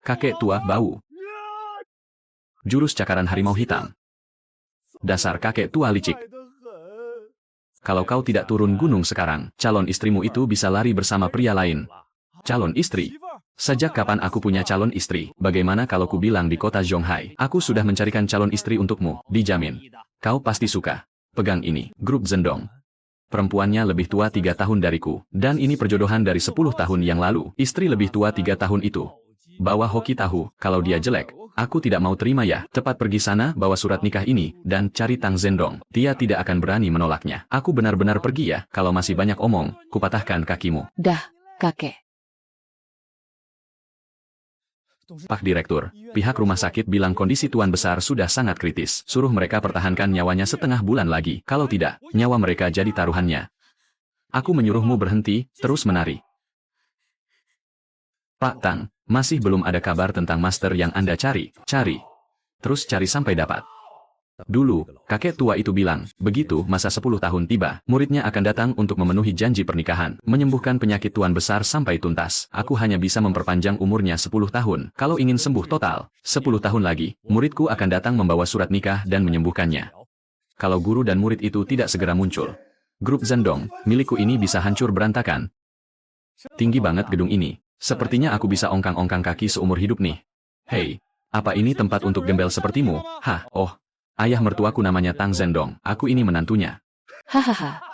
Kakek tua bau. Jurus cakaran harimau hitam. Dasar kakek tua licik. Kalau kau tidak turun gunung sekarang, calon istrimu itu bisa lari bersama pria lain. Calon istri? Sejak kapan aku punya calon istri? Bagaimana kalau ku bilang di kota Zhonghai, aku sudah mencarikan calon istri untukmu, dijamin. Kau pasti suka. Pegang ini, grup Zhendong. Perempuannya lebih tua 3 tahun dariku, dan ini perjodohan dari 10 tahun yang lalu. Istri lebih tua 3 tahun itu. Bawa hoki tahu, kalau dia jelek, aku tidak mau terima ya. Cepat pergi sana, bawa surat nikah ini, dan cari Tang Zhendong. Dia tidak akan berani menolaknya. Aku benar-benar pergi ya, kalau masih banyak omong, kupatahkan kakimu. Dah, kakek. Pak Direktur, pihak rumah sakit bilang kondisi Tuan Besar sudah sangat kritis. Suruh mereka pertahankan nyawanya setengah bulan lagi. Kalau tidak, nyawa mereka jadi taruhannya. Aku menyuruhmu berhenti, terus menari. Pak Tang, masih belum ada kabar tentang master yang Anda cari. Terus cari sampai dapat. Dulu, kakek tua itu bilang, begitu masa 10 tahun tiba, muridnya akan datang untuk memenuhi janji pernikahan, menyembuhkan penyakit Tuan Besar sampai tuntas. Aku hanya bisa memperpanjang umurnya 10 tahun. Kalau ingin sembuh total, 10 tahun lagi, muridku akan datang membawa surat nikah dan menyembuhkannya. Kalau guru dan murid itu tidak segera muncul, grup Zhendong, milikku ini bisa hancur berantakan. Tinggi banget gedung ini. Sepertinya aku bisa ongkang-ongkang kaki seumur hidup nih. Hei, apa ini tempat untuk gembel sepertimu? Hah, oh. Ayah mertuaku namanya Tang Zhendong, aku ini menantunya. Hahaha.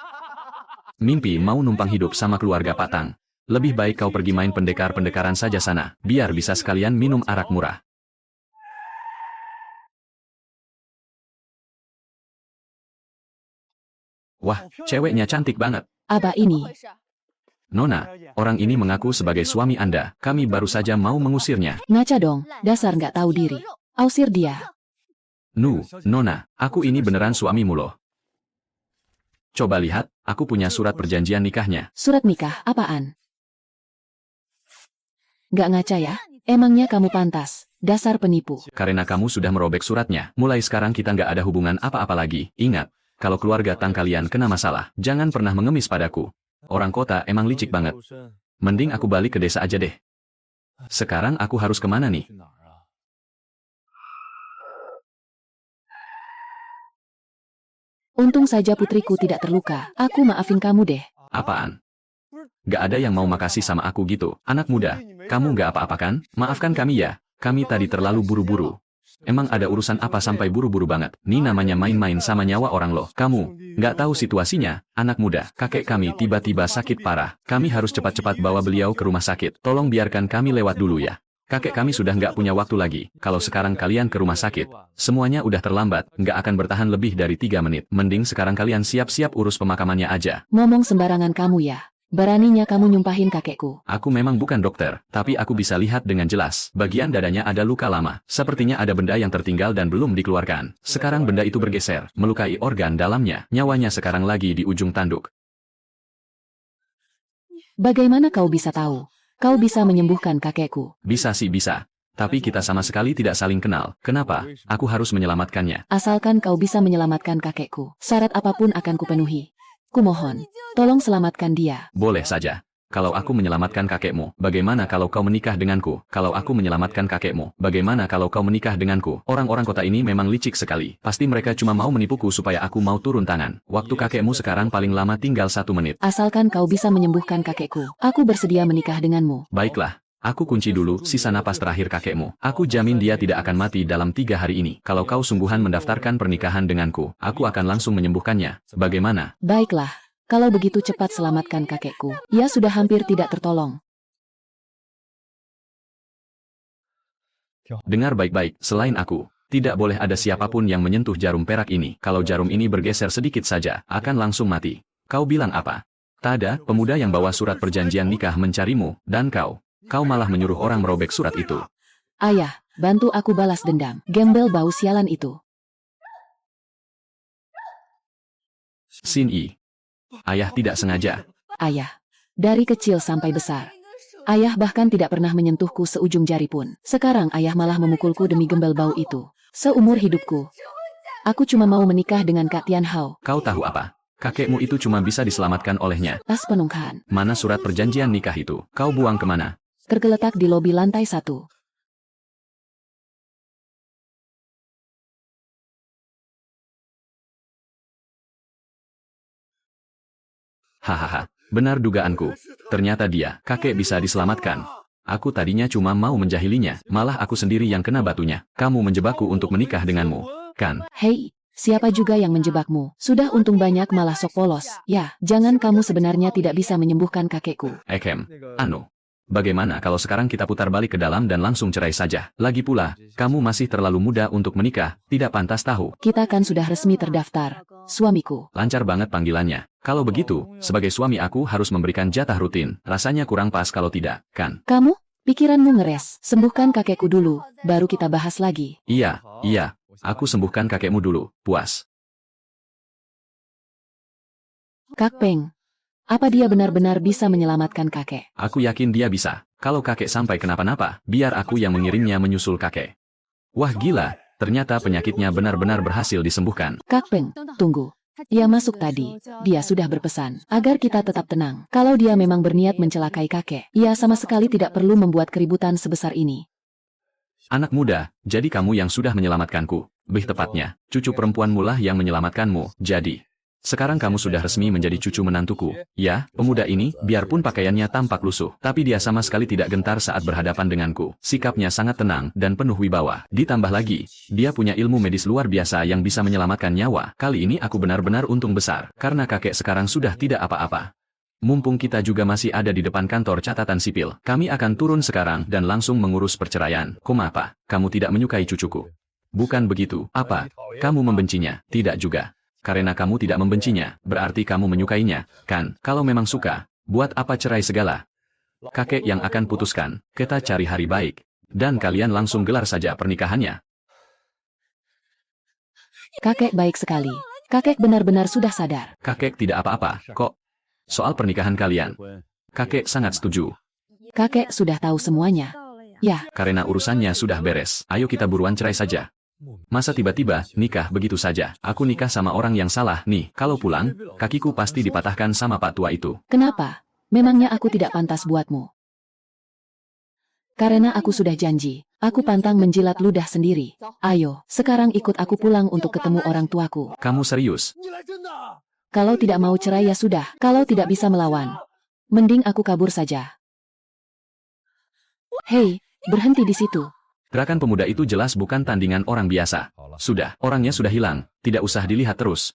Mimpi mau numpang hidup sama keluarga Pak Tang. Lebih baik kau pergi main pendekar-pendekaran saja sana, biar bisa sekalian minum arak murah. Wah, ceweknya cantik banget. Apa ini? Nona, orang ini mengaku sebagai suami Anda, kami baru saja mau mengusirnya. Ngaca dong, dasar nggak tahu diri. Ausir dia. Nona, aku ini beneran suamimu loh. Coba lihat, aku punya surat perjanjian nikahnya. Surat nikah, apaan? Nggak ngaca ya? Emangnya kamu pantas, dasar penipu. Karena kamu sudah merobek suratnya, mulai sekarang kita nggak ada hubungan apa-apa lagi. Ingat, kalau keluarga Tang kalian kena masalah, jangan pernah mengemis padaku. Orang kota emang licik banget. Mending aku balik ke desa aja deh. Sekarang aku harus kemana nih? Untung saja putriku tidak terluka. Aku maafin kamu deh. Apaan? Gak ada yang mau makasih sama aku gitu. Anak muda, kamu gak apa-apa kan? Maafkan kami ya, kami tadi terlalu buru-buru. Emang ada urusan apa sampai buru-buru banget? Ini namanya main-main sama nyawa orang loh. Kamu nggak tahu situasinya, anak muda. Kakek kami tiba-tiba sakit parah. Kami harus cepat-cepat bawa beliau ke rumah sakit. Tolong biarkan kami lewat dulu ya. Kakek kami sudah nggak punya waktu lagi. Kalau sekarang kalian ke rumah sakit, semuanya udah terlambat. Nggak akan bertahan lebih dari 3 menit. Mending sekarang kalian siap-siap urus pemakamannya aja. Ngomong sembarangan kamu ya. Beraninya kamu nyumpahin kakekku. Aku memang bukan dokter, tapi aku bisa lihat dengan jelas. Bagian dadanya ada luka lama. Sepertinya ada benda yang tertinggal dan belum dikeluarkan. Sekarang benda itu bergeser, melukai organ dalamnya. Nyawanya sekarang lagi di ujung tanduk. Bagaimana kau bisa tahu? Kau bisa menyembuhkan kakekku. Bisa sih bisa. Tapi kita sama sekali tidak saling kenal. Kenapa? Aku harus menyelamatkannya. Asalkan kau bisa menyelamatkan kakekku, syarat apapun akan kupenuhi. Kumohon, tolong selamatkan dia. Boleh saja. Kalau aku menyelamatkan kakekmu, bagaimana kalau kau menikah denganku? Kalau aku menyelamatkan kakekmu, bagaimana kalau kau menikah denganku? Orang-orang kota ini memang licik sekali. Pasti mereka cuma mau menipuku supaya aku mau turun tangan. Waktu kakekmu sekarang paling lama tinggal 1 menit. Asalkan kau bisa menyembuhkan kakekku, aku bersedia menikah denganmu. Baiklah. Aku kunci dulu sisa napas terakhir kakekmu. Aku jamin dia tidak akan mati dalam 3 hari ini. Kalau kau sungguhan mendaftarkan pernikahan denganku, aku akan langsung menyembuhkannya. Bagaimana? Baiklah, kalau begitu cepat selamatkan kakekku. Ia sudah hampir tidak tertolong. Dengar baik-baik, selain aku, tidak boleh ada siapapun yang menyentuh jarum perak ini. Kalau jarum ini bergeser sedikit saja, akan langsung mati. Kau bilang apa? Tada, pemuda yang bawa surat perjanjian nikah mencarimu, dan Kau malah menyuruh orang merobek surat itu. Ayah, bantu aku balas dendam. Gembel bau sialan itu. Xin Yi. Ayah tidak sengaja. Ayah, dari kecil sampai besar, ayah bahkan tidak pernah menyentuhku seujung jari pun. Sekarang ayah malah memukulku demi gembel bau itu. Seumur hidupku, aku cuma mau menikah dengan Kak Tian Hao. Kau tahu apa? Kakekmu itu cuma bisa diselamatkan olehnya. Tas penungkan. Mana surat perjanjian nikah itu? Kau buang kemana? Tergeletak di lobi lantai 1. Hahaha, benar dugaanku. Ternyata dia, kakek bisa diselamatkan. Aku tadinya cuma mau menjahilinya, malah aku sendiri yang kena batunya. Kamu menjebakku untuk menikah denganmu, kan? Hei, siapa juga yang menjebakmu? Sudah untung banyak malah sok polos. Ya, jangan kamu sebenarnya tidak bisa menyembuhkan kakekku. Anu. Bagaimana kalau sekarang kita putar balik ke dalam dan langsung cerai saja? Lagi pula, kamu masih terlalu muda untuk menikah, tidak pantas tahu. Kita kan sudah resmi terdaftar. Suamiku. Lancar banget panggilannya. Kalau begitu, sebagai suami aku harus memberikan jatah rutin. Rasanya kurang pas kalau tidak, kan? Kamu? Pikiranmu ngeres. Sembuhkan kakekku dulu, baru kita bahas lagi. Iya. Aku sembuhkan kakekmu dulu, puas. Kak Peng. Apa dia benar-benar bisa menyelamatkan kakek? Aku yakin dia bisa. Kalau kakek sampai kenapa-napa, biar aku yang mengirimnya menyusul kakek. Wah gila, ternyata penyakitnya benar-benar berhasil disembuhkan. Kak Peng, tunggu. Ia masuk tadi. Dia sudah berpesan agar kita tetap tenang. Kalau dia memang berniat mencelakai kakek, ia sama sekali tidak perlu membuat keributan sebesar ini. Anak muda, jadi kamu yang sudah menyelamatkanku. Lebih tepatnya, cucu perempuanmu lah yang menyelamatkanmu. Jadi, sekarang kamu sudah resmi menjadi cucu menantuku. Ya, pemuda ini, biarpun pakaiannya tampak lusuh, tapi dia sama sekali tidak gentar saat berhadapan denganku. Sikapnya sangat tenang dan penuh wibawa. Ditambah lagi, dia punya ilmu medis luar biasa yang bisa menyelamatkan nyawa. Kali ini aku benar-benar untung besar, karena kakek sekarang sudah tidak apa-apa. Mumpung kita juga masih ada di depan kantor catatan sipil, kami akan turun sekarang dan langsung mengurus perceraian. Apa? Kamu tidak menyukai cucuku? Bukan begitu. Apa? Kamu membencinya? Tidak juga. Karena kamu tidak membencinya, berarti kamu menyukainya, kan? Kalau memang suka, buat apa cerai segala? Kakek yang akan putuskan, kita cari hari baik. Dan kalian langsung gelar saja pernikahannya. Kakek baik sekali. Kakek benar-benar sudah sadar. Kakek tidak apa-apa, kok. Soal pernikahan kalian, kakek sangat setuju. Kakek sudah tahu semuanya. Ya, Karena urusannya sudah beres, ayo kita buruan cerai saja. Masa tiba-tiba nikah begitu saja? Aku nikah sama orang yang salah nih. Kalau pulang, kakiku pasti dipatahkan sama Pak Tua itu. kenapa? Memangnya aku tidak pantas buatmu? Karena aku sudah janji, aku pantang menjilat ludah sendiri. Ayo, sekarang ikut aku pulang untuk ketemu orang tuaku. Kamu serius? Kalau tidak mau cerai ya sudah, kalau tidak bisa melawan, mending aku kabur saja. Hei, berhenti di situ. Gerakan pemuda itu jelas bukan tandingan orang biasa. Sudah, orangnya sudah hilang, tidak usah dilihat terus.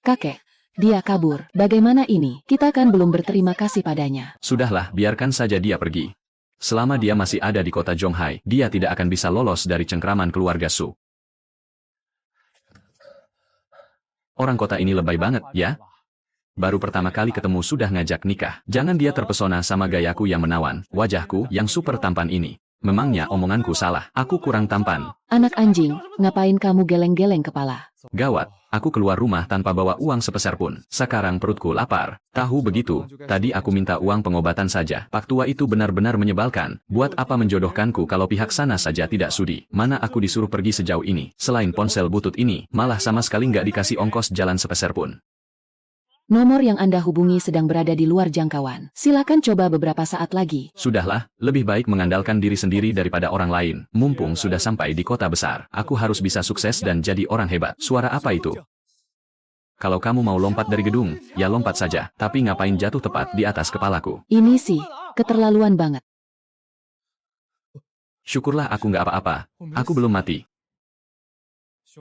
Kakek, dia kabur. Bagaimana ini? Kita kan belum berterima kasih padanya. Sudahlah, biarkan saja dia pergi. Selama dia masih ada di kota Zhonghai, dia tidak akan bisa lolos dari cengkraman keluarga Su. Orang kota ini lebay banget, ya? Baru pertama kali ketemu sudah ngajak nikah. Jangan dia terpesona sama gayaku yang menawan, wajahku yang super tampan ini. Memangnya omonganku salah, aku kurang tampan. Anak anjing, ngapain kamu geleng-geleng kepala? Gawat, aku keluar rumah tanpa bawa uang sepeser pun. Sekarang perutku lapar. Tahu begitu, tadi aku minta uang pengobatan saja. Pak Tua itu benar-benar menyebalkan. Buat apa menjodohkanku kalau pihak sana saja tidak sudi? Mana aku disuruh pergi sejauh ini? Selain ponsel butut ini, malah sama sekali nggak dikasih ongkos jalan sepeser pun. Nomor yang Anda hubungi sedang berada di luar jangkauan. Silakan coba beberapa saat lagi. Sudahlah, lebih baik mengandalkan diri sendiri daripada orang lain. Mumpung sudah sampai di kota besar, aku harus bisa sukses dan jadi orang hebat. Suara apa itu? Kalau kamu mau lompat dari gedung, ya lompat saja. Tapi ngapain jatuh tepat di atas kepalaku? Ini sih, keterlaluan banget. Syukurlah aku nggak apa-apa. Aku belum mati.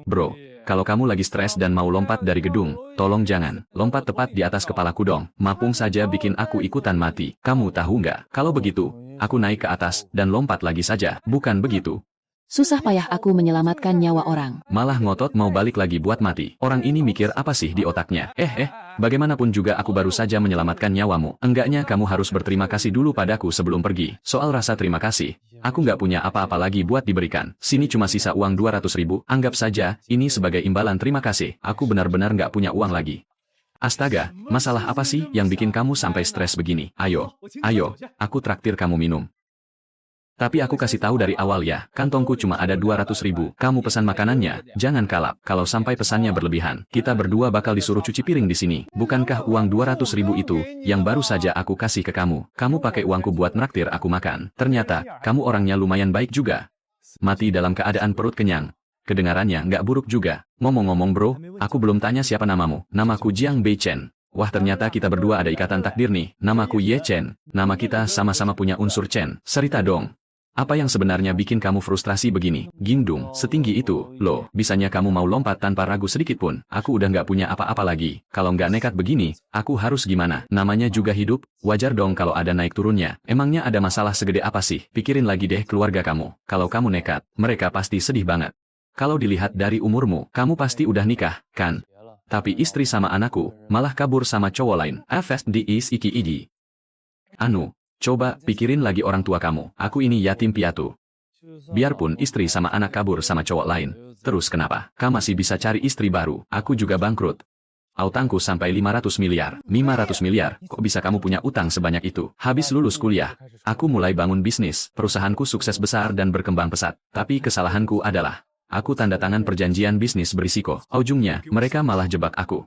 Bro, kalau kamu lagi stres dan mau lompat dari gedung, tolong jangan lompat tepat di atas kepalaku dong. Mapung saja bikin aku ikutan mati. Kamu tahu nggak? Kalau begitu, aku naik ke atas dan lompat lagi saja. Bukan begitu? Susah payah aku menyelamatkan nyawa orang. Malah ngotot mau balik lagi buat mati. Orang ini mikir apa sih di otaknya? Bagaimanapun juga aku baru saja menyelamatkan nyawamu. Enggaknya kamu harus berterima kasih dulu padaku sebelum pergi. Soal rasa terima kasih, aku nggak punya apa-apa lagi buat diberikan. Sini cuma sisa uang 200.000. Anggap saja, ini sebagai imbalan terima kasih. Aku benar-benar nggak punya uang lagi. Astaga, masalah apa sih yang bikin kamu sampai stres begini? Ayo, aku traktir kamu minum. Tapi aku kasih tahu dari awal ya, kantongku cuma ada 200.000. Kamu pesan makanannya, jangan kalap. Kalau sampai pesannya berlebihan, kita berdua bakal disuruh cuci piring di sini. Bukankah uang 200.000 itu, yang baru saja aku kasih ke kamu? Kamu pakai uangku buat naktir aku makan. Ternyata, kamu orangnya lumayan baik juga. Mati dalam keadaan perut kenyang. Kedengarannya nggak buruk juga. Ngomong-ngomong bro, aku belum tanya siapa namamu. Namaku Jiang Beichen. Wah, ternyata kita berdua ada ikatan takdir nih. Namaku Ye Chen. Nama kita sama-sama punya unsur Chen. Cerita dong. Apa yang sebenarnya bikin kamu frustrasi begini? Gingdung, setinggi itu, loh, bisanya kamu mau lompat tanpa ragu sedikit pun. Aku udah nggak punya apa-apa lagi. Kalau nggak nekat begini, aku harus gimana? Namanya juga hidup, wajar dong kalau ada naik turunnya. Emangnya ada masalah segede apa sih? Pikirin lagi deh keluarga kamu. Kalau kamu nekat, mereka pasti sedih banget. Kalau dilihat dari umurmu, kamu pasti udah nikah, kan? Tapi istri sama anakku, malah kabur sama cowok lain. FSDIS iki idi. Anu. Coba pikirin lagi orang tua kamu. Aku ini yatim piatu. Biarpun istri sama anak kabur sama cowok lain. Terus kenapa? Kamu masih bisa cari istri baru. Aku juga bangkrut. Utangku sampai 500 miliar. 500 miliar? Kok bisa kamu punya utang sebanyak itu? Habis lulus kuliah, aku mulai bangun bisnis. Perusahaanku sukses besar dan berkembang pesat. Tapi kesalahanku adalah, aku tanda tangan perjanjian bisnis berisiko. Ujungnya, mereka malah jebak aku.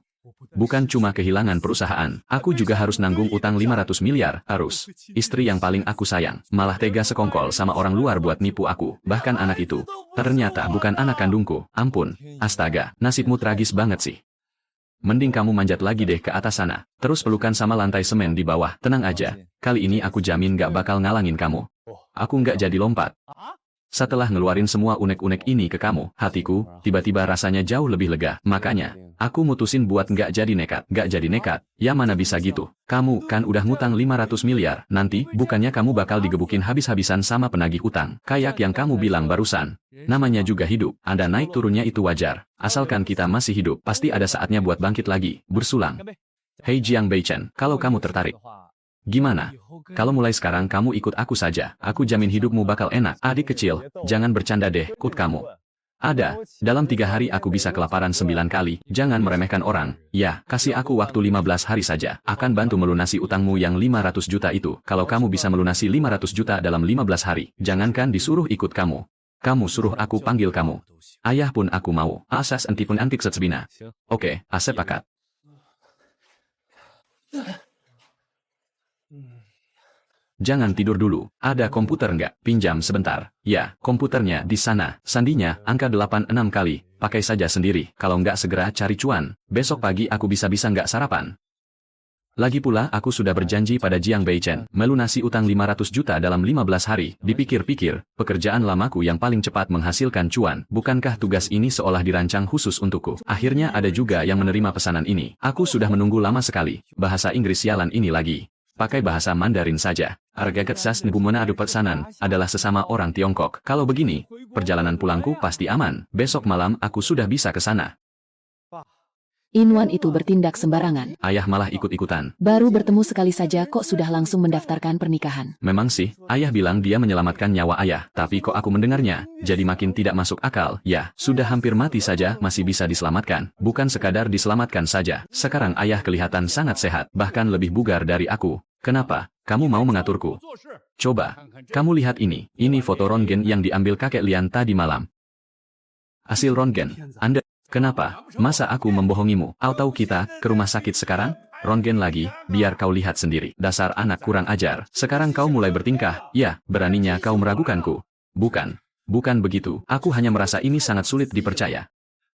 Bukan cuma kehilangan perusahaan, aku juga harus nanggung utang 500 miliar, harus. Istri yang paling aku sayang, malah tega sekongkol sama orang luar buat nipu aku, bahkan anak itu. Ternyata bukan anak kandungku, ampun, astaga, nasibmu tragis banget sih. Mending kamu manjat lagi deh ke atas sana, terus pelukan sama lantai semen di bawah, tenang aja, kali ini aku jamin gak bakal ngalangin kamu. Aku nggak jadi lompat. Setelah ngeluarin semua unek-unek ini ke kamu, hatiku, tiba-tiba rasanya jauh lebih lega. Makanya, aku mutusin buat nggak jadi nekat. Nggak jadi nekat? Ya mana bisa gitu. Kamu kan udah ngutang 500 miliar. Nanti, bukannya kamu bakal digebukin habis-habisan sama penagih utang. Kayak yang kamu bilang barusan. Namanya juga hidup. Ada naik turunnya itu wajar. Asalkan kita masih hidup, pasti ada saatnya buat bangkit lagi, bersulang. Hei Jiang Beichen, kalau kamu tertarik. Gimana? Kalau mulai sekarang kamu ikut aku saja, aku jamin hidupmu bakal enak. Adik kecil, jangan bercanda deh, kut kamu. Ada, dalam 3 hari aku bisa kelaparan 9 kali, jangan meremehkan orang. Ya, kasih aku waktu 15 hari saja, akan bantu melunasi utangmu yang 500 juta itu. Kalau kamu bisa melunasi 500 juta dalam 15 hari, jangankan disuruh ikut kamu. Kamu suruh aku panggil kamu. Ayah pun aku mau, asas antipun antik setsbina. Oke, sepakat. Jangan tidur dulu. Ada komputer nggak? Pinjam sebentar. Ya, komputernya di sana. Sandinya, angka 86 kali. Pakai saja sendiri. Kalau nggak segera cari cuan, besok pagi aku bisa-bisa nggak sarapan. Lagi pula aku sudah berjanji pada Jiang Beichen, melunasi utang 500 juta dalam 15 hari. Dipikir-pikir, pekerjaan lamaku yang paling cepat menghasilkan cuan. Bukankah tugas ini seolah dirancang khusus untukku? Akhirnya ada juga yang menerima pesanan ini. Aku sudah menunggu lama sekali. Bahasa Inggris sialan ini lagi. Pakai bahasa Mandarin saja. Argaget sas nebumena adu pesanan adalah sesama orang Tiongkok. Kalau begini, perjalanan pulangku pasti aman. Besok malam aku sudah bisa ke sana. Inwan itu bertindak sembarangan. Ayah malah ikut-ikutan. Baru bertemu sekali saja kok sudah langsung mendaftarkan pernikahan. Memang sih, ayah bilang dia menyelamatkan nyawa ayah. Tapi kok aku mendengarnya, jadi makin tidak masuk akal. Ya, sudah hampir mati saja masih bisa diselamatkan. Bukan sekadar diselamatkan saja. Sekarang ayah kelihatan sangat sehat, bahkan lebih bugar dari aku. Kenapa? Kamu mau mengaturku? Coba, kamu lihat ini. Ini foto ronggen yang diambil kakek Lian tadi malam. Hasil ronggen, Anda... Kenapa? Masa aku membohongimu? Atau kita ke rumah sakit sekarang? Ronggen lagi, biar kau lihat sendiri. Dasar anak kurang ajar. Sekarang kau mulai bertingkah. Ya, beraninya kau meragukanku. Bukan begitu. Aku hanya merasa ini sangat sulit dipercaya.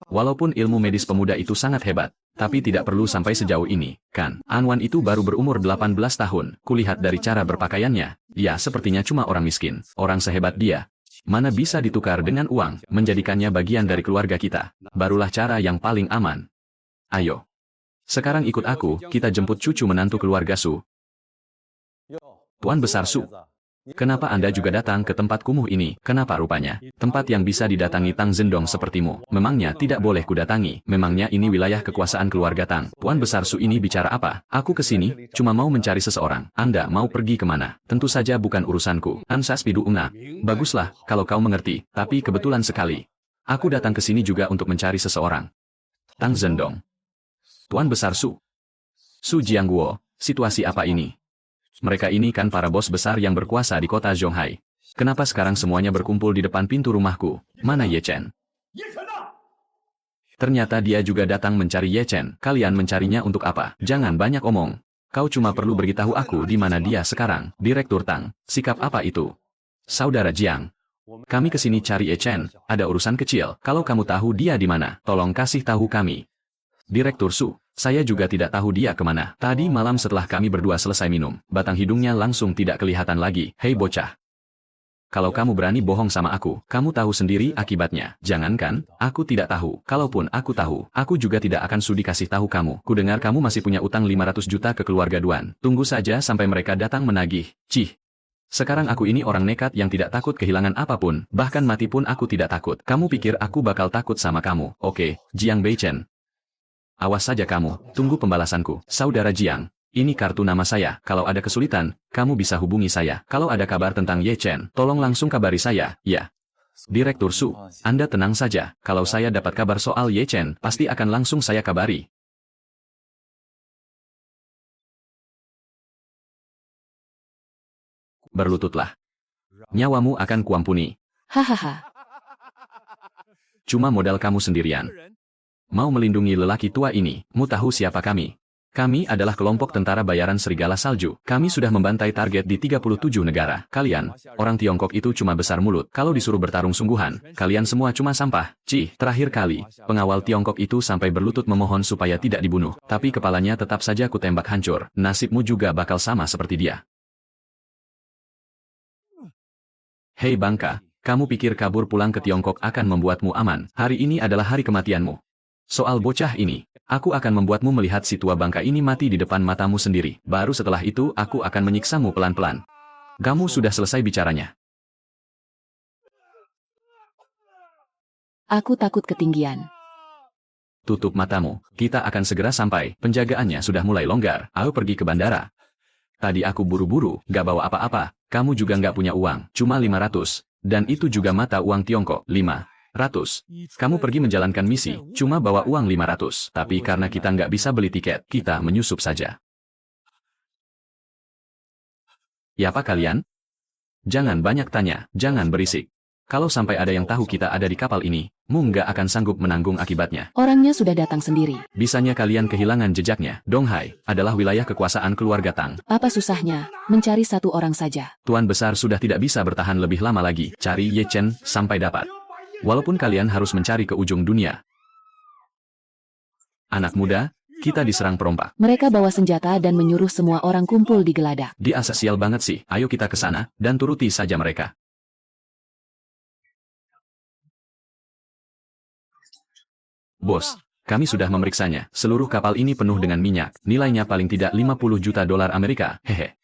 Walaupun ilmu medis pemuda itu sangat hebat, tapi tidak perlu sampai sejauh ini, kan? Anwan itu baru berumur 18 tahun. Kulihat dari cara berpakaiannya, dia sepertinya cuma orang miskin. Orang sehebat dia, mana bisa ditukar dengan uang, menjadikannya bagian dari keluarga kita. Barulah cara yang paling aman. Ayo. Sekarang ikut aku, kita jemput cucu menantu keluarga Su. Tuan Besar Su. Kenapa Anda juga datang ke tempat kumuh ini? Kenapa rupanya? Tempat yang bisa didatangi Tang Zhendong sepertimu. Memangnya tidak boleh kudatangi. Memangnya ini wilayah kekuasaan keluarga Tang. Tuan Besar Su ini bicara apa? Aku kesini, cuma mau mencari seseorang. Anda mau pergi kemana? Tentu saja bukan urusanku. Ansas Pidu Unga. Baguslah, kalau kau mengerti. Tapi kebetulan sekali. Aku datang ke sini juga untuk mencari seseorang. Tang Zhendong. Tuan Besar Su. Su Jiangguo, situasi apa ini? Mereka ini kan para bos besar yang berkuasa di kota Zhonghai. Kenapa sekarang semuanya berkumpul di depan pintu rumahku? Mana Ye Chen? Ternyata dia juga datang mencari Ye Chen. Kalian mencarinya untuk apa? Jangan banyak omong. Kau cuma perlu beritahu aku di mana dia sekarang. Direktur Tang, sikap apa itu? Saudara Jiang, kami kesini cari Ye Chen. Ada urusan kecil. Kalau kamu tahu dia di mana, tolong kasih tahu kami. Direktur Su, saya juga tidak tahu dia kemana. Tadi malam setelah kami berdua selesai minum, batang hidungnya langsung tidak kelihatan lagi. Hei bocah. Kalau kamu berani bohong sama aku, kamu tahu sendiri akibatnya. Jangankan, aku tidak tahu. Kalaupun aku tahu, aku juga tidak akan sudi kasih tahu kamu. Kudengar kamu masih punya utang 500 juta ke keluarga Duan. Tunggu saja sampai mereka datang menagih. Cih. Sekarang aku ini orang nekat yang tidak takut kehilangan apapun, bahkan mati pun aku tidak takut. Kamu pikir aku bakal takut sama kamu? Oke, Jiang Beichen. Awas saja kamu, tunggu pembalasanku. Saudara Jiang. Ini kartu nama saya. Kalau ada kesulitan, kamu bisa hubungi saya. Kalau ada kabar tentang Ye Chen, tolong langsung kabari saya, ya. Direktur Su, Anda tenang saja. Kalau saya dapat kabar soal Ye Chen, pasti akan langsung saya kabari. Berlututlah. Nyawamu akan kuampuni. Hahaha. Cuma modal kamu sendirian. Mau melindungi lelaki tua ini, mu tahu siapa kami? Kami adalah kelompok tentara bayaran Serigala Salju. Kami sudah membantai target di 37 negara. Kalian, orang Tiongkok itu cuma besar mulut. Kalau disuruh bertarung sungguhan, kalian semua cuma sampah. Cih, terakhir kali, pengawal Tiongkok itu sampai berlutut memohon supaya tidak dibunuh. Tapi kepalanya tetap saja kutembak hancur. Nasibmu juga bakal sama seperti dia. Hei Bangka, kamu pikir kabur pulang ke Tiongkok akan membuatmu aman? Hari ini adalah hari kematianmu. Soal bocah ini, aku akan membuatmu melihat si tua bangka ini mati di depan matamu sendiri. Baru setelah itu aku akan menyiksamu pelan-pelan. Kamu sudah selesai bicaranya. Aku takut ketinggian. Tutup matamu, kita akan segera sampai. Penjagaannya sudah mulai longgar. Ayo pergi ke bandara. Tadi aku buru-buru, gak bawa apa-apa. Kamu juga gak punya uang, cuma 500. Dan itu juga mata uang Tiongkok, 500. Kamu pergi menjalankan misi, cuma bawa uang 500. Tapi karena kita nggak bisa beli tiket, kita menyusup saja. Ya apa kalian? Jangan banyak tanya, jangan berisik. Kalau sampai ada yang tahu kita ada di kapal ini, mu nggak akan sanggup menanggung akibatnya. Orangnya sudah datang sendiri. Bisanya kalian kehilangan jejaknya. Donghai adalah wilayah kekuasaan keluarga Tang. Apa susahnya, mencari satu orang saja. Tuan besar sudah tidak bisa bertahan lebih lama lagi. Cari Ye Chen sampai dapat. Walaupun kalian harus mencari ke ujung dunia. Anak muda, kita diserang perompak. Mereka bawa senjata dan menyuruh semua orang kumpul di geladak. Dia asasial banget sih. Ayo kita ke sana, dan turuti saja mereka. Bos, kami sudah memeriksanya. Seluruh kapal ini penuh dengan minyak. Nilainya paling tidak 50 juta dolar Amerika. Hehe.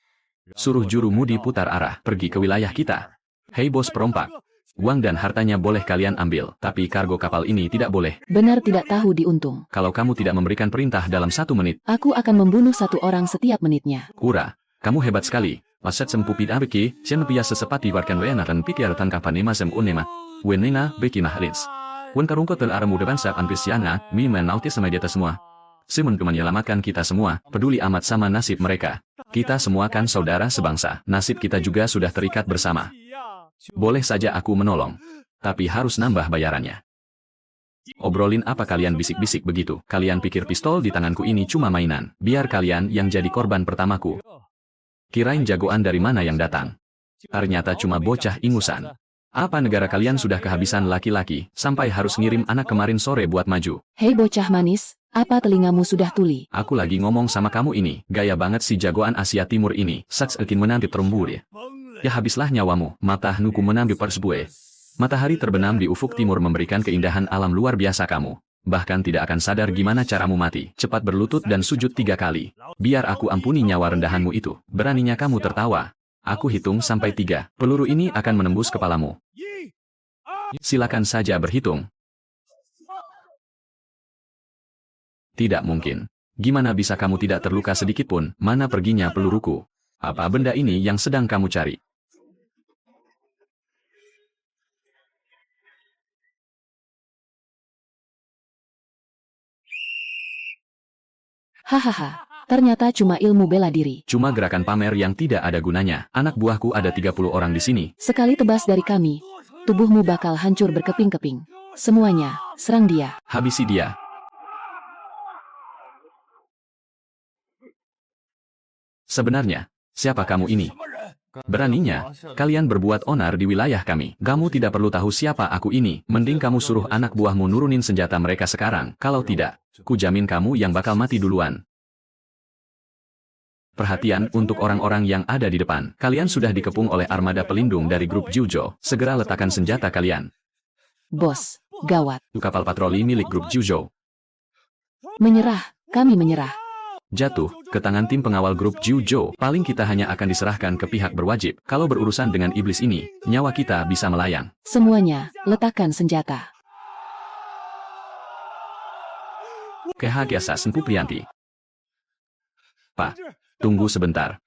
Suruh juru mudi putar arah, pergi ke wilayah kita. Hei bos perompak. Uang dan hartanya boleh kalian ambil, tapi kargo kapal ini tidak boleh. Benar tidak tahu diuntung. Kalau kamu tidak memberikan perintah dalam 1 menit, Aku akan membunuh 1 orang setiap menitnya. Kura, kamu hebat sekali. Paset sempupit abeki, sen pia sesepati warkan wenakan pikiaratan kapanema sem unema. Wenena beki mahlins. Wen karungko tel aramu depan sak anpisiana, mi menauti sama dieta semua. Simon menyelamatkan kita semua, peduli amat sama nasib mereka. Kita semua kan saudara sebangsa, nasib kita juga sudah terikat bersama. Boleh saja aku menolong, tapi harus nambah bayarannya. Obrolin apa kalian bisik-bisik begitu? Kalian pikir pistol di tanganku ini cuma mainan? Biar kalian yang jadi korban pertamaku. Kirain jagoan dari mana yang datang? Ternyata cuma bocah ingusan. Apa negara kalian sudah kehabisan laki-laki, sampai harus ngirim anak kemarin sore buat maju? Hei bocah manis, apa telingamu sudah tuli? Aku lagi ngomong sama kamu ini, gaya banget si jagoan Asia Timur ini, saks ekin menanti terumbur ya. Ya habislah nyawamu, mata nuku menambil persebue. Matahari terbenam di ufuk timur memberikan keindahan alam luar biasa kamu. Bahkan tidak akan sadar gimana caramu mati. Cepat berlutut dan sujud 3 kali. Biar aku ampuni nyawa rendahanmu itu. Beraninya kamu tertawa. Aku hitung sampai 3. Peluru ini akan menembus kepalamu. Silakan saja berhitung. Tidak mungkin. Gimana bisa kamu tidak terluka sedikitpun? Mana perginya peluruku? Apa benda ini yang sedang kamu cari? Hahaha, ternyata cuma ilmu bela diri. Cuma gerakan pamer yang tidak ada gunanya. Anak buahku ada 30 orang di sini. Sekali tebas dari kami, tubuhmu bakal hancur berkeping-keping. Semuanya, serang dia. Habisi dia. Sebenarnya, siapa kamu ini? Beraninya, kalian berbuat onar di wilayah kami. Kamu tidak perlu tahu siapa aku ini. Mending kamu suruh anak buahmu nurunin senjata mereka sekarang. Kalau tidak, Ku jamin kamu yang bakal mati duluan. Perhatian untuk orang-orang yang ada di depan. Kalian sudah dikepung oleh armada pelindung dari grup Jujo. Segera letakkan senjata kalian. Bos, gawat. Itu kapal patroli milik grup Jujo. Menyerah, kami menyerah. Jatuh ke tangan tim pengawal grup Jujo. Paling kita hanya akan diserahkan ke pihak berwajib. Kalau berurusan dengan iblis ini, nyawa kita bisa melayang. Semuanya, letakkan senjata. Kehagiasa Senpu Prianti. Pak, tunggu sebentar.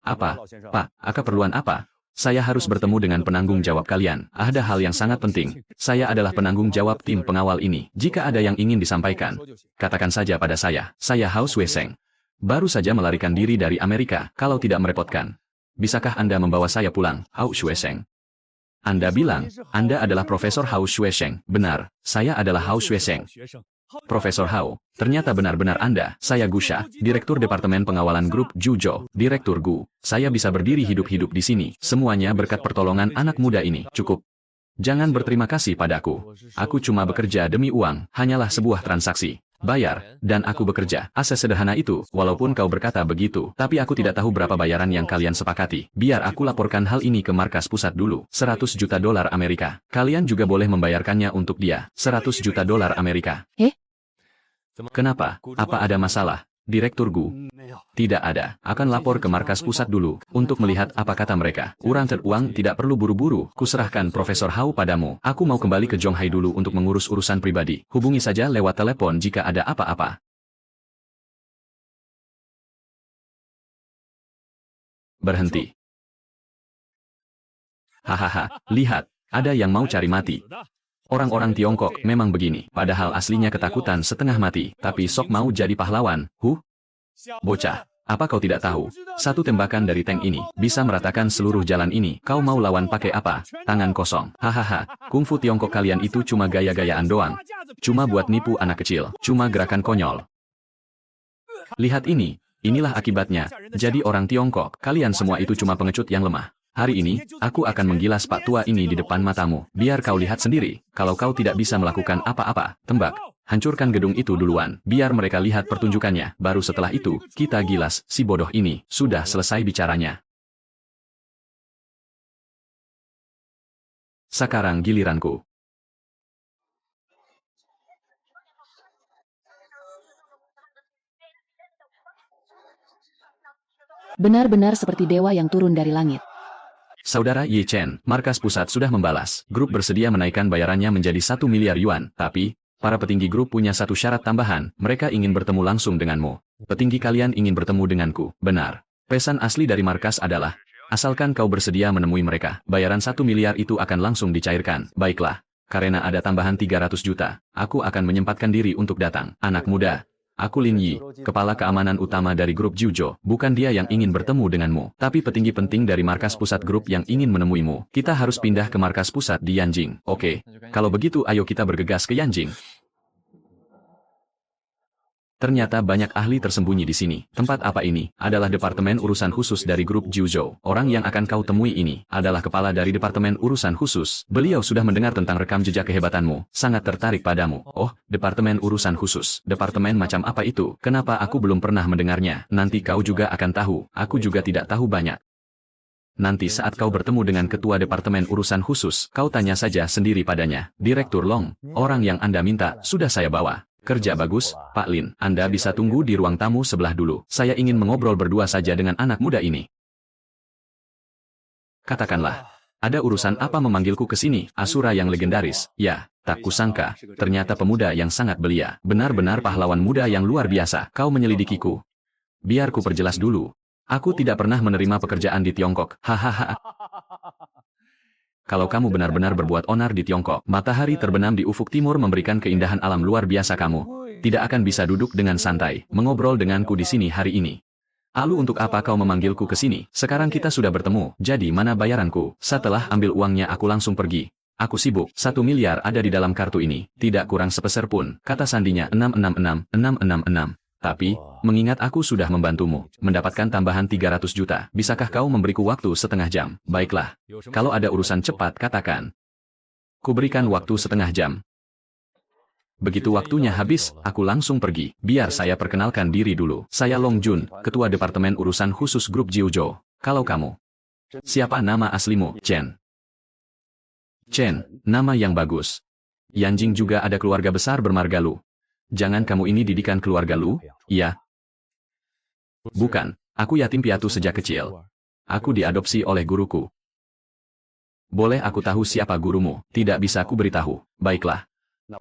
Apa? Pak, keperluan apa? Saya harus bertemu dengan penanggung jawab kalian. Ada hal yang sangat penting. Saya adalah penanggung jawab tim pengawal ini. Jika ada yang ingin disampaikan, katakan saja pada saya. Saya Hao Shuesheng. Baru saja melarikan diri dari Amerika, kalau tidak merepotkan. Bisakah Anda membawa saya pulang, Hao Shuesheng? Anda bilang, Anda adalah Profesor Hao Shuesheng. Benar, saya adalah Hao Shuesheng. Profesor Hao, ternyata benar-benar Anda. Saya Gusha, Direktur Departemen Pengawalan Grup Jujo. Direktur Gu, saya bisa berdiri hidup-hidup di sini. Semuanya berkat pertolongan anak muda ini. Cukup. Jangan berterima kasih padaku. Aku cuma bekerja demi uang, hanyalah sebuah transaksi. Bayar, dan aku bekerja. Sesederhana itu, walaupun kau berkata begitu, tapi aku tidak tahu berapa bayaran yang kalian sepakati. Biar aku laporkan hal ini ke markas pusat dulu. 100 juta dolar Amerika. Kalian juga boleh membayarkannya untuk dia. 100 juta dolar Amerika. Kenapa? Apa ada masalah? Direktur Gu. Tidak ada. Akan lapor ke markas pusat dulu, untuk melihat apa kata mereka. Uang tidak perlu buru-buru. Kuserahkan Profesor Hao padamu. Aku mau kembali ke Zhonghai dulu untuk mengurus urusan pribadi. Hubungi saja lewat telepon jika ada apa-apa. Berhenti. Hahaha, lihat. Ada yang mau cari mati. Orang-orang Tiongkok memang begini, padahal aslinya ketakutan setengah mati, tapi sok mau jadi pahlawan. Bocah, apa kau tidak tahu? Satu tembakan dari tank ini bisa meratakan seluruh jalan ini. Kau mau lawan pakai apa? Tangan kosong. Hahaha, kungfu Tiongkok kalian itu cuma gaya-gayaan doang. Cuma buat nipu anak kecil, cuma gerakan konyol. Lihat ini, inilah akibatnya. Jadi orang Tiongkok, kalian semua itu cuma pengecut yang lemah. Hari ini, aku akan menggilas Pak Tua ini di depan matamu. Biar kau lihat sendiri, kalau kau tidak bisa melakukan apa-apa, tembak. Hancurkan gedung itu duluan, biar mereka lihat pertunjukannya. Baru setelah itu, kita gilas si bodoh ini. Sudah selesai bicaranya. Sekarang giliranku. Benar-benar seperti dewa yang turun dari langit. Saudara Ye Chen, markas pusat sudah membalas. Grup bersedia menaikkan bayarannya menjadi 1 miliar yuan. Tapi, para petinggi grup punya satu syarat tambahan. Mereka ingin bertemu langsung denganmu. Petinggi kalian ingin bertemu denganku. Benar. Pesan asli dari markas adalah, asalkan kau bersedia menemui mereka, bayaran 1 miliar itu akan langsung dicairkan. Baiklah. Karena ada tambahan 300 juta, aku akan menyempatkan diri untuk datang. Anak muda. Aku Lin Yi, kepala keamanan utama dari grup Jujo. Bukan dia yang ingin bertemu denganmu, tapi petinggi penting dari markas pusat grup yang ingin menemuimu. Kita harus pindah ke markas pusat di Yanjing. Oke, kalau begitu ayo kita bergegas ke Yanjing. Ternyata banyak ahli tersembunyi di sini. Tempat apa ini? Adalah departemen urusan khusus dari grup Jujo. Orang yang akan kau temui ini adalah kepala dari departemen urusan khusus. Beliau sudah mendengar tentang rekam jejak kehebatanmu. Sangat tertarik padamu. Oh, departemen urusan khusus. Departemen macam apa itu? Kenapa aku belum pernah mendengarnya? Nanti kau juga akan tahu. Aku juga tidak tahu banyak. Nanti saat kau bertemu dengan ketua departemen urusan khusus, kau tanya saja sendiri padanya. Direktur Long, orang yang Anda minta, sudah saya bawa. Kerja bagus, Pak Lin. Anda bisa tunggu di ruang tamu sebelah dulu. Saya ingin mengobrol berdua saja dengan anak muda ini. Katakanlah, ada urusan apa memanggilku ke sini? Asura yang legendaris. Ya, tak kusangka. Ternyata pemuda yang sangat belia. Benar-benar pahlawan muda yang luar biasa. Kau menyelidikiku. Biar ku perjelas dulu. Aku tidak pernah menerima pekerjaan di Tiongkok. Hahaha. Kalau kamu benar-benar berbuat onar di Tiongkok, matahari terbenam di ufuk timur memberikan keindahan alam luar biasa kamu. Tidak akan bisa duduk dengan santai, mengobrol denganku di sini hari ini. Lalu untuk apa kau memanggilku ke sini? Sekarang kita sudah bertemu, jadi mana bayaranku? Setelah ambil uangnya aku langsung pergi. Aku sibuk, 1 miliar ada di dalam kartu ini, tidak kurang sepeser pun, kata sandinya 666. Tapi, mengingat aku sudah membantumu, mendapatkan tambahan 300 juta, bisakah kau memberiku waktu setengah jam? Baiklah, kalau ada urusan cepat katakan. Kuberikan waktu setengah jam. Begitu waktunya habis, aku langsung pergi. Biar saya perkenalkan diri dulu. Saya Long Jun, Ketua Departemen Urusan Khusus Grup Jiuzhou. Kalau kamu. Siapa nama aslimu? Chen. Chen, nama yang bagus. Yanjing juga ada keluarga besar bermarga Lu. Jangan kamu ini didikan keluarga Lu? Iya. Bukan, aku yatim piatu sejak kecil. Aku diadopsi oleh guruku. Boleh aku tahu siapa gurumu? Tidak bisa aku beritahu. Baiklah.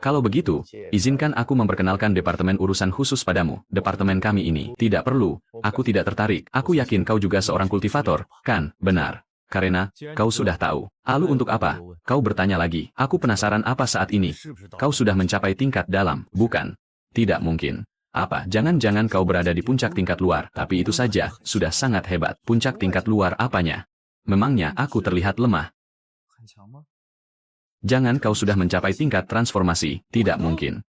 Kalau begitu, izinkan aku memperkenalkan Departemen Urusan Khusus padamu. Departemen kami ini. Tidak perlu, aku tidak tertarik. Aku yakin kau juga seorang kultivator, kan? Benar. Karena, kau sudah tahu. Lalu untuk apa? Kau bertanya lagi. Aku penasaran apa saat ini. Kau sudah mencapai tingkat dalam, bukan? Tidak mungkin. Apa? Jangan-jangan kau berada di puncak tingkat luar. Tapi itu saja, sudah sangat hebat. Puncak tingkat luar apanya? Memangnya aku terlihat lemah? Jangan kau sudah mencapai tingkat transformasi. Tidak mungkin.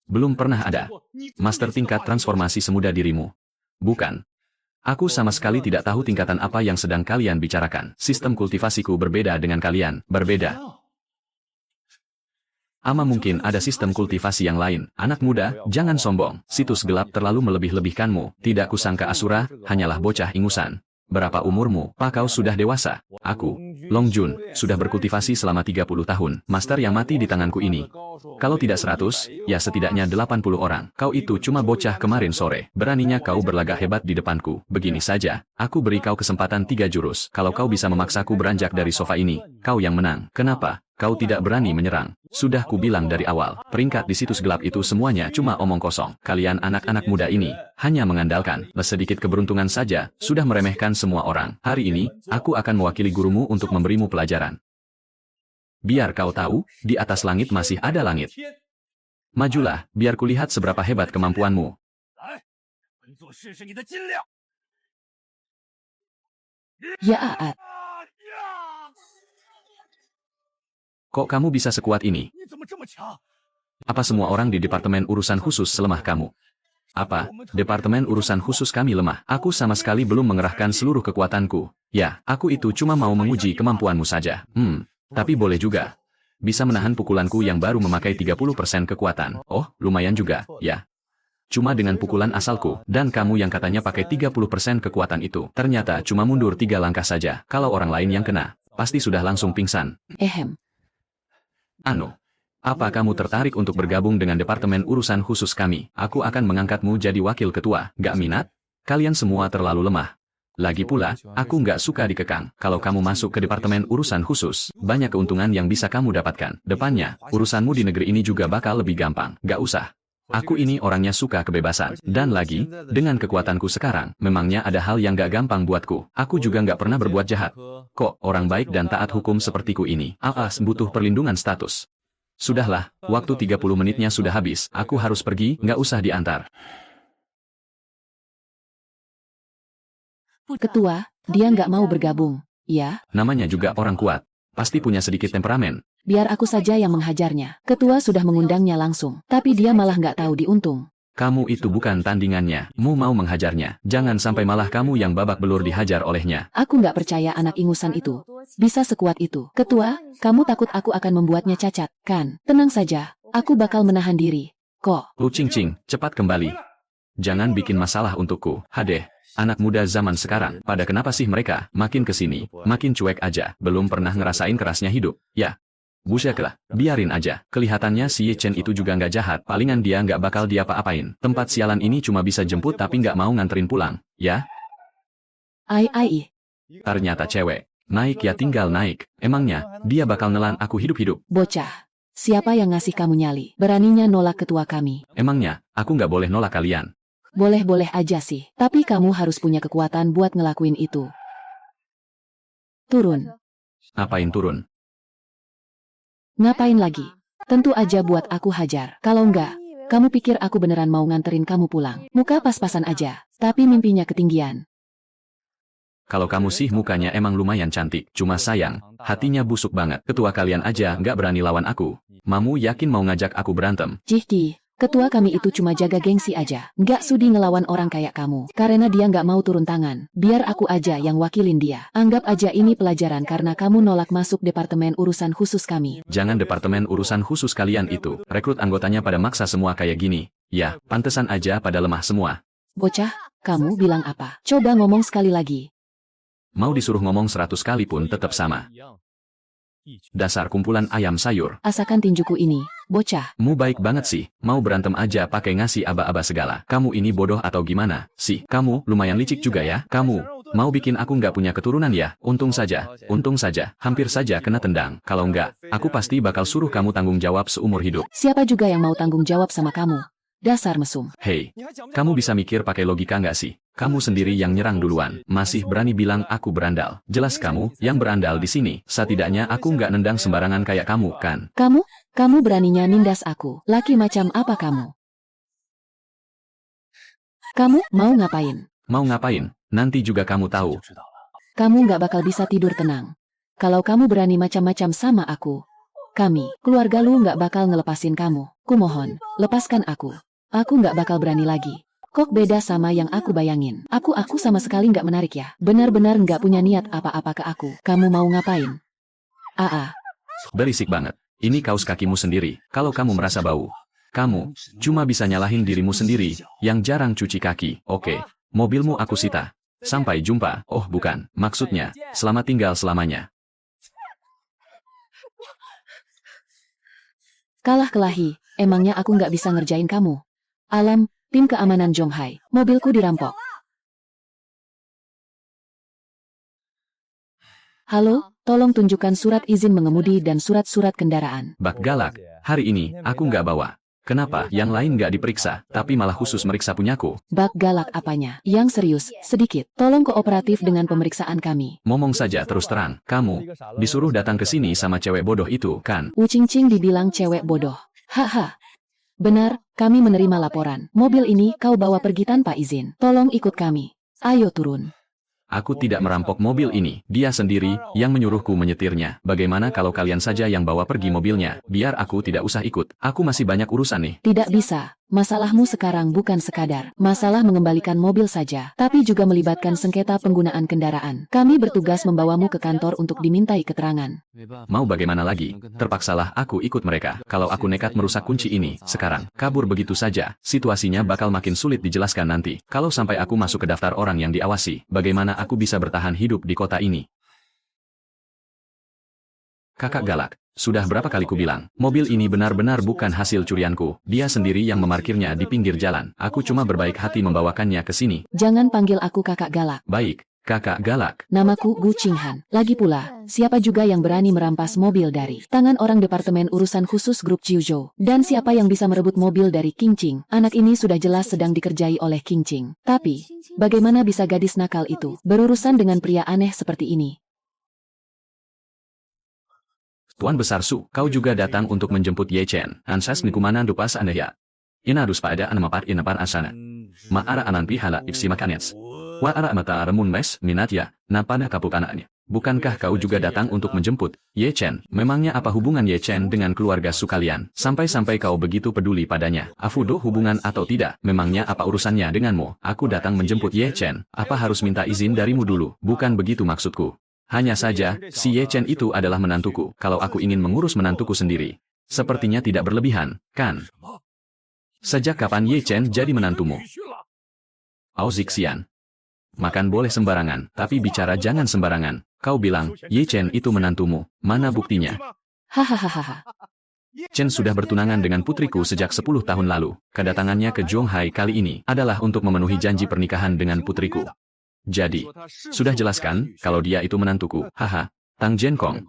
Belum pernah ada. Master tingkat transformasi semudah dirimu. Bukan. Aku sama sekali tidak tahu tingkatan apa yang sedang kalian bicarakan. Sistem kultivasiku berbeda dengan kalian. Berbeda. Ama mungkin ada sistem kultivasi yang lain. Anak muda, jangan sombong. Situs gelap terlalu melebih-lebihkanmu. Tidak kusangka Asura, hanyalah bocah ingusan. Berapa umurmu? Pak, kau sudah dewasa. Aku, Long Jun, sudah berkultivasi selama 30 tahun. Master yang mati di tanganku ini. Kalau tidak 100, ya setidaknya 80 orang. Kau itu cuma bocah kemarin sore. Beraninya kau berlagak hebat di depanku. Begini saja, aku beri kau kesempatan 3 jurus. Kalau kau bisa memaksaku beranjak dari sofa ini, kau yang menang. Kenapa? Kau tidak berani menyerang. Sudah kubilang dari awal, peringkat di situs gelap itu semuanya cuma omong kosong. Kalian anak-anak muda ini, hanya mengandalkan sedikit keberuntungan saja, sudah meremehkan semua orang. Hari ini, aku akan mewakili gurumu untuk memberimu pelajaran. Biar kau tahu, di atas langit masih ada langit. Majulah, biar kulihat seberapa hebat kemampuanmu. Ya Aat. Kok kamu bisa sekuat ini? Apa semua orang di Departemen Urusan Khusus selemah kamu? Apa? Departemen Urusan Khusus kami lemah. Aku sama sekali belum mengerahkan seluruh kekuatanku. Ya, aku itu cuma mau menguji kemampuanmu saja. Tapi boleh juga. Bisa menahan pukulanku yang baru memakai 30% kekuatan. Oh, lumayan juga, ya. Cuma dengan pukulan asalku, dan kamu yang katanya pakai 30% kekuatan itu, ternyata cuma mundur 3 langkah saja. Kalau orang lain yang kena, pasti sudah langsung pingsan. Apa kamu tertarik untuk bergabung dengan Departemen Urusan Khusus kami? Aku akan mengangkatmu jadi wakil ketua. Gak minat? Kalian semua terlalu lemah. Lagi pula, aku nggak suka dikekang. Kalau kamu masuk ke Departemen Urusan Khusus, banyak keuntungan yang bisa kamu dapatkan. Depannya, urusanmu di negeri ini juga bakal lebih gampang. Gak usah. Aku ini orangnya suka kebebasan. Dan lagi, dengan kekuatanku sekarang, memangnya ada hal yang gak gampang buatku. Aku juga gak pernah berbuat jahat. Kok orang baik dan taat hukum sepertiku ini, butuh perlindungan status. Sudahlah, waktu 30 menitnya sudah habis. Aku harus pergi, gak usah diantar. Ketua, dia nggak mau bergabung, ya? Namanya juga orang kuat. Pasti punya sedikit temperamen. Biar aku saja yang menghajarnya. Ketua sudah mengundangnya langsung, tapi dia malah nggak tahu diuntung. Kamu itu bukan tandingannya. Mau menghajarnya. Jangan sampai malah kamu yang babak belur dihajar olehnya. Aku nggak percaya anak ingusan itu bisa sekuat itu. Ketua, kamu takut aku akan membuatnya cacat, kan? Tenang saja, aku bakal menahan diri. Kok? Lu Cing, cepat kembali. Jangan bikin masalah untukku. Hadeh. Anak muda zaman sekarang, pada kenapa sih mereka makin kesini, makin cuek aja, belum pernah ngerasain kerasnya hidup, ya? Busyaklah, biarin aja. Kelihatannya si Ye Chen itu juga nggak jahat, palingan dia nggak bakal diapa-apain. Tempat sialan ini cuma bisa jemput tapi nggak mau nganterin pulang, ya? Ai. Ternyata cewek. Naik ya tinggal naik. Emangnya, dia bakal nelan aku hidup-hidup? Bocah, siapa yang ngasih kamu nyali? Beraninya nolak ketua kami. Emangnya, aku nggak boleh nolak kalian? Boleh-boleh aja sih, tapi kamu harus punya kekuatan buat ngelakuin itu. Turun. Apain turun? Ngapain lagi? Tentu aja buat aku hajar. Kalau enggak, kamu pikir aku beneran mau nganterin kamu pulang? Muka pas-pasan aja, tapi mimpinya ketinggian. Kalau kamu sih mukanya emang lumayan cantik, cuma sayang, hatinya busuk banget. Ketua kalian aja nggak berani lawan aku. Mamu yakin mau ngajak aku berantem? Jihki, Ketua kami itu cuma jaga gengsi aja. Nggak sudi ngelawan orang kayak kamu. Karena dia nggak mau turun tangan. Biar aku aja yang wakilin dia. Anggap aja ini pelajaran karena kamu nolak masuk departemen urusan khusus kami. Jangan departemen urusan khusus kalian itu. Rekrut anggotanya pada maksa semua kayak gini. Ya, pantesan aja pada lemah semua. Bocah, kamu bilang apa? Coba ngomong sekali lagi. Mau disuruh ngomong 100 kali pun tetap sama. Dasar kumpulan ayam sayur. Asakan tinjuku ini, bocah. Mu baik banget sih, mau berantem aja pakai ngasih aba-aba segala. Kamu ini bodoh atau gimana? Sih, kamu lumayan licik juga ya. Kamu mau bikin aku nggak punya keturunan ya? Untung saja, hampir saja kena tendang. Kalau nggak, aku pasti bakal suruh kamu tanggung jawab seumur hidup. Siapa juga yang mau tanggung jawab sama kamu? Dasar mesum. Hei, kamu bisa mikir pakai logika nggak sih? Kamu sendiri yang nyerang duluan, masih berani bilang aku berandal. Jelas kamu yang berandal di sini. Setidaknya aku nggak nendang sembarangan kayak kamu, kan? Kamu beraninya nindas aku. Laki macam apa kamu? Kamu mau ngapain? Mau ngapain? Nanti juga kamu tahu. Kamu nggak bakal bisa tidur tenang. Kalau kamu berani macam-macam sama aku, keluarga lu nggak bakal ngelepasin kamu. Kumohon, lepaskan aku. Aku nggak bakal berani lagi. Kok beda sama yang aku bayangin. Aku sama sekali nggak menarik ya. Benar-benar nggak punya niat apa-apa ke aku. Kamu mau ngapain? Berisik banget. Ini kaos kakimu sendiri. Kalau kamu merasa bau, kamu cuma bisa nyalahin dirimu sendiri yang jarang cuci kaki. Oke, mobilmu aku sita. Sampai jumpa. Oh bukan, maksudnya, selamat tinggal selamanya. Kalah kelahi, emangnya aku nggak bisa ngerjain kamu? Alam, tim keamanan Zhonghai, mobilku dirampok. Halo, tolong tunjukkan surat izin mengemudi dan surat-surat kendaraan. Bak galak, hari ini aku nggak bawa. Kenapa yang lain nggak diperiksa, tapi malah khusus meriksa punyaku? Bak galak apanya? Yang serius, sedikit. Tolong kooperatif dengan pemeriksaan kami. Ngomong saja terus terang, kamu disuruh datang ke sini sama cewek bodoh itu, kan? Wu Qingqing dibilang cewek bodoh. Haha. Benar, kami menerima laporan. Mobil ini kau bawa pergi tanpa izin. Tolong ikut kami. Ayo turun. Aku tidak merampok mobil ini, dia sendiri yang menyuruhku menyetirnya. Bagaimana kalau kalian saja yang bawa pergi mobilnya, biar aku tidak usah ikut. Aku masih banyak urusan nih. Tidak bisa. Masalahmu sekarang bukan sekadar masalah mengembalikan mobil saja, tapi juga melibatkan sengketa penggunaan kendaraan. Kami bertugas membawamu ke kantor untuk dimintai keterangan. Mau bagaimana lagi? Terpaksalah aku ikut mereka. Kalau aku nekat merusak kunci ini, sekarang, kabur begitu saja, situasinya bakal makin sulit dijelaskan nanti. Kalau sampai aku masuk ke daftar orang yang diawasi, bagaimana aku bisa bertahan hidup di kota ini? Kakak galak, sudah berapa kali ku bilang, mobil ini benar-benar bukan hasil curianku. Dia sendiri yang memarkirnya di pinggir jalan. Aku cuma berbaik hati membawakannya ke sini. Jangan panggil aku kakak galak. Baik, kakak galak. Namaku Gu Qinghan. Lagi pula, siapa juga yang berani merampas mobil dari tangan orang departemen urusan khusus grup Jiuzhou? Dan siapa yang bisa merebut mobil dari Qingqing? Anak ini sudah jelas sedang dikerjai oleh Qingqing. Tapi, bagaimana bisa gadis nakal itu berurusan dengan pria aneh seperti ini? Tuan Besar Su, kau juga datang untuk menjemput Ye Chen. Ansas nikumanan dupas anda ya. Inadus pada anamapat inapar asana. Ma'ara anan pihala ipsi makanets. Wa'ara mata aramun mes minat ya, napada kapuk anaknya. Bukankah kau juga datang untuk menjemput Ye Chen? Memangnya apa hubungan Ye Chen dengan keluarga Su kalian? Sampai-sampai kau begitu peduli padanya. Afudo hubungan atau tidak? Memangnya apa urusannya denganmu? Aku datang menjemput Ye Chen. Apa harus minta izin darimu dulu? Bukan begitu maksudku. Hanya saja, si Ye Chen itu adalah menantuku. Kalau aku ingin mengurus menantuku sendiri, sepertinya tidak berlebihan, kan? Sejak kapan Ye Chen jadi menantumu? Ao Zixian. Makan boleh sembarangan, tapi bicara jangan sembarangan. Kau bilang, Ye Chen itu menantumu. Mana buktinya? Hahaha. Chen sudah bertunangan dengan putriku sejak 10 tahun lalu. Kedatangannya ke Zhonghai kali ini adalah untuk memenuhi janji pernikahan dengan putriku. Jadi, sudah jelaskan kalau dia itu menantuku. Haha, Tang Jiankong.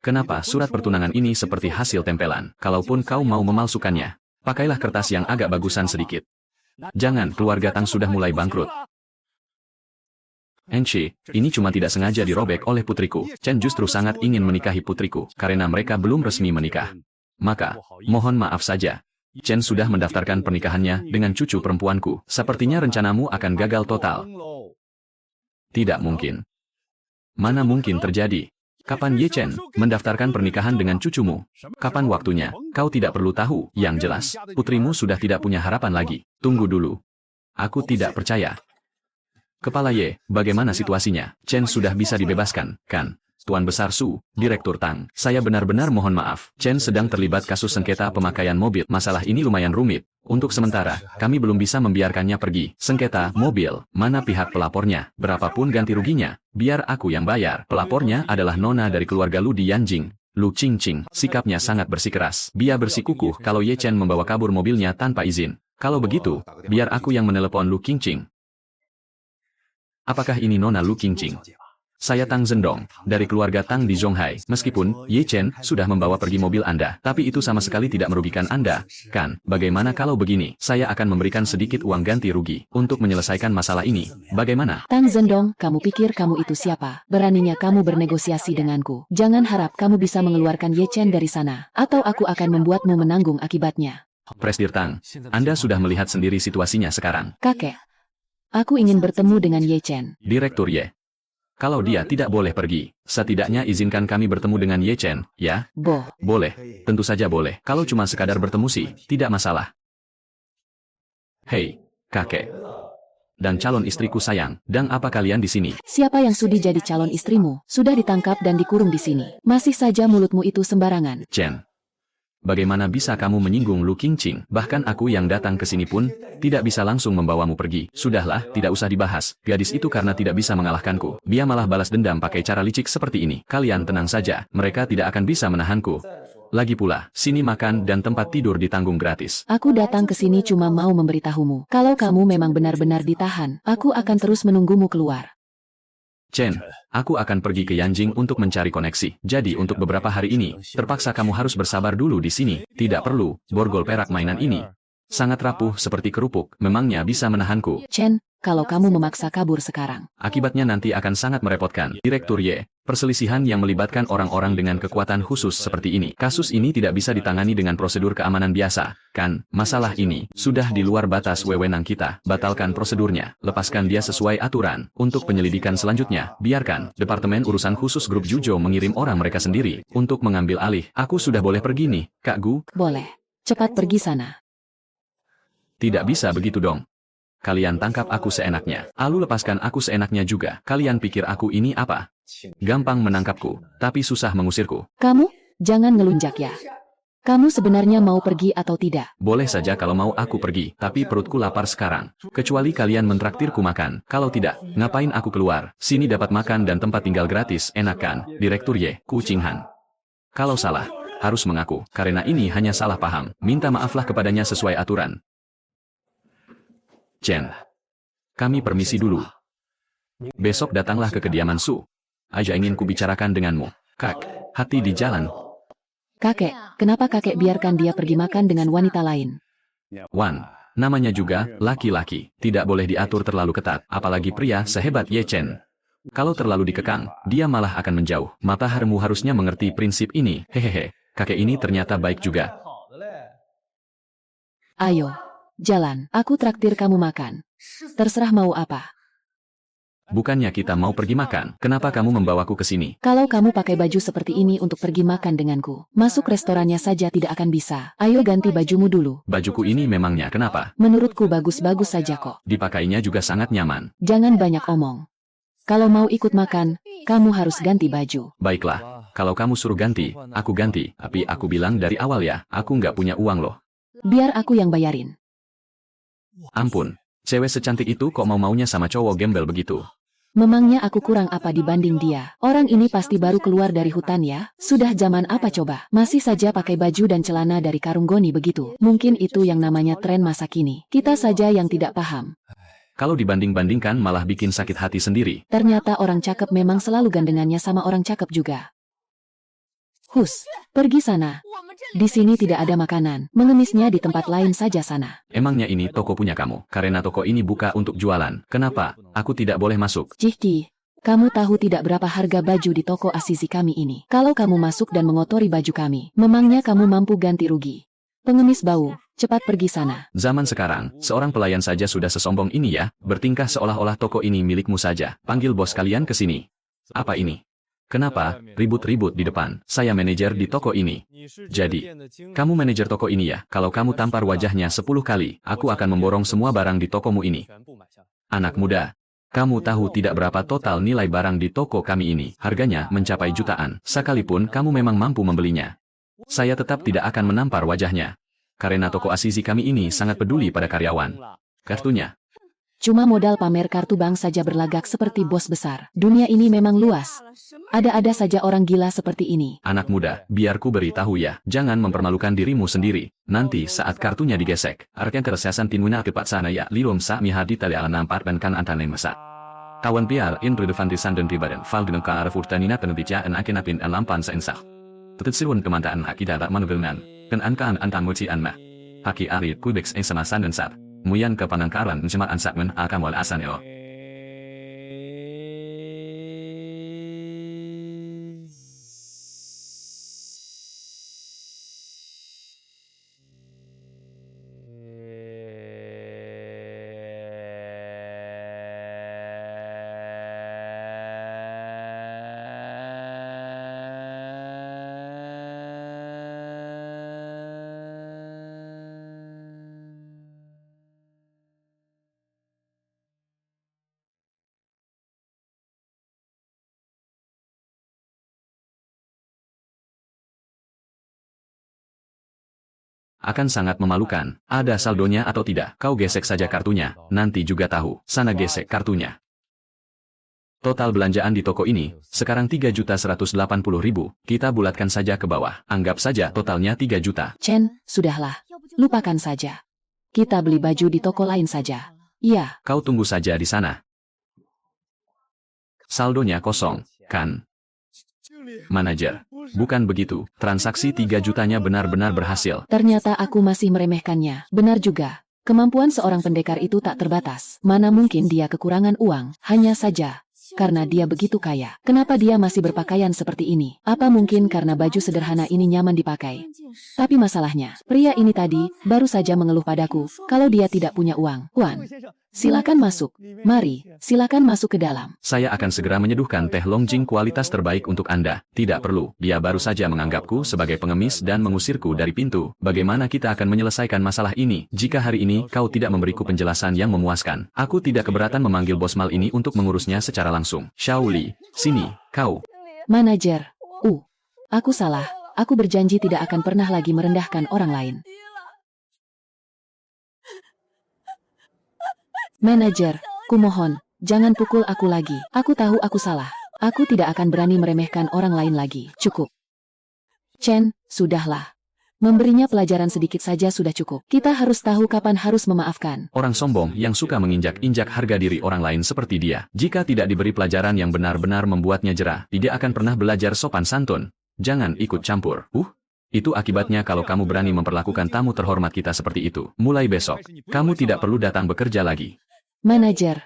Kenapa surat pertunangan ini seperti hasil tempelan? Kalaupun kau mau memalsukannya, pakailah kertas yang agak bagusan sedikit. Jangan, keluarga Tang sudah mulai bangkrut. Enshi, ini cuma tidak sengaja dirobek oleh putriku. Chen justru sangat ingin menikahi putriku, karena mereka belum resmi menikah. Maka, mohon maaf saja. Chen sudah mendaftarkan pernikahannya dengan cucu perempuanku. Sepertinya rencanamu akan gagal total. Tidak mungkin. Mana mungkin terjadi? Kapan Ye Chen mendaftarkan pernikahan dengan cucumu? Kapan waktunya? Kau tidak perlu tahu. Yang jelas, putrimu sudah tidak punya harapan lagi. Tunggu dulu. Aku tidak percaya. Kepala Ye, bagaimana situasinya? Chen sudah bisa dibebaskan, kan? Tuan Besar Su, Direktur Tang, saya benar-benar mohon maaf. Chen sedang terlibat kasus sengketa pemakaian mobil. Masalah ini lumayan rumit. Untuk sementara, kami belum bisa membiarkannya pergi. Sengketa mobil, mana pihak pelapornya? Berapapun ganti ruginya, biar aku yang bayar. Pelapornya adalah nona dari keluarga Lu di Yanjing. Lu Qingqing, sikapnya sangat bersikeras. Dia bersikukuh kalau Ye Chen membawa kabur mobilnya tanpa izin. Kalau begitu, biar aku yang menelepon Lu Qingqing. Apakah ini nona Lu Qingqing? Saya Tang Zhendong, dari keluarga Tang di Zhonghai. Meskipun Ye Chen sudah membawa pergi mobil Anda, tapi itu sama sekali tidak merugikan Anda, kan? Bagaimana kalau begini? Saya akan memberikan sedikit uang ganti rugi untuk menyelesaikan masalah ini. Bagaimana? Tang Zhendong, kamu pikir kamu itu siapa? Beraninya kamu bernegosiasi denganku. Jangan harap kamu bisa mengeluarkan Ye Chen dari sana, atau aku akan membuatmu menanggung akibatnya. Presdir Tang, Anda sudah melihat sendiri situasinya sekarang. Kakek, aku ingin bertemu dengan Ye Chen. Direktur Ye. Kalau dia tidak boleh pergi, setidaknya izinkan kami bertemu dengan Ye Chen, ya? Boleh, tentu saja boleh. Kalau cuma sekadar bertemu sih, tidak masalah. Hei, kakek. Dan calon istriku sayang, dan apa kalian di sini? Siapa yang sudi jadi calon istrimu, sudah ditangkap dan dikurung di sini. Masih saja mulutmu itu sembarangan. Chen. Bagaimana bisa kamu menyinggung Lu Qingqing? Bahkan aku yang datang ke sini pun, tidak bisa langsung membawamu pergi. Sudahlah, tidak usah dibahas. Gadis itu karena tidak bisa mengalahkanku. Dia malah balas dendam pakai cara licik seperti ini. Kalian tenang saja, mereka tidak akan bisa menahanku. Lagi pula, sini makan dan tempat tidur ditanggung gratis. Aku datang ke sini cuma mau memberitahumu. Kalau kamu memang benar-benar ditahan, aku akan terus menunggumu keluar. Chen, aku akan pergi ke Yanjing untuk mencari koneksi. Jadi untuk beberapa hari ini, terpaksa kamu harus bersabar dulu di sini. Tidak perlu, borgol perak mainan ini. Sangat rapuh seperti kerupuk, memangnya bisa menahanku. Chen, kalau kamu memaksa kabur sekarang, akibatnya nanti akan sangat merepotkan. Direktur Ye, perselisihan yang melibatkan orang-orang dengan kekuatan khusus seperti ini. Kasus ini tidak bisa ditangani dengan prosedur keamanan biasa, kan? Masalah ini sudah di luar batas wewenang kita. Batalkan prosedurnya, lepaskan dia sesuai aturan. Untuk penyelidikan selanjutnya, biarkan Departemen Urusan Khusus Grup Jujo mengirim orang mereka sendiri untuk mengambil alih. Aku sudah boleh pergi nih, Kak Gu? Boleh. Cepat pergi sana. Tidak bisa begitu dong. Kalian tangkap aku seenaknya, lalu lepaskan aku seenaknya juga. Kalian pikir aku ini apa? Gampang menangkapku, tapi susah mengusirku. Kamu, jangan ngelunjak ya. Kamu sebenarnya mau pergi atau tidak? Boleh saja kalau mau aku pergi, tapi perutku lapar sekarang. Kecuali kalian mentraktirku makan. Kalau tidak, ngapain aku keluar? Sini dapat makan dan tempat tinggal gratis, enak kan? Direktur Ye, Ku Qinghan. Kalau salah, harus mengaku, karena ini hanya salah paham. Minta maaflah kepadanya sesuai aturan. Chen, kami permisi dulu. Besok datanglah ke kediaman Su. Aja ingin kubicarakan denganmu. Kak, hati di jalan. Kakek, kenapa kakek biarkan dia pergi makan dengan wanita lain? Wan, namanya juga laki-laki. Tidak boleh diatur terlalu ketat, apalagi pria sehebat Ye Chen. Kalau terlalu dikekang, dia malah akan menjauh. Mataharimu harusnya mengerti prinsip ini. Hehehe, kakek ini ternyata baik juga. Ayo. Jalan, aku traktir kamu makan. Terserah mau apa. Bukannya kita mau pergi makan, kenapa kamu membawaku ke sini? Kalau kamu pakai baju seperti ini untuk pergi makan denganku, masuk restorannya saja tidak akan bisa. Ayo ganti bajumu dulu. Bajuku ini memangnya kenapa? Menurutku bagus-bagus saja kok. Dipakainya juga sangat nyaman. Jangan banyak omong. Kalau mau ikut makan, kamu harus ganti baju. Baiklah, kalau kamu suruh ganti, aku ganti. Tapi aku bilang dari awal ya, aku nggak punya uang loh. Biar aku yang bayarin. Ampun, cewek secantik itu kok mau-maunya sama cowok gembel begitu? Memangnya aku kurang apa dibanding dia? Orang ini pasti baru keluar dari hutan ya? Sudah zaman apa coba? Masih saja pakai baju dan celana dari karung goni begitu. Mungkin itu yang namanya tren masa kini. Kita saja yang tidak paham. Kalau dibanding-bandingkan malah bikin sakit hati sendiri. Ternyata orang cakep memang selalu gandengannya sama orang cakep juga. Hus, pergi sana. Di sini tidak ada makanan. Mengemisnya di tempat lain saja sana. Emangnya ini toko punya kamu? Karena toko ini buka untuk jualan. Kenapa? Aku tidak boleh masuk. Cihki, kamu tahu tidak berapa harga baju di toko Asizi kami ini? Kalau kamu masuk dan mengotori baju kami, memangnya kamu mampu ganti rugi? Pengemis bau, cepat pergi sana. Zaman sekarang, seorang pelayan saja sudah sesombong ini ya, bertingkah seolah-olah toko ini milikmu saja. Panggil bos kalian ke sini. Apa ini? Kenapa ribut-ribut di depan? Saya manajer di toko ini. Jadi, kamu manajer toko ini ya? Kalau kamu tampar wajahnya 10 kali, aku akan memborong semua barang di tokomu ini. Anak muda, kamu tahu tidak berapa total nilai barang di toko kami ini. Harganya mencapai jutaan. Sekalipun kamu memang mampu membelinya, saya tetap tidak akan menampar wajahnya. Karena toko Asizi kami ini sangat peduli pada karyawan. Kartunya. Cuma modal pamer kartu bank saja berlagak seperti bos besar. Dunia ini memang luas. Ada-ada saja orang gila seperti ini. Anak muda, biar ku beritahu ya, jangan mempermalukan dirimu sendiri. Nanti saat kartunya digesek, arken keresasan tinuna kepat sana ya, lirum sa mihadi tali ala nampar dan kan antane masa. Kawan pial in relevantisan dan pribadan, fal dengan ka arafurtanina penelitian akinapin an lampan sainsah. Tetet kemantaan akidat manugelnan, kan ankaan antang muci anma. Haki arit kubeks samasan dan sat. Muyan ke panangkaran mencemat ansakmen akan wal asaneo. Akan sangat memalukan. Ada saldonya atau tidak? Kau gesek saja kartunya, nanti juga tahu. Sana gesek kartunya. Total belanjaan di toko ini, sekarang 3.180.000, kita bulatkan saja ke bawah. Anggap saja totalnya 3 juta. Chen, sudahlah. Lupakan saja. Kita beli baju di toko lain saja. Iya. Kau tunggu saja di sana. Saldonya kosong, kan? Manajer, bukan begitu, transaksi 3 jutanya benar-benar berhasil. Ternyata aku masih meremehkannya. Benar juga. Kemampuan seorang pendekar itu tak terbatas. Mana mungkin dia kekurangan uang, hanya saja karena dia begitu kaya. Kenapa dia masih berpakaian seperti ini? Apa mungkin karena baju sederhana ini nyaman dipakai? Tapi masalahnya, pria ini tadi baru saja mengeluh padaku kalau dia tidak punya uang. Tuan, silakan masuk. Mari, silakan masuk ke dalam. Saya akan segera menyeduhkan teh Longjing kualitas terbaik untuk Anda. Tidak perlu, dia baru saja menganggapku sebagai pengemis dan mengusirku dari pintu. Bagaimana kita akan menyelesaikan masalah ini? Jika hari ini kau tidak memberiku penjelasan yang memuaskan, aku tidak keberatan memanggil bos mal ini untuk mengurusnya secara langsung. Shaoli, sini, kau. Manajer, aku salah. Aku berjanji tidak akan pernah lagi merendahkan orang lain. Manajer, kumohon, jangan pukul aku lagi. Aku tahu aku salah. Aku tidak akan berani meremehkan orang lain lagi. Cukup. Chen, sudahlah. Memberinya pelajaran sedikit saja sudah cukup. Kita harus tahu kapan harus memaafkan. Orang sombong yang suka menginjak-injak harga diri orang lain seperti dia. Jika tidak diberi pelajaran yang benar-benar membuatnya jerah, tidak akan pernah belajar sopan santun. Jangan ikut campur. Itu akibatnya kalau kamu berani memperlakukan tamu terhormat kita seperti itu. Mulai besok, kamu tidak perlu datang bekerja lagi. Manajer,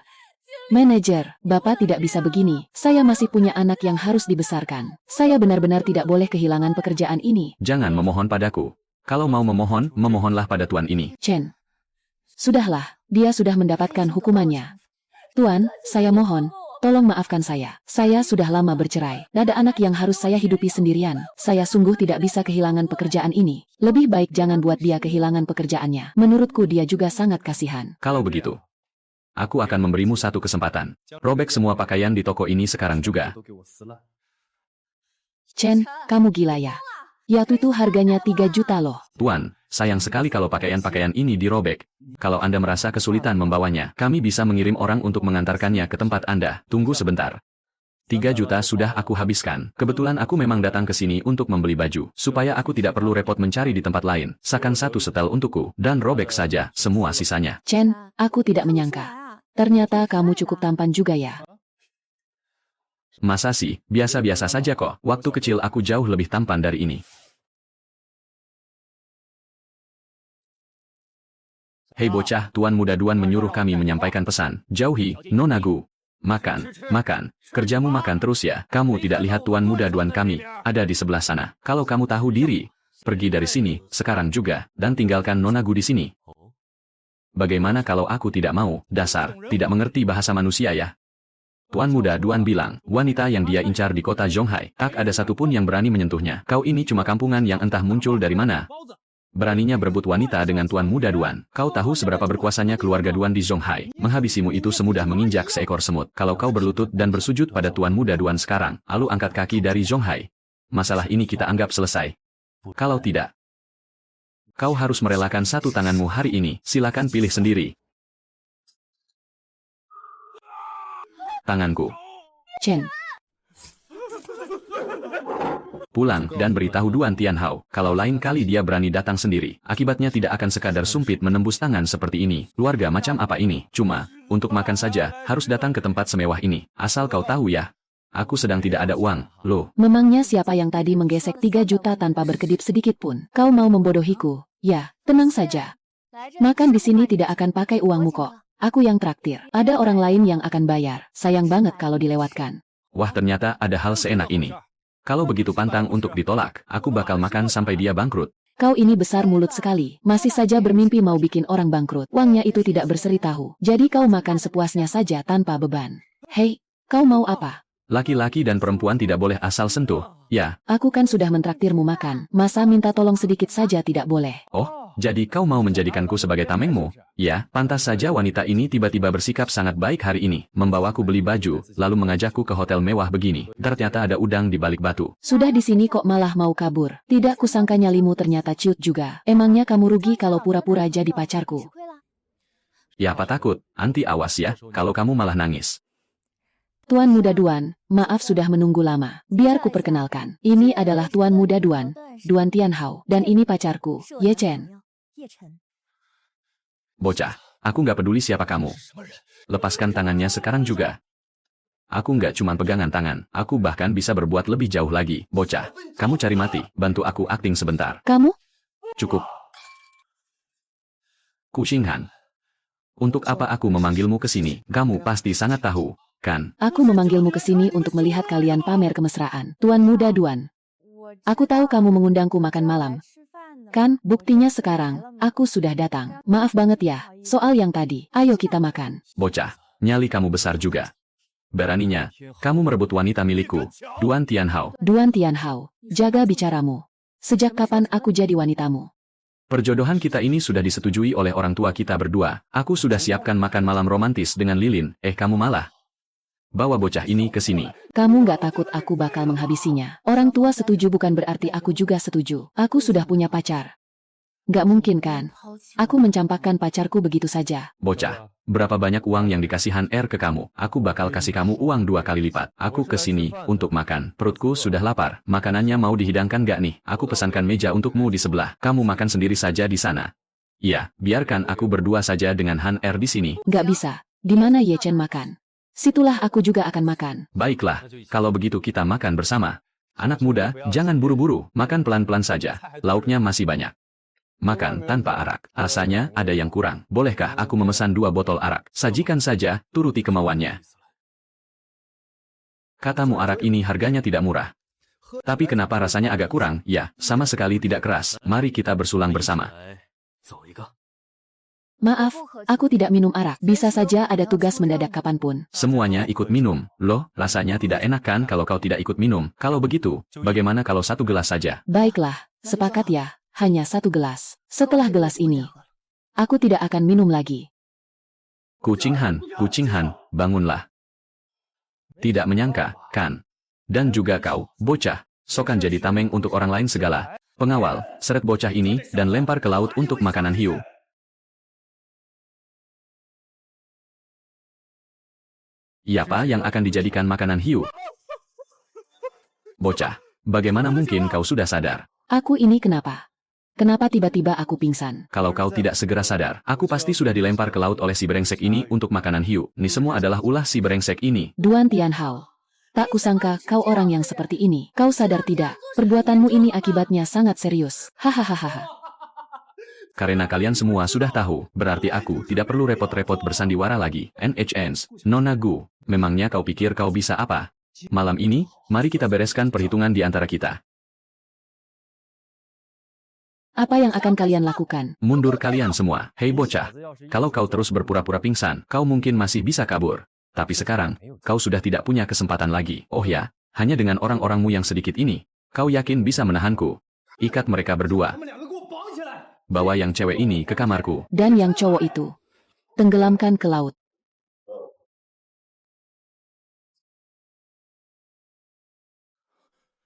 Bapak tidak bisa begini. Saya masih punya anak yang harus dibesarkan. Saya benar-benar tidak boleh kehilangan pekerjaan ini. Jangan memohon padaku. Kalau mau memohon, memohonlah pada tuan ini. Chen, sudahlah, dia sudah mendapatkan hukumannya. Tuan, saya mohon, tolong maafkan saya. Saya sudah lama bercerai. Ada anak yang harus saya hidupi sendirian. Saya sungguh tidak bisa kehilangan pekerjaan ini. Lebih baik jangan buat dia kehilangan pekerjaannya. Menurutku dia juga sangat kasihan. Kalau begitu, aku akan memberimu satu kesempatan. Robek semua pakaian di toko ini sekarang juga. Chen, kamu gila ya? Yaitu itu harganya 3 juta loh. Tuan, sayang sekali kalau pakaian-pakaian ini dirobek. Kalau Anda merasa kesulitan membawanya, kami bisa mengirim orang untuk mengantarkannya ke tempat Anda. Tunggu sebentar. 3 juta sudah aku habiskan. Kebetulan aku memang datang ke sini untuk membeli baju, supaya aku tidak perlu repot mencari di tempat lain. Sakan satu setel untukku, dan robek saja semua sisanya. Chen, aku tidak menyangka. Ternyata kamu cukup tampan juga ya. Masa sih, biasa-biasa saja kok. Waktu kecil aku jauh lebih tampan dari ini. Hei bocah, Tuan Muda Duan menyuruh kami menyampaikan pesan. Jauhi, Nonagu. Makan, makan. Kerjamu makan terus ya. Kamu tidak lihat Tuan Muda Duan kami ada di sebelah sana. Kalau kamu tahu diri, pergi dari sini, sekarang juga, dan tinggalkan Nonagu di sini. Bagaimana kalau aku tidak mau? Dasar, tidak mengerti bahasa manusia ya. Tuan Muda Duan bilang, wanita yang dia incar di kota Zhonghai, tak ada satupun yang berani menyentuhnya. Kau ini cuma kampungan yang entah muncul dari mana. Beraninya berebut wanita dengan Tuan Muda Duan. Kau tahu seberapa berkuasanya keluarga Duan di Zhonghai. Menghabisimu itu semudah menginjak seekor semut. Kalau kau berlutut dan bersujud pada Tuan Muda Duan sekarang, lalu angkat kaki dari Zhonghai, masalah ini kita anggap selesai. Kalau tidak, kau harus merelakan satu tanganmu hari ini. Silakan pilih sendiri. Tanganku. Chen, Pulang dan beritahu Duan Tianhao, kalau lain kali dia berani datang sendiri, akibatnya tidak akan sekadar sumpit menembus tangan seperti ini. Keluarga macam apa ini? Cuma, untuk makan saja, harus datang ke tempat semewah ini. Asal kau tahu ya, aku sedang tidak ada uang, loh. memangnya siapa yang tadi menggesek 3 juta tanpa berkedip sedikit pun? Kau mau membodohiku? Ya, tenang saja. Makan di sini tidak akan pakai uangmu kok. Aku yang traktir. Ada orang lain yang akan bayar. Sayang banget kalau dilewatkan. Wah, ternyata ada hal seenak ini. Kalau begitu pantang untuk ditolak, aku bakal makan sampai dia bangkrut. Kau ini besar mulut sekali. Masih saja bermimpi mau bikin orang bangkrut. Uangnya itu tidak berseri tahu. Jadi kau makan sepuasnya saja tanpa beban. Hei, kau mau apa? Laki-laki dan perempuan tidak boleh asal sentuh. Ya, Aku kan sudah mentraktirmu makan. Masa minta tolong sedikit saja tidak boleh? oh, jadi kau mau menjadikanku sebagai tamengmu? Ya, pantas saja wanita ini tiba-tiba bersikap sangat baik hari ini. Membawaku beli baju, lalu mengajakku ke hotel mewah begini. Ternyata ada udang di balik batu. Sudah di sini kok malah mau kabur. Tidak kusangka nyalimu ternyata ciut juga. Emangnya kamu rugi kalau pura-pura jadi pacarku? Ya apa takut, anti awas ya, kalau kamu malah nangis. Tuan Muda Duan, maaf sudah menunggu lama. Biar ku perkenalkan. Ini adalah Tuan Muda Duan, Duan Tianhao. Dan ini pacarku, Ye Chen. Bocah, aku nggak peduli siapa kamu. Lepaskan tangannya sekarang juga. Aku nggak cuma pegangan tangan, aku bahkan bisa berbuat lebih jauh lagi. Bocah, kamu cari mati, bantu aku akting sebentar. Kamu? Cukup. Ku Xinghan. Untuk apa aku memanggilmu ke sini? Kamu pasti sangat tahu, kan? Aku memanggilmu ke sini untuk melihat kalian pamer kemesraan. Tuan Muda Duan. Aku tahu kamu mengundangku makan malam. Kan, buktinya sekarang, aku sudah datang. Maaf banget ya, soal yang tadi. Ayo kita makan. Bocah, nyali kamu besar juga. Beraninya, kamu merebut wanita milikku, Duan Tianhao. Duan Tianhao, jaga bicaramu. Sejak kapan aku jadi wanitamu? Perjodohan kita ini sudah disetujui oleh orang tua kita berdua. Aku sudah siapkan makan malam romantis dengan lilin. Kamu malah bawa bocah ini ke sini. Kamu nggak takut aku bakal menghabisinya? Orang tua setuju bukan berarti aku juga setuju. Aku sudah punya pacar. Nggak mungkin kan? Aku mencampakkan pacarku begitu saja. Bocah, berapa banyak uang yang dikasih Han Er ke kamu? Aku bakal kasih kamu uang 2 kali lipat. Aku ke sini untuk makan. Perutku sudah lapar. Makanannya mau dihidangkan nggak nih? Aku pesankan meja untukmu di sebelah. Kamu makan sendiri saja di sana. Iya, biarkan aku berdua saja dengan Han Er di sini. Nggak bisa. Di mana Ye Chen makan? Situlah aku juga akan makan. Baiklah, kalau begitu kita makan bersama. Anak muda, jangan buru-buru. Makan pelan-pelan saja. Lauknya masih banyak. Makan tanpa arak. Rasanya ada yang kurang. Bolehkah aku memesan 2 botol arak? Sajikan saja, turuti kemauannya. Katamu arak ini harganya tidak murah. Tapi kenapa rasanya agak kurang? Ya, sama sekali tidak keras. Mari kita bersulang bersama. Maaf, aku tidak minum arak. Bisa saja ada tugas mendadak kapanpun. Semuanya ikut minum. Loh, rasanya tidak enak kan kalau kau tidak ikut minum? Kalau begitu, bagaimana kalau 1 gelas saja? Baiklah, sepakat ya. Hanya 1 gelas. Setelah gelas ini, aku tidak akan minum lagi. Kucing Han, bangunlah. Tidak menyangka, kan? Dan juga kau, bocah, sokan jadi tameng untuk orang lain segala. Pengawal, seret bocah ini dan lempar ke laut untuk makanan hiu. Apa yang akan dijadikan makanan hiu? Bocah, bagaimana mungkin kau sudah sadar? Aku ini kenapa? Kenapa tiba-tiba aku pingsan? Kalau kau tidak segera sadar, aku pasti sudah dilempar ke laut oleh si brengsek ini untuk makanan hiu. Ini semua adalah ulah si brengsek ini. Duan Tianhao. Tak kusangka kau orang yang seperti ini. Kau sadar tidak? Perbuatanmu ini akibatnya sangat serius. Hahaha. Karena kalian semua sudah tahu, berarti aku tidak perlu repot-repot bersandiwara lagi. NHNs, Nona Gu, memangnya kau pikir kau bisa apa? Malam ini, mari kita bereskan perhitungan di antara kita. Apa yang akan kalian lakukan? Mundur kalian semua. Hei bocah, kalau kau terus berpura-pura pingsan, kau mungkin masih bisa kabur. Tapi sekarang, kau sudah tidak punya kesempatan lagi. Oh ya, hanya dengan orang-orangmu yang sedikit ini, kau yakin bisa menahanku? Ikat mereka berdua. Bawa yang cewek ini ke kamarku. Dan yang cowok itu tenggelamkan ke laut.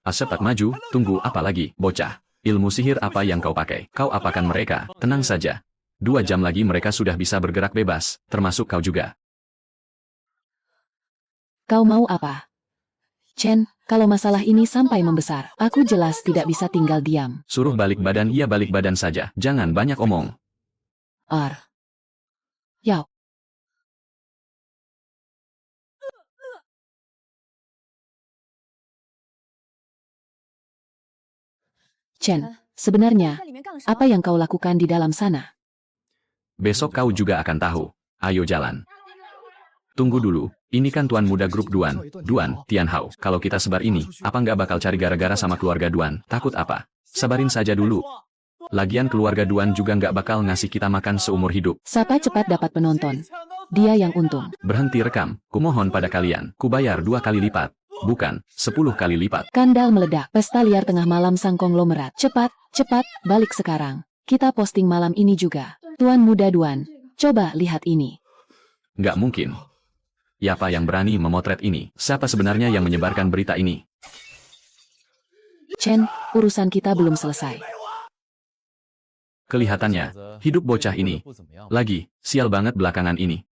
Cepat maju, tunggu apa lagi, bocah? Ilmu sihir apa yang kau pakai? Kau apakan mereka? Tenang saja. 2 jam lagi mereka sudah bisa bergerak bebas, termasuk kau juga. Kau mau apa? Chen, kalau masalah ini sampai membesar, aku jelas tidak bisa tinggal diam. Suruh balik badan, iya balik badan saja. Jangan banyak omong. Yao. Chen, sebenarnya, apa yang kau lakukan di dalam sana? Besok kau juga akan tahu. Ayo jalan. Tunggu dulu, ini kan tuan muda grup Duan, Tianhao. Kalau kita sebar ini, apa nggak bakal cari gara-gara sama keluarga Duan? Takut apa? Sabarin saja dulu. Lagian keluarga Duan juga nggak bakal ngasih kita makan seumur hidup. Siapa cepat dapat penonton? Dia yang untung. Berhenti rekam, kumohon pada kalian. Kubayar 2 kali lipat. Bukan, 10 kali lipat. Skandal meledak. Pesta liar tengah malam sang konglomerat. Cepat, balik sekarang. Kita posting malam ini juga. Tuan muda Duan, coba lihat ini. Nggak mungkin. Siapa yang berani memotret ini? Siapa sebenarnya yang menyebarkan berita ini? Chen, urusan kita belum selesai. Kelihatannya, hidup bocah ini. Lagi, sial banget belakangan ini.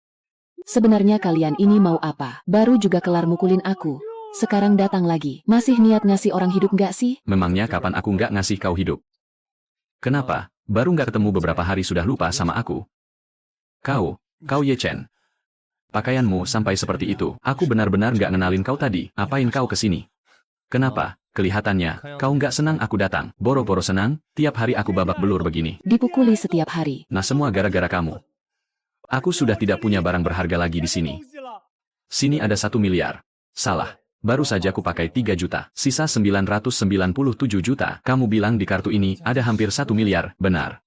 Sebenarnya kalian ini mau apa? Baru juga kelar mukulin aku. Sekarang datang lagi. Masih niat ngasih orang hidup nggak sih? Memangnya kapan aku nggak ngasih kau hidup? Kenapa? Baru nggak ketemu beberapa hari sudah lupa sama aku. Kau Ye Chen. Pakaianmu sampai seperti itu. Aku benar-benar nggak ngenalin kau tadi. Apain kau kesini? Kenapa? Kelihatannya, kau nggak senang aku datang. Boro-boro senang, tiap hari aku babak belur begini. Dipukuli setiap hari. Nah semua gara-gara kamu. Aku sudah tidak punya barang berharga lagi di sini. Sini ada 1 miliar. Salah. Baru saja aku pakai 3 juta. Sisa 997 juta. Kamu bilang di kartu ini ada hampir 1 miliar, benar.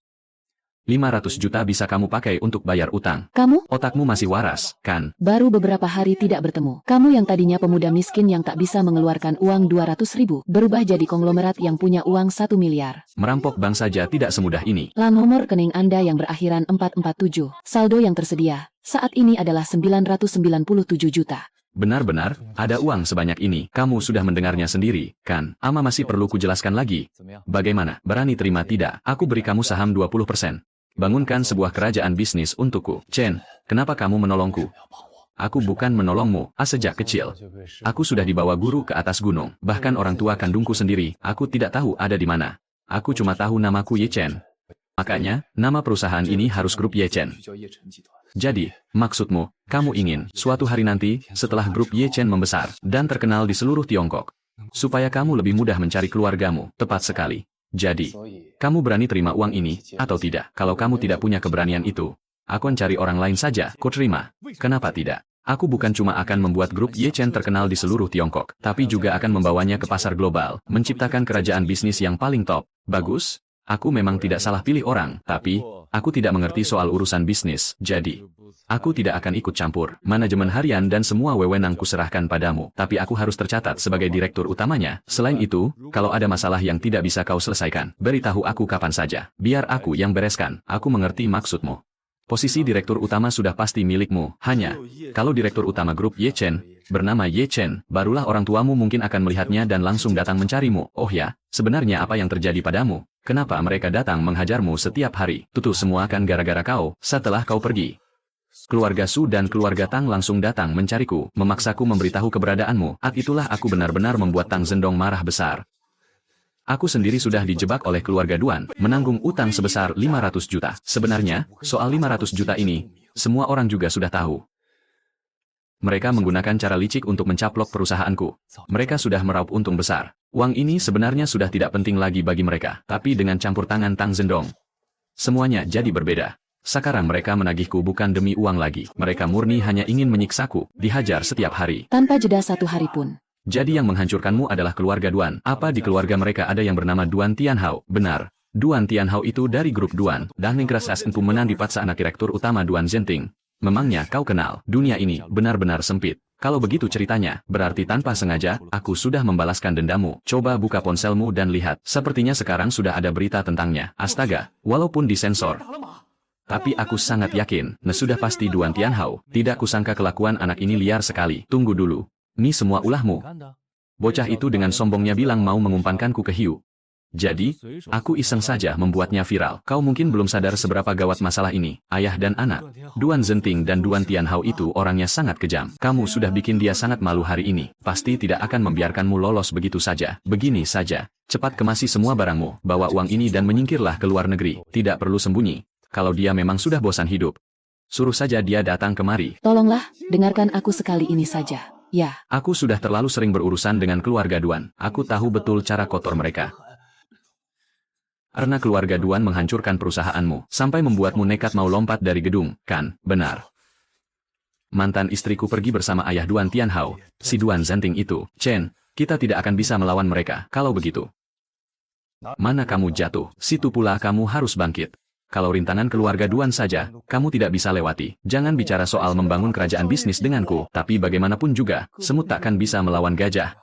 500 juta bisa kamu pakai untuk bayar utang. Kamu? Otakmu masih waras, kan? Baru beberapa hari tidak bertemu. Kamu yang tadinya pemuda miskin yang tak bisa mengeluarkan uang 200 ribu, berubah jadi konglomerat yang punya uang 1 miliar. Merampok bank saja tidak semudah ini. Nomor rekening Anda yang berakhiran 447. Saldo yang tersedia saat ini adalah 997 juta. Benar-benar, ada uang sebanyak ini. Kamu sudah mendengarnya sendiri, kan? Ama masih perlu kujelaskan lagi. Bagaimana? Berani terima tidak? Aku beri kamu saham 20%. Bangunkan sebuah kerajaan bisnis untukku. Chen, kenapa kamu menolongku? Aku bukan menolongmu, sejak kecil. Aku sudah dibawa guru ke atas gunung. Bahkan orang tua kandungku sendiri, aku tidak tahu ada di mana. Aku cuma tahu namaku Ye Chen. Makanya, nama perusahaan ini harus grup Ye Chen. Jadi, maksudmu, kamu ingin, suatu hari nanti, setelah grup Ye Chen membesar, dan terkenal di seluruh Tiongkok, supaya kamu lebih mudah mencari keluargamu, tepat sekali. Jadi, kamu berani terima uang ini, atau tidak? Kalau kamu tidak punya keberanian itu, aku akan cari orang lain saja, kau terima. Kenapa tidak? Aku bukan cuma akan membuat grup Ye Chen terkenal di seluruh Tiongkok, tapi juga akan membawanya ke pasar global, menciptakan kerajaan bisnis yang paling top. Bagus? Aku memang tidak salah pilih orang, tapi, aku tidak mengerti soal urusan bisnis, jadi, aku tidak akan ikut campur. Manajemen harian dan semua wewenang kuserahkan padamu, tapi aku harus tercatat sebagai direktur utamanya. Selain itu, kalau ada masalah yang tidak bisa kau selesaikan, beritahu aku kapan saja. Biar aku yang bereskan, aku mengerti maksudmu. Posisi direktur utama sudah pasti milikmu, hanya, kalau direktur utama grup Ye Chen, bernama Ye Chen, barulah orang tuamu mungkin akan melihatnya dan langsung datang mencarimu. Oh ya, sebenarnya apa yang terjadi padamu? Kenapa mereka datang menghajarmu setiap hari? Tutu semua kan gara-gara kau, setelah kau pergi. Keluarga Su dan keluarga Tang langsung datang mencariku, memaksaku memberitahu keberadaanmu. Itulah aku benar-benar membuat Tang Zhendong marah besar. Aku sendiri sudah dijebak oleh keluarga Duan, menanggung utang sebesar 500 juta. Sebenarnya, soal 500 juta ini, semua orang juga sudah tahu. Mereka menggunakan cara licik untuk mencaplok perusahaanku. Mereka sudah meraup untung besar. Uang ini sebenarnya sudah tidak penting lagi bagi mereka, tapi dengan campur tangan Tang Zhendong, semuanya jadi berbeda. Sekarang mereka menagihku bukan demi uang lagi. Mereka murni hanya ingin menyiksaku, dihajar setiap hari. Tanpa jeda 1 hari pun. Jadi yang menghancurkanmu adalah keluarga Duan. Apa di keluarga mereka ada yang bernama Duan Tianhao? Benar. Duan Tianhao itu dari grup Duan. Dan Ningras As Empu menang di patsa anak direktur utama Duan Zhenting. Memangnya kau kenal, dunia ini benar-benar sempit. Kalau begitu ceritanya, berarti tanpa sengaja, aku sudah membalaskan dendamu. Coba buka ponselmu dan lihat, sepertinya sekarang sudah ada berita tentangnya. Astaga, walaupun disensor. Tapi aku sangat yakin, sudah pasti Duan Tianhao. Tidak kusangka kelakuan anak ini liar sekali. Tunggu dulu. Ini semua ulahmu. Bocah itu dengan sombongnya bilang mau mengumpankanku ke hiu. Jadi, aku iseng saja membuatnya viral. Kau mungkin belum sadar seberapa gawat masalah ini, ayah dan anak. Duan Zhenting dan Duan Tianhao itu orangnya sangat kejam. Kamu sudah bikin dia sangat malu hari ini. Pasti tidak akan membiarkanmu lolos begitu saja. Begini saja, cepat kemasi semua barangmu, bawa uang ini dan menyingkirlah ke luar negeri. Tidak perlu sembunyi. Kalau dia memang sudah bosan hidup, suruh saja dia datang kemari. Tolonglah, dengarkan aku sekali ini saja. Ya, Aku sudah terlalu sering berurusan dengan keluarga Duan. Aku tahu betul cara kotor mereka. Karena keluarga Duan menghancurkan perusahaanmu, sampai membuatmu nekat mau lompat dari gedung, kan? Benar. Mantan istriku pergi bersama ayah Duan Tianhao, si Duan Zhenting itu. Chen, kita tidak akan bisa melawan mereka, kalau begitu. Mana kamu jatuh, situ pula kamu harus bangkit. Kalau rintangan keluarga Duan saja, kamu tidak bisa lewati. Jangan bicara soal membangun kerajaan bisnis denganku, tapi bagaimanapun juga, semut takkan bisa melawan gajah.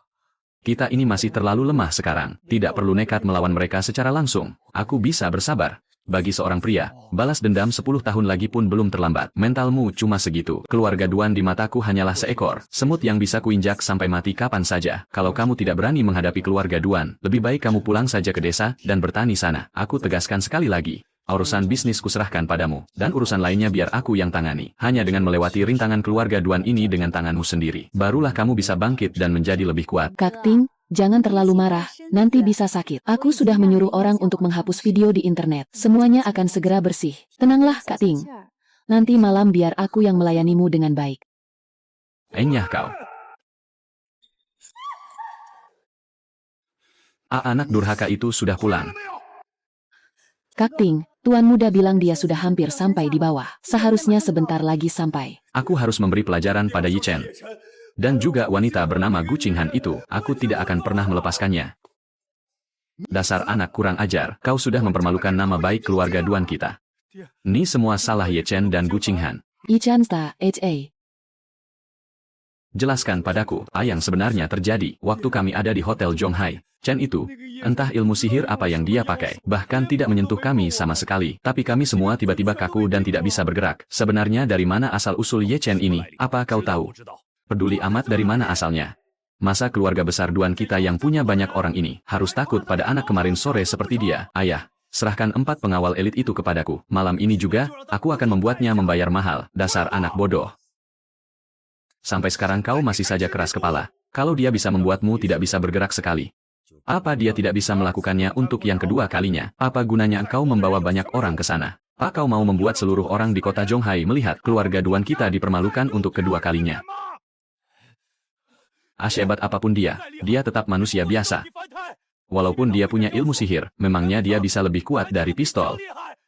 Kita ini masih terlalu lemah sekarang, tidak perlu nekat melawan mereka secara langsung. Aku bisa bersabar. Bagi seorang pria, balas dendam 10 tahun lagi pun belum terlambat. Mentalmu cuma segitu. Keluarga Duan di mataku hanyalah seekor semut yang bisa kuinjak sampai mati kapan saja. Kalau kamu tidak berani menghadapi keluarga Duan, lebih baik kamu pulang saja ke desa dan bertani sana. Aku tegaskan sekali lagi. Urusan bisnis kuserahkan padamu, dan urusan lainnya biar aku yang tangani. Hanya dengan melewati rintangan keluarga Duan ini dengan tanganmu sendiri, barulah kamu bisa bangkit dan menjadi lebih kuat. Kak Ting, jangan terlalu marah, nanti bisa sakit. Aku sudah menyuruh orang untuk menghapus video di internet. Semuanya akan segera bersih. Tenanglah, Kak Ting. Nanti malam biar aku yang melayanimu dengan baik. Enyah kau. Anak durhaka itu sudah pulang. Kak Ting, Tuan Muda bilang dia sudah hampir sampai di bawah. Seharusnya sebentar lagi sampai. Aku harus memberi pelajaran pada Yi Chen. Dan juga wanita bernama Gu Qinghan itu, aku tidak akan pernah melepaskannya. Dasar anak kurang ajar, kau sudah mempermalukan nama baik keluarga Duan kita. Ini semua salah Yi Chen dan Gu Qinghan. Yi Chen sta, H.A. Jelaskan padaku, apa yang sebenarnya terjadi waktu kami ada di Hotel Zhonghai. Chen itu, entah ilmu sihir apa yang dia pakai, bahkan tidak menyentuh kami sama sekali. Tapi kami semua tiba-tiba kaku dan tidak bisa bergerak. Sebenarnya dari mana asal-usul Ye Chen ini? Apa kau tahu? Peduli amat dari mana asalnya. Masa keluarga besar Duan kita yang punya banyak orang ini harus takut pada anak kemarin sore seperti dia? Ayah, serahkan 4 pengawal elit itu kepadaku. Malam ini juga, aku akan membuatnya membayar mahal. Dasar anak bodoh. Sampai sekarang kau masih saja keras kepala. Kalau dia bisa membuatmu tidak bisa bergerak sekali, apa dia tidak bisa melakukannya untuk yang kedua kalinya? Apa gunanya engkau membawa banyak orang ke sana? Apa kau mau membuat seluruh orang di kota Zhonghai melihat keluarga Duan kita dipermalukan untuk kedua kalinya? Hebat apapun dia tetap manusia biasa. Walaupun dia punya ilmu sihir, memangnya dia bisa lebih kuat dari pistol?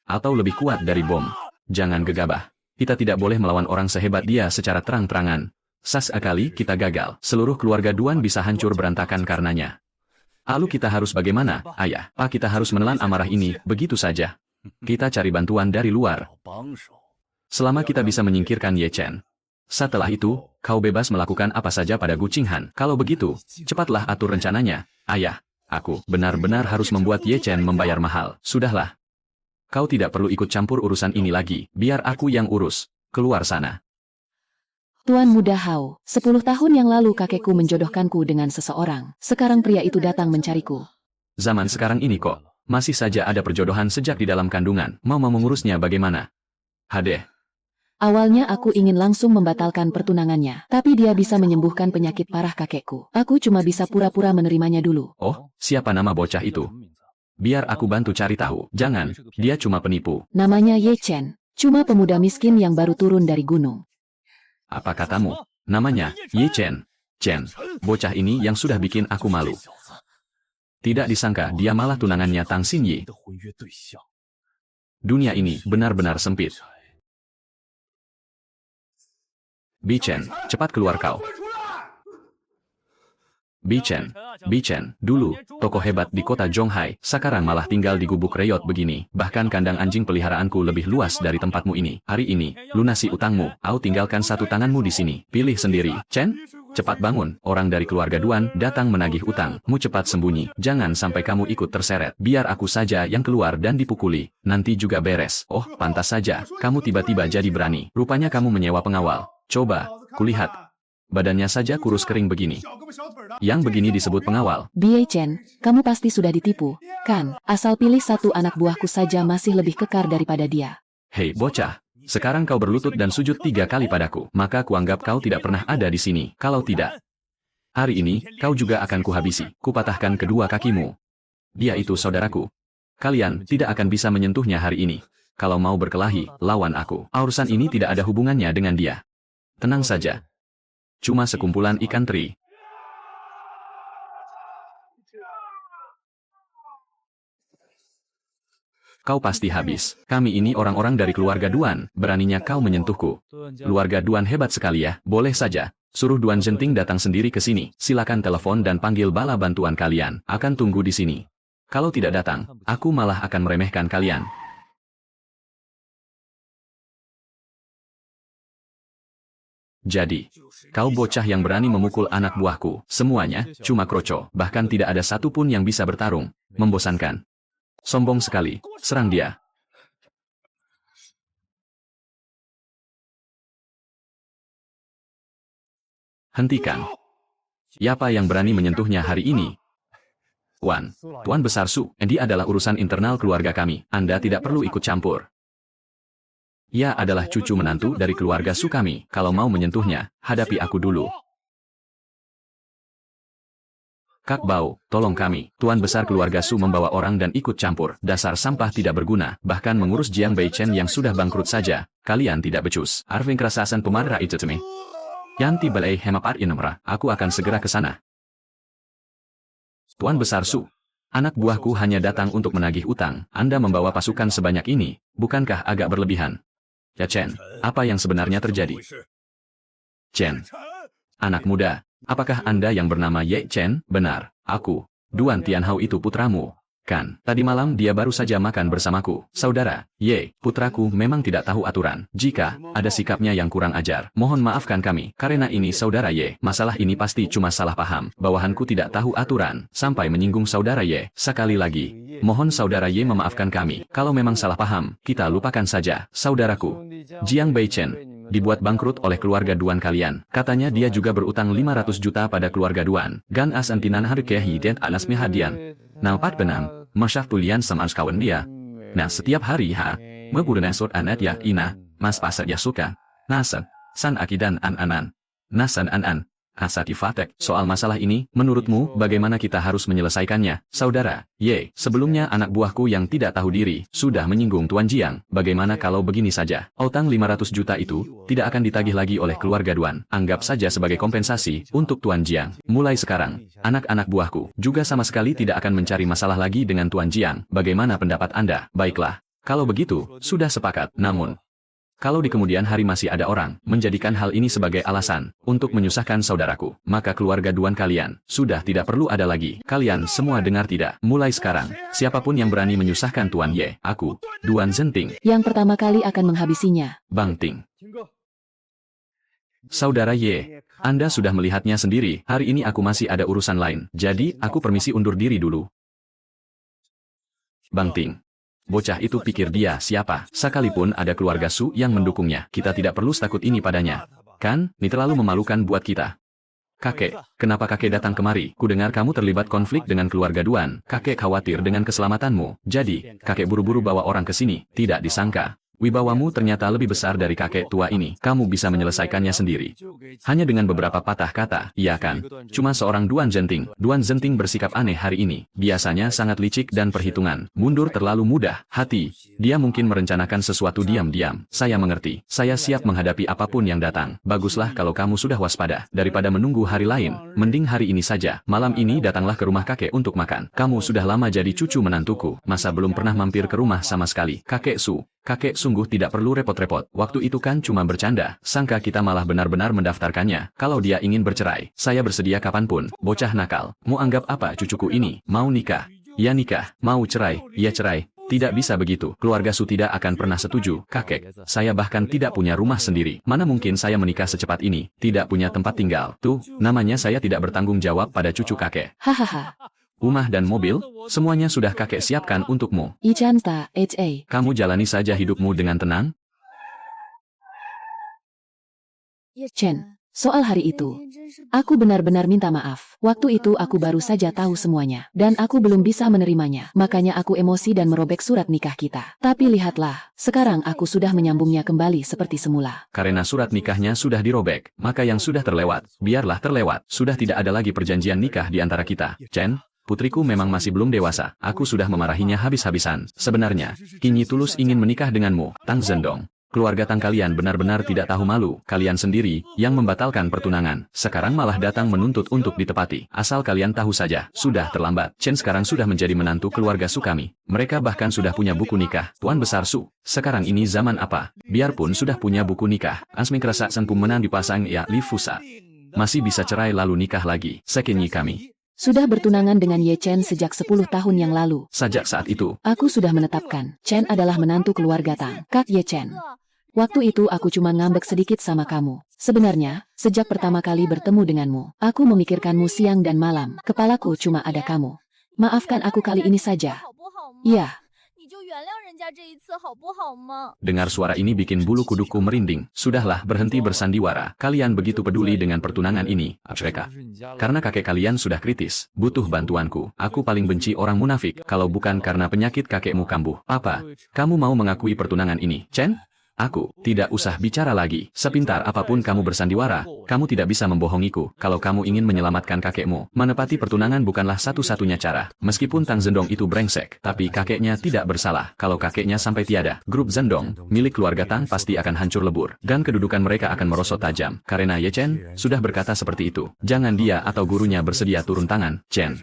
Atau lebih kuat dari bom? Jangan gegabah. Kita tidak boleh melawan orang sehebat dia secara terang-terangan. Sesekali kita gagal, seluruh keluarga Duan bisa hancur berantakan karenanya. Lalu kita harus bagaimana, ayah? Kita harus menelan amarah ini, begitu saja. Kita cari bantuan dari luar. Selama kita bisa menyingkirkan Ye Chen. Setelah itu, kau bebas melakukan apa saja pada Gu Qinghan. Kalau begitu, cepatlah atur rencananya. Ayah, aku benar-benar harus membuat Ye Chen membayar mahal. Sudahlah. Kau tidak perlu ikut campur urusan ini lagi, biar aku yang urus. Keluar sana. Tuan Muda Hao, 10 tahun yang lalu kakekku menjodohkanku dengan seseorang. Sekarang pria itu datang mencariku. Zaman sekarang ini kok, masih saja ada perjodohan sejak di dalam kandungan. Mau mengurusnya bagaimana? Hadeh. Awalnya aku ingin langsung membatalkan pertunangannya, tapi dia bisa menyembuhkan penyakit parah kakekku. Aku cuma bisa pura-pura menerimanya dulu. Oh, siapa nama bocah itu? Biar aku bantu cari tahu. Jangan, dia cuma penipu. Namanya Ye Chen, cuma pemuda miskin yang baru turun dari gunung. Apa katamu? Namanya Ye Chen. Chen, bocah ini yang sudah bikin aku malu. Tidak disangka dia malah tunangannya Tang Xinyi. Dunia ini benar-benar sempit. Bi Chen, cepat keluar kau. Bichen, dulu, tokoh hebat di kota Zhonghai, sekarang malah tinggal di gubuk reyot begini. Bahkan kandang anjing peliharaanku lebih luas dari tempatmu ini. Hari ini, lunasi utangmu, tinggalkan satu tanganmu di sini. Pilih sendiri. Chen, cepat bangun. Orang dari keluarga Duan datang menagih utang. Mu cepat sembunyi. Jangan sampai kamu ikut terseret. Biar aku saja yang keluar dan dipukuli. Nanti juga beres. Oh, pantas saja. Kamu tiba-tiba jadi berani. Rupanya kamu menyewa pengawal. Coba, kulihat. Badannya saja kurus kering begini. Yang begini disebut pengawal. Bie Chen, kamu pasti sudah ditipu, kan? Asal pilih satu anak buahku saja masih lebih kekar daripada dia. Hei bocah, sekarang kau berlutut dan sujud 3 kali padaku. Maka kuanggap kau tidak pernah ada di sini. Kalau tidak, hari ini kau juga akan kuhabisi. Kupatahkan kedua kakimu. Dia itu saudaraku. Kalian tidak akan bisa menyentuhnya hari ini. Kalau mau berkelahi, lawan aku. Urusan ini tidak ada hubungannya dengan dia. Tenang saja. Cuma sekumpulan ikan teri. Kau pasti habis. Kami ini orang-orang dari keluarga Duan, beraninya kau menyentuhku. Keluarga Duan hebat sekali ya, boleh saja. Suruh Duan Zenting datang sendiri ke sini. Silakan telepon dan panggil bala bantuan kalian. Akan tunggu di sini. Kalau tidak datang, aku malah akan meremehkan kalian. Jadi, kau bocah yang berani memukul anak buahku. Semuanya cuma kroco, bahkan tidak ada satupun yang bisa bertarung. Membosankan. Sombong sekali. Serang dia. Hentikan. Siapa yang berani menyentuhnya hari ini? Tuan Besar Su, ini adalah urusan internal keluarga kami. Anda tidak perlu ikut campur. Ia adalah cucu menantu dari keluarga Su kami. Kalau mau menyentuhnya, hadapi aku dulu. Kak Bao, tolong kami. Tuan besar keluarga Su membawa orang dan ikut campur. Dasar sampah tidak berguna. Bahkan mengurus Jiang Beichen yang sudah bangkrut saja. Kalian tidak becus. Arving kerasasan pemadra itu temi. Yanti balai hemapat inemra. Aku akan segera ke sana. Tuan besar Su. Anak buahku hanya datang untuk menagih utang. Anda membawa pasukan sebanyak ini. Bukankah agak berlebihan? Ya Chen, apa yang sebenarnya terjadi? Chen, anak muda, apakah Anda yang bernama Ye Chen? Benar, aku. Duan Tianhao itu putramu, kan? Tadi malam dia baru saja makan bersamaku. Saudara, Ye, putraku memang tidak tahu aturan. Jika ada sikapnya yang kurang ajar, mohon maafkan kami. Karena ini saudara Ye, masalah ini pasti cuma salah paham. Bawahanku tidak tahu aturan, sampai menyinggung saudara Ye. Sekali lagi, mohon saudara Ye memaafkan kami. Kalau memang salah paham, kita lupakan saja. Saudaraku, Jiang Beichen, dibuat bangkrut oleh keluarga Duan kalian. Katanya dia juga berutang 500 juta pada keluarga Duan. Gan as antinan harkeh hident anas mihadian. Nampak benam, masyaf tulian sama kawan dia. Nah setiap hari megurun sort anet ya ina, mas pasat ya suka. Nasan, san akidan an-anan. Nasan an-an. Hasati Fatek, soal masalah ini, menurutmu bagaimana kita harus menyelesaikannya? Saudara, Ye, sebelumnya anak buahku yang tidak tahu diri, sudah menyinggung Tuan Jiang. Bagaimana kalau begini saja? Utang 500 juta itu, tidak akan ditagih lagi oleh keluarga Duan. Anggap saja sebagai kompensasi, untuk Tuan Jiang. Mulai sekarang, anak-anak buahku, juga sama sekali tidak akan mencari masalah lagi dengan Tuan Jiang. Bagaimana pendapat Anda? Baiklah. Kalau begitu, sudah sepakat. Namun, kalau di kemudian hari masih ada orang menjadikan hal ini sebagai alasan untuk menyusahkan saudaraku, maka keluarga Duan kalian sudah tidak perlu ada lagi. Kalian semua dengar tidak? Mulai sekarang, siapapun yang berani menyusahkan Tuan Ye, aku, Duan Zenting, yang pertama kali akan menghabisinya. Bang Ting. Saudara Ye, Anda sudah melihatnya sendiri. Hari ini aku masih ada urusan lain. Jadi, aku permisi undur diri dulu. Bang Ting. Bocah itu pikir dia siapa, sekalipun ada keluarga Su yang mendukungnya. Kita tidak perlu takut ini padanya. Kan, ini terlalu memalukan buat kita. Kakek, kenapa kakek datang kemari? Kudengar kamu terlibat konflik dengan keluarga Duan. Kakek khawatir dengan keselamatanmu. Jadi, kakek buru-buru bawa orang ke sini. Tidak disangka. Wibawamu ternyata lebih besar dari kakek tua ini. Kamu bisa menyelesaikannya sendiri. Hanya dengan beberapa patah kata, iya kan? Cuma seorang Duan Zenting. Duan Zenting bersikap aneh hari ini. Biasanya sangat licik dan perhitungan. Mundur terlalu mudah. Hati. Dia mungkin merencanakan sesuatu diam-diam. Saya mengerti. Saya siap menghadapi apapun yang datang. Baguslah kalau kamu sudah waspada. Daripada menunggu hari lain, mending hari ini saja. Malam ini datanglah ke rumah kakek untuk makan. Kamu sudah lama jadi cucu menantuku. Masa belum pernah mampir ke rumah sama sekali? Kakek Su. Kakek sungguh tidak perlu repot-repot. Waktu itu kan cuma bercanda. Sangka kita malah benar-benar mendaftarkannya. Kalau dia ingin bercerai, saya bersedia kapanpun. Bocah nakal. Mau anggap apa cucuku ini? Mau nikah? Ya nikah. Mau cerai? Ya cerai. Tidak bisa begitu. Keluarga Su tidak akan pernah setuju. Kakek, saya bahkan tidak punya rumah sendiri. Mana mungkin saya menikah secepat ini? Tidak punya tempat tinggal. Tuh, namanya saya tidak bertanggung jawab pada cucu kakek. Hahaha. Rumah dan mobil, semuanya sudah kakek siapkan untukmu. Ichan ta, ha. Kamu jalani saja hidupmu dengan tenang. Chen, soal hari itu, aku benar-benar minta maaf. Waktu itu aku baru saja tahu semuanya, dan aku belum bisa menerimanya. Makanya aku emosi dan merobek surat nikah kita. Tapi lihatlah, sekarang aku sudah menyambungnya kembali seperti semula. Karena surat nikahnya sudah dirobek, maka yang sudah terlewat, biarlah terlewat. Sudah tidak ada lagi perjanjian nikah di antara kita. Chen, putriku memang masih belum dewasa. Aku sudah memarahinya habis-habisan. Sebenarnya, Qingyi tulus ingin menikah denganmu, Tang Zhendong. Keluarga Tang kalian benar-benar tidak tahu malu. Kalian sendiri yang membatalkan pertunangan. Sekarang malah datang menuntut untuk ditepati. Asal kalian tahu saja, sudah terlambat. Chen sekarang sudah menjadi menantu keluarga Su kami. Mereka bahkan sudah punya buku nikah. Tuan Besar Su, sekarang ini zaman apa? Biarpun sudah punya buku nikah, Asming kerasa sempum menang dipasang ya Li Fusa. Masih bisa cerai lalu nikah lagi. Sekenyi kami. Sudah bertunangan dengan Ye Chen sejak 10 tahun yang lalu. Sejak saat itu, Aku sudah menetapkan, Chen adalah menantu keluarga Tang, Kak Ye Chen. Waktu itu aku cuma ngambek sedikit sama kamu. Sebenarnya, sejak pertama kali bertemu denganmu, aku memikirkanmu siang dan malam. Kepalaku cuma ada kamu. Maafkan aku kali ini saja. Iya. dengar suara ini bikin bulu kuduku merinding. Sudahlah, berhenti bersandiwara. Kalian begitu peduli dengan pertunangan ini, Afrika. Karena kakek kalian sudah kritis, butuh bantuanku. Aku paling benci orang munafik, kalau bukan karena penyakit kakekmu kambuh. Apa? Kamu mau mengakui pertunangan ini, Chen? Aku tidak usah bicara lagi. Sepintar apapun kamu bersandiwara, kamu tidak bisa membohongiku. Kalau kamu ingin menyelamatkan kakekmu, menepati pertunangan bukanlah satu-satunya cara. Meskipun Tang Zhendong itu brengsek, tapi kakeknya tidak bersalah. Kalau kakeknya sampai tiada, grup Zhendong, milik keluarga Tang pasti akan hancur lebur. Dan kedudukan mereka akan merosot tajam. Karena Ye Chen sudah berkata seperti itu. Jangan dia atau gurunya bersedia turun tangan, Chen.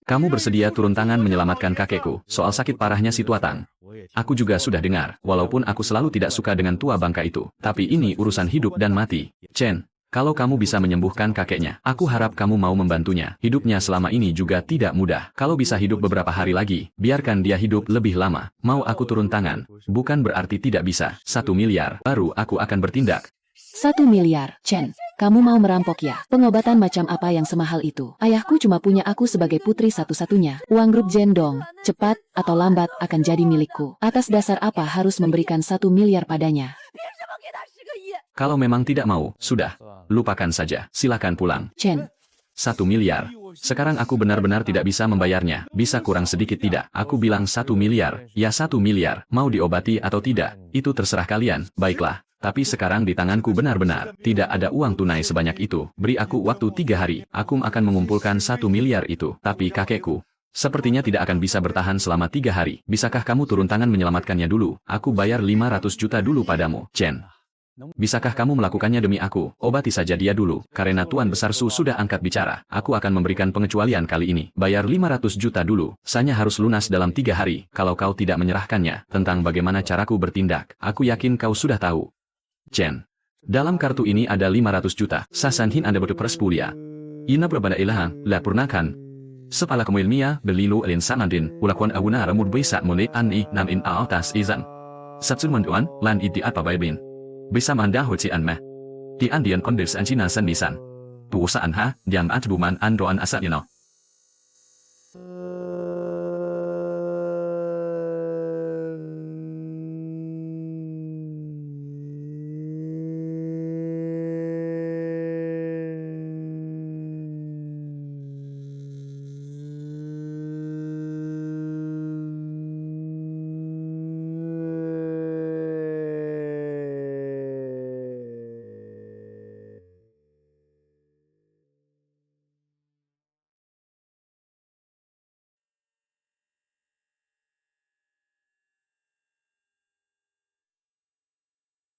Kamu bersedia turun tangan menyelamatkan kakekku, soal sakit parahnya si tua Tang. Aku juga sudah dengar, walaupun aku selalu tidak suka dengan tua bangka itu. Tapi ini urusan hidup dan mati. Chen, kalau kamu bisa menyembuhkan kakeknya, aku harap kamu mau membantunya. Hidupnya selama ini juga tidak mudah. Kalau bisa hidup beberapa hari lagi, biarkan dia hidup lebih lama. Mau aku turun tangan, bukan berarti tidak bisa. 1 miliar, baru aku akan bertindak. 1 miliar, Chen. Kamu mau merampok ya? Pengobatan macam apa yang semahal itu? Ayahku cuma punya aku sebagai putri satu-satunya. Uang grup Zhendong, cepat atau lambat akan jadi milikku. Atas dasar apa harus memberikan 1 miliar padanya? Kalau memang tidak mau, sudah. Lupakan saja, silakan pulang. Chen, 1 miliar. Sekarang aku benar-benar tidak bisa membayarnya. Bisa kurang sedikit tidak? Aku bilang 1 miliar. Ya 1 miliar. Mau diobati atau tidak? Itu terserah kalian. Baiklah. Tapi sekarang di tanganku benar-benar tidak ada uang tunai sebanyak itu. Beri aku waktu 3 hari. Aku akan mengumpulkan 1 miliar itu. Tapi kakekku sepertinya tidak akan bisa bertahan selama 3 hari. Bisakah kamu turun tangan menyelamatkannya dulu? Aku bayar 500 juta dulu padamu, Chen. Bisakah kamu melakukannya demi aku? Obati saja dia dulu. Karena Tuan Besar Su sudah angkat bicara. Aku akan memberikan pengecualian kali ini. Bayar 500 juta dulu. Sanya harus lunas dalam 3 hari. Kalau kau tidak menyerahkannya, tentang bagaimana caraku bertindak, aku yakin kau sudah tahu. Chen, dalam kartu ini ada 500 juta. Sasanhin Anda berdeperas pulia. Ina berbada ilahan, la purnakan. Sepala kamu ilmiah, belilu elin sanadin, ulakwan awuna ramud bisa mulai ani nam in atas izan. Satsun manduan, lan idi apa baybin. Bisa manda hoci anmeh. Di andian kondis anjina sandisan. Tuusaan ha, diam atbuman andoan asat yano.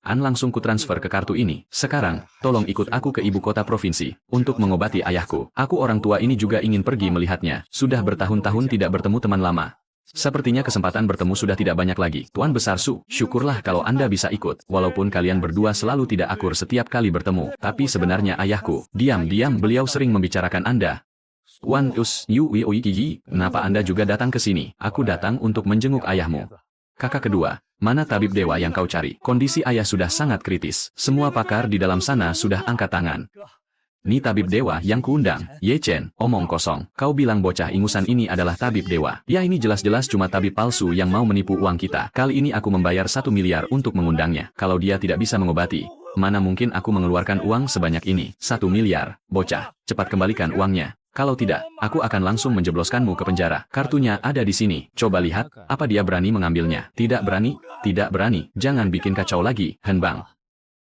An langsung kutransfer ke kartu ini. Sekarang, tolong ikut aku ke ibu kota provinsi, untuk mengobati ayahku. Aku orang tua ini juga ingin pergi melihatnya. Sudah bertahun-tahun tidak bertemu teman lama. Sepertinya kesempatan bertemu sudah tidak banyak lagi. Tuan Besar Su, syukurlah kalau Anda bisa ikut. Walaupun kalian berdua selalu tidak akur setiap kali bertemu. Tapi sebenarnya ayahku, diam-diam beliau sering membicarakan Anda. Wan Us Yu Wii Gigi, kenapa Anda juga datang ke sini? Aku datang untuk menjenguk ayahmu. Kakak kedua, mana tabib dewa yang kau cari? Kondisi ayah sudah sangat kritis. Semua pakar di dalam sana sudah angkat tangan. Ni tabib dewa yang kuundang. Ye Chen, omong kosong. Kau bilang bocah ingusan ini adalah tabib dewa. Ya ini jelas-jelas cuma tabib palsu yang mau menipu uang kita. Kali ini aku membayar 1 miliar untuk mengundangnya. Kalau dia tidak bisa mengobati, mana mungkin aku mengeluarkan uang sebanyak ini? 1 miliar. Bocah, cepat kembalikan uangnya. Kalau tidak, aku akan langsung menjebloskanmu ke penjara. Kartunya ada di sini. Coba lihat, apa dia berani mengambilnya? Tidak berani? Tidak berani. Jangan bikin kacau lagi, Henbang.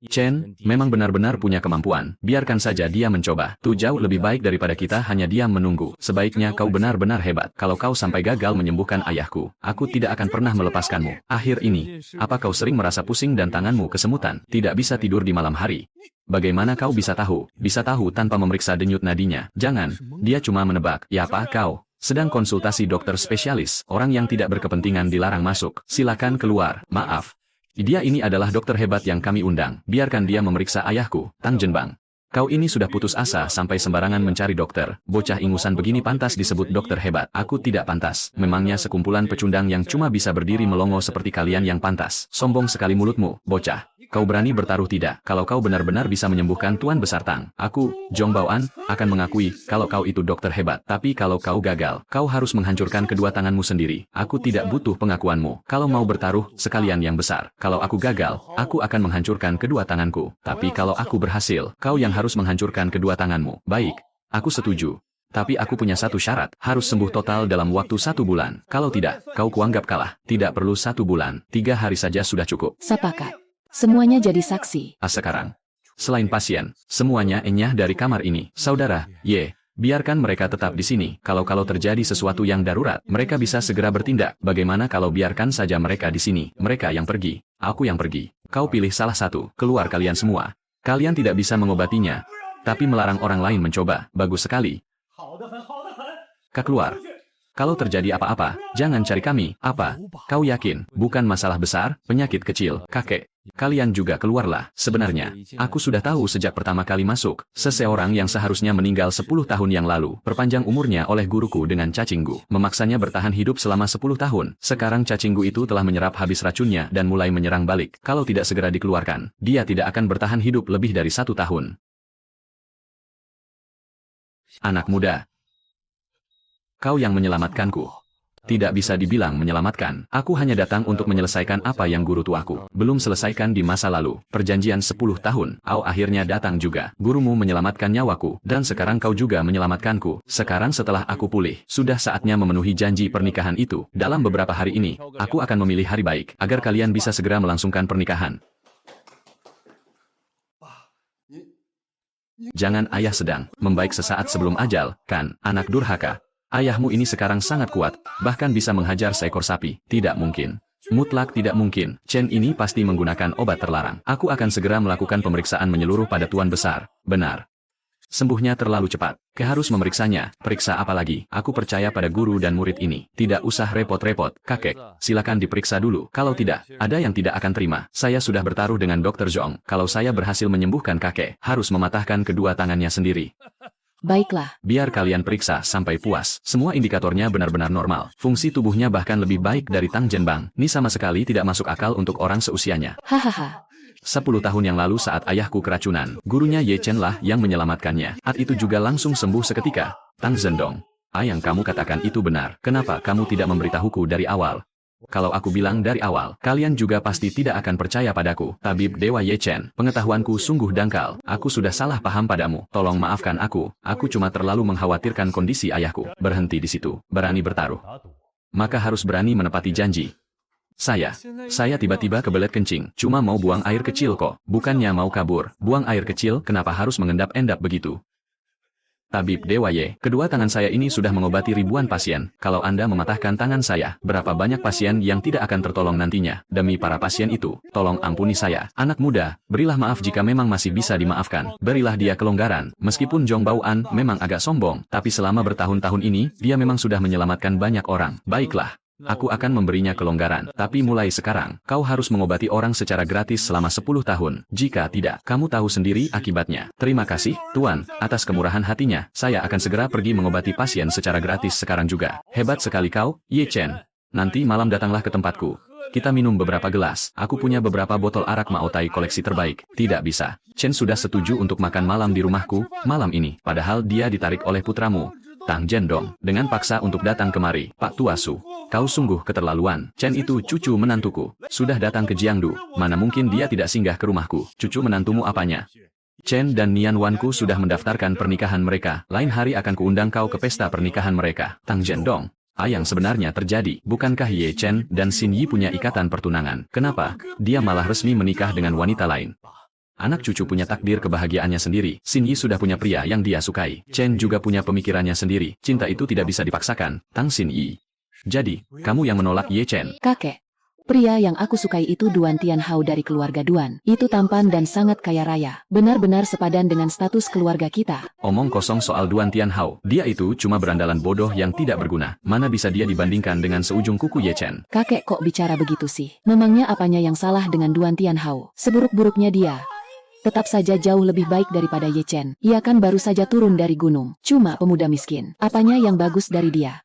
Chen, memang benar-benar punya kemampuan. Biarkan saja dia mencoba. Itu jauh lebih baik daripada kita hanya diam menunggu. Sebaiknya kau benar-benar hebat. Kalau kau sampai gagal menyembuhkan ayahku, aku tidak akan pernah melepaskanmu. Akhir ini, apa kau sering merasa pusing dan tanganmu kesemutan? Tidak bisa tidur di malam hari. Bagaimana kau bisa tahu? Bisa tahu tanpa memeriksa denyut nadinya. Jangan, dia cuma menebak. Ya apa kau? Sedang konsultasi dokter spesialis. Orang yang tidak berkepentingan dilarang masuk. Silakan keluar. Maaf. Dia ini adalah dokter hebat yang kami undang. Biarkan dia memeriksa ayahku, Tang Zhenbang. Kau ini sudah putus asa sampai sembarangan mencari dokter. Bocah ingusan begini pantas disebut dokter hebat. Aku tidak pantas. Memangnya sekumpulan pecundang yang cuma bisa berdiri melongo seperti kalian yang pantas. Sombong sekali mulutmu, bocah. Kau berani bertaruh tidak? Kalau kau benar-benar bisa menyembuhkan Tuan Besar Tang, aku, Zhong Baoan, akan mengakui kalau kau itu dokter hebat. Tapi kalau kau gagal, kau harus menghancurkan kedua tanganmu sendiri. Aku tidak butuh pengakuanmu. Kalau mau bertaruh, sekalian yang besar. Kalau aku gagal, aku akan menghancurkan kedua tanganku. Tapi kalau aku berhasil, kau yang harus menghancurkan kedua tanganmu. Baik, aku setuju. Tapi aku punya satu syarat, harus sembuh total dalam waktu 1 bulan. Kalau tidak, kau kuanggap kalah. Tidak perlu 1 bulan, 3 hari saja sudah cukup. Sepakat. Semuanya jadi saksi. Sekarang, selain pasien, semuanya enyah dari kamar ini. Saudara, biarkan mereka tetap di sini. Kalau terjadi sesuatu yang darurat, mereka bisa segera bertindak. Bagaimana kalau biarkan saja mereka di sini? Mereka yang pergi, aku yang pergi. Kau pilih salah satu, keluar kalian semua. Kalian tidak bisa mengobatinya, tapi melarang orang lain mencoba. Bagus sekali. Kau keluar. Kalau terjadi apa-apa, jangan cari kami. Apa? Kau yakin? Bukan masalah besar, penyakit kecil. Kakek, kalian juga keluarlah. Sebenarnya, aku sudah tahu sejak pertama kali masuk. Seseorang yang seharusnya meninggal 10 tahun yang lalu, perpanjang umurnya oleh guruku dengan cacinggu. Memaksanya bertahan hidup selama 10 tahun. Sekarang cacinggu itu telah menyerap habis racunnya dan mulai menyerang balik. Kalau tidak segera dikeluarkan, dia tidak akan bertahan hidup lebih dari 1 tahun. Anak muda. Kau yang menyelamatkanku. Tidak bisa dibilang menyelamatkan. Aku hanya datang untuk menyelesaikan apa yang guru tuaku belum selesaikan di masa lalu. Perjanjian 10 tahun. Kau akhirnya datang juga. Gurumu menyelamatkan nyawaku. Dan sekarang kau juga menyelamatkanku. Sekarang setelah aku pulih, sudah saatnya memenuhi janji pernikahan itu. Dalam beberapa hari ini, aku akan memilih hari baik, agar kalian bisa segera melangsungkan pernikahan. Jangan ayah sedang membaik sesaat sebelum ajal, kan, anak durhaka. Ayahmu ini sekarang sangat kuat, bahkan bisa menghajar seekor sapi. Tidak mungkin. Mutlak tidak mungkin. Chen ini pasti menggunakan obat terlarang. Aku akan segera melakukan pemeriksaan menyeluruh pada Tuan Besar. Benar. Sembuhnya terlalu cepat. Harus memeriksanya. Periksa apa lagi? Aku percaya pada guru dan murid ini. Tidak usah repot-repot. Kakek, silakan diperiksa dulu. Kalau tidak, ada yang tidak akan terima. Saya sudah bertaruh dengan Dr. Zhong. Kalau saya berhasil menyembuhkan kakek, harus mematahkan kedua tangannya sendiri. Baiklah. Biar kalian periksa sampai puas. Semua indikatornya benar-benar normal. Fungsi tubuhnya bahkan lebih baik dari Tang Zhenbang. Ini sama sekali tidak masuk akal untuk orang seusianya. Hahaha. 10 tahun yang lalu saat ayahku keracunan, gurunya Ye Chen lah yang menyelamatkannya. Saat itu juga langsung sembuh seketika. Tang Zhendong, yang kamu katakan itu benar. Kenapa kamu tidak memberitahuku dari awal? Kalau aku bilang dari awal, kalian juga pasti tidak akan percaya padaku. Tabib Dewa Ye Chen, pengetahuanku sungguh dangkal. Aku sudah salah paham padamu. Tolong maafkan aku. Aku cuma terlalu mengkhawatirkan kondisi ayahku. Berhenti di situ. Berani bertaruh, maka harus berani menepati janji. Saya tiba-tiba kebelet kencing. Cuma mau buang air kecil kok. Bukannya mau kabur. Buang air kecil, kenapa harus mengendap-endap begitu? Tabib Dewa Ye, kedua tangan saya ini sudah mengobati ribuan pasien. Kalau Anda mematahkan tangan saya, berapa banyak pasien yang tidak akan tertolong nantinya? Demi para pasien itu, tolong ampuni saya. Anak muda, berilah maaf jika memang masih bisa dimaafkan. Berilah dia kelonggaran. Meskipun Zhong Baoan memang agak sombong, tapi selama bertahun-tahun ini, dia memang sudah menyelamatkan banyak orang. Baiklah. Aku akan memberinya kelonggaran, tapi mulai sekarang, kau harus mengobati orang secara gratis selama 10 tahun. Jika tidak, kamu tahu sendiri akibatnya. Terima kasih, Tuan, atas kemurahan hatinya. Saya akan segera pergi mengobati pasien secara gratis sekarang juga. Hebat sekali kau, Ye Chen. Nanti malam datanglah ke tempatku. Kita minum beberapa gelas. Aku punya beberapa botol arak Maotai koleksi terbaik. Tidak bisa. Chen sudah setuju untuk makan malam di rumahku, malam ini. Padahal dia ditarik oleh putramu, Tang Jendong, dengan paksa untuk datang kemari. Pak Tuasu, kau sungguh keterlaluan. Chen itu cucu menantuku. Sudah datang ke Jiangdu. Mana mungkin dia tidak singgah ke rumahku. Cucu menantumu apanya? Chen dan Nian Wanku sudah mendaftarkan pernikahan mereka. Lain hari akan kuundang kau ke pesta pernikahan mereka. Tang Jendong. Yang sebenarnya terjadi, bukankah Ye Chen dan Xin Yi punya ikatan pertunangan? Kenapa dia malah resmi menikah dengan wanita lain? Anak cucu punya takdir kebahagiaannya sendiri. Xin Yi sudah punya pria yang dia sukai. Chen juga punya pemikirannya sendiri. Cinta itu tidak bisa dipaksakan. Tang Xin Yi. Jadi, kamu yang menolak Ye Chen. Kakek, pria yang aku sukai itu Duan Tianhao dari keluarga Duan. Itu tampan dan sangat kaya raya. Benar-benar sepadan dengan status keluarga kita. Omong kosong soal Duan Tianhao. Dia itu cuma berandalan bodoh yang tidak berguna. Mana bisa dia dibandingkan dengan seujung kuku Ye Chen? Kakek kok bicara begitu sih? Memangnya apanya yang salah dengan Duan Tianhao? Seburuk-buruknya dia tetap saja jauh lebih baik daripada Ye Chen. Ia kan baru saja turun dari gunung. Cuma pemuda miskin. Apanya yang bagus dari dia?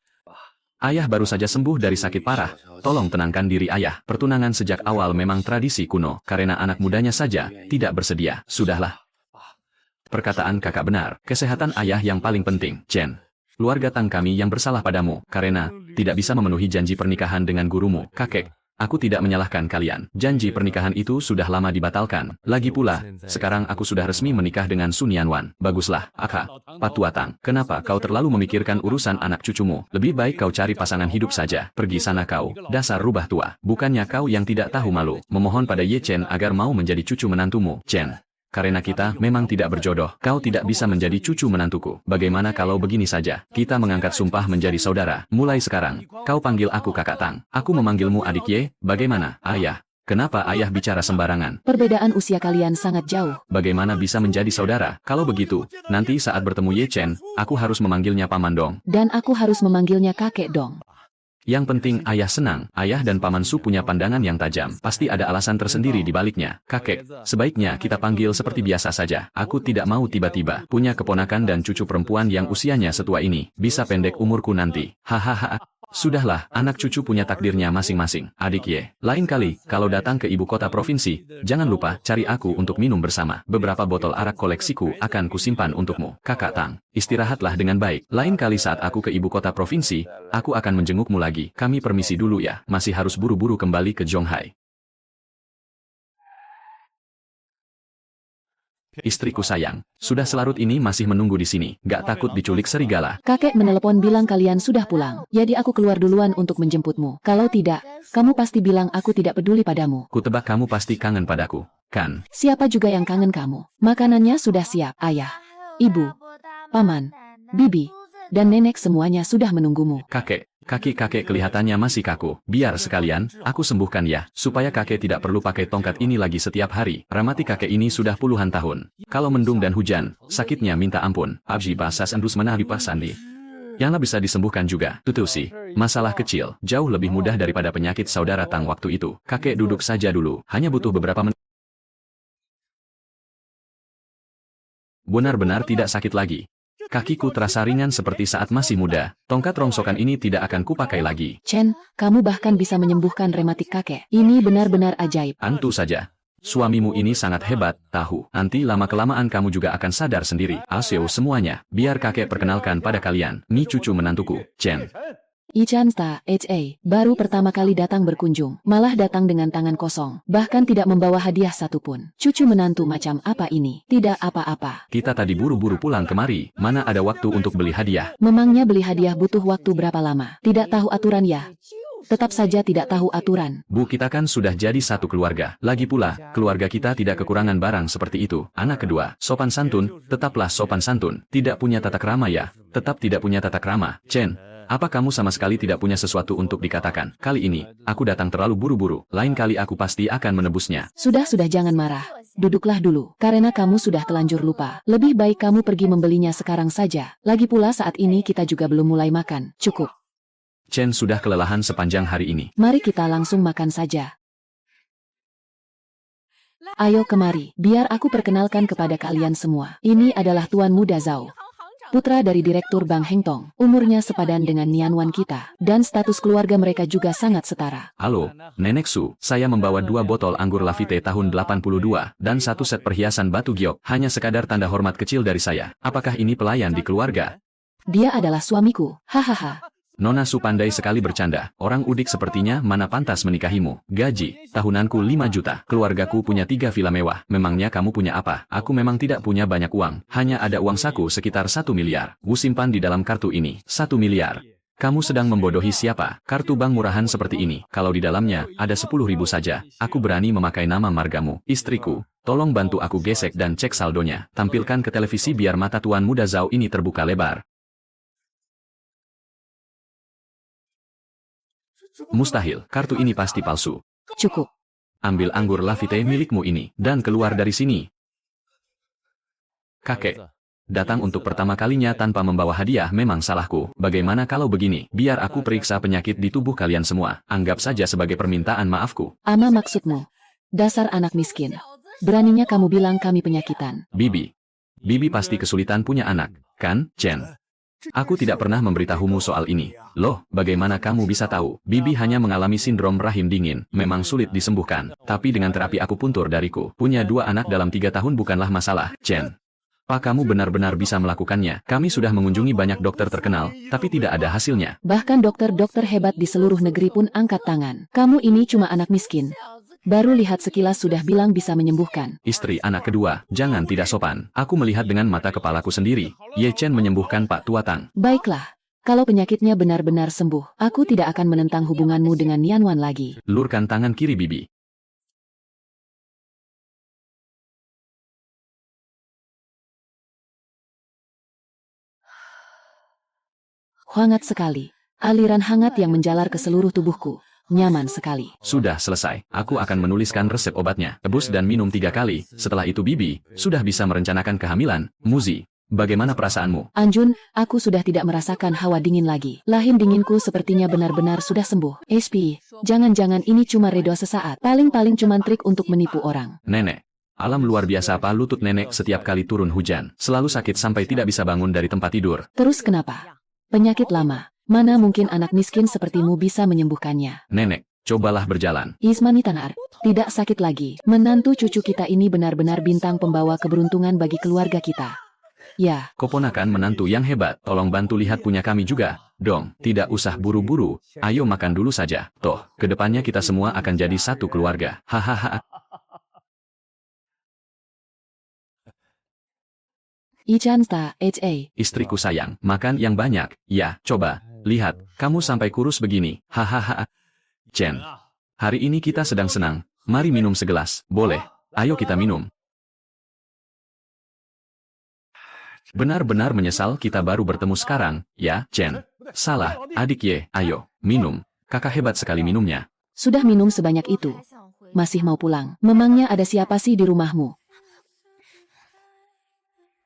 Ayah baru saja sembuh dari sakit parah. Tolong tenangkan diri ayah. Pertunangan sejak awal memang tradisi kuno. Karena anak mudanya saja tidak bersedia. Sudahlah. Perkataan kakak benar. Kesehatan ayah yang paling penting. Chen. Keluarga Tang kami yang bersalah padamu. Karena tidak bisa memenuhi janji pernikahan dengan gurumu. Kakek. Aku tidak menyalahkan kalian. Janji pernikahan itu sudah lama dibatalkan. Lagi pula, sekarang aku sudah resmi menikah dengan Sun Yanwan. Baguslah, Akha. Pak Tuatang, kenapa kau terlalu memikirkan urusan anak cucumu? Lebih baik kau cari pasangan hidup saja. Pergi sana kau, dasar rubah tua. Bukannya kau yang tidak tahu malu. Memohon pada Ye Chen agar mau menjadi cucu menantumu. Chen. Karena kita memang tidak berjodoh. Kau tidak bisa menjadi cucu menantuku. Bagaimana kalau begini saja? Kita mengangkat sumpah menjadi saudara. Mulai sekarang, kau panggil aku kakak Tang. Aku memanggilmu adik Ye. Bagaimana, ayah? Kenapa ayah bicara sembarangan? Perbedaan usia kalian sangat jauh. Bagaimana bisa menjadi saudara? Kalau begitu, nanti saat bertemu Ye Chen, aku harus memanggilnya paman dong. Dan aku harus memanggilnya kakek dong. Yang penting ayah senang. Ayah dan paman Su punya pandangan yang tajam. Pasti ada alasan tersendiri di baliknya. Kakek, sebaiknya kita panggil seperti biasa saja. Aku tidak mau tiba-tiba punya keponakan dan cucu perempuan yang usianya setua ini. Bisa pendek umurku nanti. Hahaha. Sudahlah, anak cucu punya takdirnya masing-masing. Adik Ye, lain kali, kalau datang ke ibu kota provinsi, jangan lupa cari aku untuk minum bersama. Beberapa botol arak koleksiku akan kusimpan untukmu. Kakak Tang, istirahatlah dengan baik. Lain kali saat aku ke ibu kota provinsi, aku akan menjengukmu lagi. Kami permisi dulu ya, masih harus buru-buru kembali ke Zhonghai. Istriku sayang, sudah selarut ini masih menunggu di sini. Gak takut diculik serigala. Kakek menelepon bilang kalian sudah pulang. Jadi aku keluar duluan untuk menjemputmu. Kalau tidak, kamu pasti bilang aku tidak peduli padamu. Kutebak kamu pasti kangen padaku, kan? Siapa juga yang kangen kamu? Makanannya sudah siap. Ayah, ibu, paman, bibi, dan nenek semuanya sudah menunggumu. Kakek, kaki-kakek kelihatannya masih kaku. Biar sekalian, aku sembuhkan ya, supaya kakek tidak perlu pakai tongkat ini lagi setiap hari. Ramati kakek ini sudah puluhan tahun. Kalau mendung dan hujan, sakitnya minta ampun. Abji basas endus menahi pasandi. Yang bisa disembuhkan juga. Tutu sih, masalah kecil, jauh lebih mudah daripada penyakit saudara Tang waktu itu. Kakek duduk saja dulu, hanya butuh beberapa menit. Benar-benar tidak sakit lagi. Kakiku terasa ringan seperti saat masih muda. Tongkat rongsokan ini tidak akan kupakai lagi. Chen, kamu bahkan bisa menyembuhkan rematik kakek. Ini benar-benar ajaib. Antu saja. Suamimu ini sangat hebat, tahu. Nanti lama-kelamaan kamu juga akan sadar sendiri. Asyo semuanya, biar kakek perkenalkan pada kalian. Ni cucu menantuku, Chen. Ichansta, HA, baru pertama kali datang berkunjung, malah datang dengan tangan kosong, bahkan tidak membawa hadiah satupun. Cucu menantu macam apa ini? Tidak apa-apa. Kita tadi buru-buru pulang kemari, mana ada waktu untuk beli hadiah. Memangnya beli hadiah butuh waktu berapa lama? Tidak tahu aturan ya? Tetap saja tidak tahu aturan. Bu, kita kan sudah jadi satu keluarga. Lagi pula, keluarga kita tidak kekurangan barang seperti itu. Anak kedua, sopan santun, tetaplah sopan santun. Tidak punya tata krama ya? Tetap tidak punya tata krama. Chen, apa kamu sama sekali tidak punya sesuatu untuk dikatakan? Kali ini, aku datang terlalu buru-buru. Lain kali aku pasti akan menebusnya. Sudah jangan marah. Duduklah dulu, karena kamu sudah telanjur lupa. Lebih baik kamu pergi membelinya sekarang saja. Lagi pula saat ini kita juga belum mulai makan. Cukup. Chen sudah kelelahan sepanjang hari ini. Mari kita langsung makan saja. Ayo kemari, biar aku perkenalkan kepada kalian semua. Ini adalah Tuan Muda Zhao, putra dari Direktur Bank Hengtong. Umurnya sepadan dengan Nianwan kita, dan status keluarga mereka juga sangat setara. Halo, Nenek Su, saya membawa 2 botol anggur Lafite tahun 82, dan 1 set perhiasan batu giok, hanya sekadar tanda hormat kecil dari saya. Apakah ini pelayan di keluarga? Dia adalah suamiku, hahaha. Nona Su pandai sekali bercanda. Orang udik sepertinya mana pantas menikahimu. Gaji, tahunanku 5 juta. Keluargaku punya 3 villa mewah. Memangnya kamu punya apa? Aku memang tidak punya banyak uang. Hanya ada uang saku sekitar 1 miliar. Wu simpan di dalam kartu ini. 1 miliar. Kamu sedang membodohi siapa? Kartu bank murahan seperti ini. Kalau di dalamnya ada 10.000 saja, aku berani memakai nama margamu. Istriku, tolong bantu aku gesek dan cek saldonya. Tampilkan ke televisi biar mata Tuan Muda Zhao ini terbuka lebar. Mustahil, kartu ini pasti palsu. Cukup. Ambil anggur Lafite milikmu ini, dan keluar dari sini. Kakek, datang untuk pertama kalinya tanpa membawa hadiah memang salahku. Bagaimana kalau begini, biar aku periksa penyakit di tubuh kalian semua. Anggap saja sebagai permintaan maafku. Ama maksudmu? Dasar anak miskin. Beraninya kamu bilang kami penyakitan. Bibi. Bibi pasti kesulitan punya anak, kan, Chen? Aku tidak pernah memberitahumu soal ini. Loh, bagaimana kamu bisa tahu? Bibi hanya mengalami sindrom rahim dingin. Memang sulit disembuhkan. Tapi dengan terapi aku puntur dariku. Punya 2 anak dalam 3 tahun bukanlah masalah, Chen. Pak kamu benar-benar bisa melakukannya. Kami sudah mengunjungi banyak dokter terkenal, tapi tidak ada hasilnya. Bahkan dokter-dokter hebat di seluruh negeri pun angkat tangan. Kamu ini cuma anak miskin. Baru lihat sekilas sudah bilang bisa menyembuhkan. Istri anak kedua, jangan tidak sopan. Aku melihat dengan mata kepalaku sendiri. Ye Chen menyembuhkan Pak Tua Tang. Baiklah, kalau penyakitnya benar-benar sembuh, aku tidak akan menentang hubunganmu dengan Nianwan lagi. Lurkan tangan kiri Bibi. Hangat sekali. Aliran hangat yang menjalar ke seluruh tubuhku. Nyaman sekali. Sudah selesai. Aku akan menuliskan resep obatnya. Tebus dan minum 3 kali. Setelah itu Bibi, sudah bisa merencanakan kehamilan. Muzi, bagaimana perasaanmu? Anjun, aku sudah tidak merasakan hawa dingin lagi. Lahim dinginku sepertinya benar-benar sudah sembuh. SP, jangan-jangan ini cuma redo sesaat. Paling-paling cuma trik untuk menipu orang. Nenek. Alam luar biasa apa lutut nenek setiap kali turun hujan. Selalu sakit sampai tidak bisa bangun dari tempat tidur. Terus kenapa? Penyakit lama. Mana mungkin anak miskin sepertimu bisa menyembuhkannya? Nenek, cobalah berjalan. Ismani Tanar, tidak sakit lagi. Menantu cucu kita ini benar-benar bintang pembawa keberuntungan bagi keluarga kita. Ya. Keponakan menantu yang hebat, tolong bantu lihat punya kami juga. Dong, tidak usah buru-buru. Ayo makan dulu saja. Toh, kedepannya kita semua akan jadi satu keluarga. Hahaha. Ichansta, HA. Istriku sayang, makan yang banyak. Ya, coba. Lihat, kamu sampai kurus begini. Hahaha. Chen, hari ini kita sedang senang. Mari minum segelas. Boleh. Ayo kita minum. Benar-benar menyesal kita baru bertemu sekarang, ya, Chen. Salah, adik Ye. Ayo, minum. Kakak hebat sekali minumnya. Sudah minum sebanyak itu. Masih mau pulang. Memangnya ada siapa sih di rumahmu?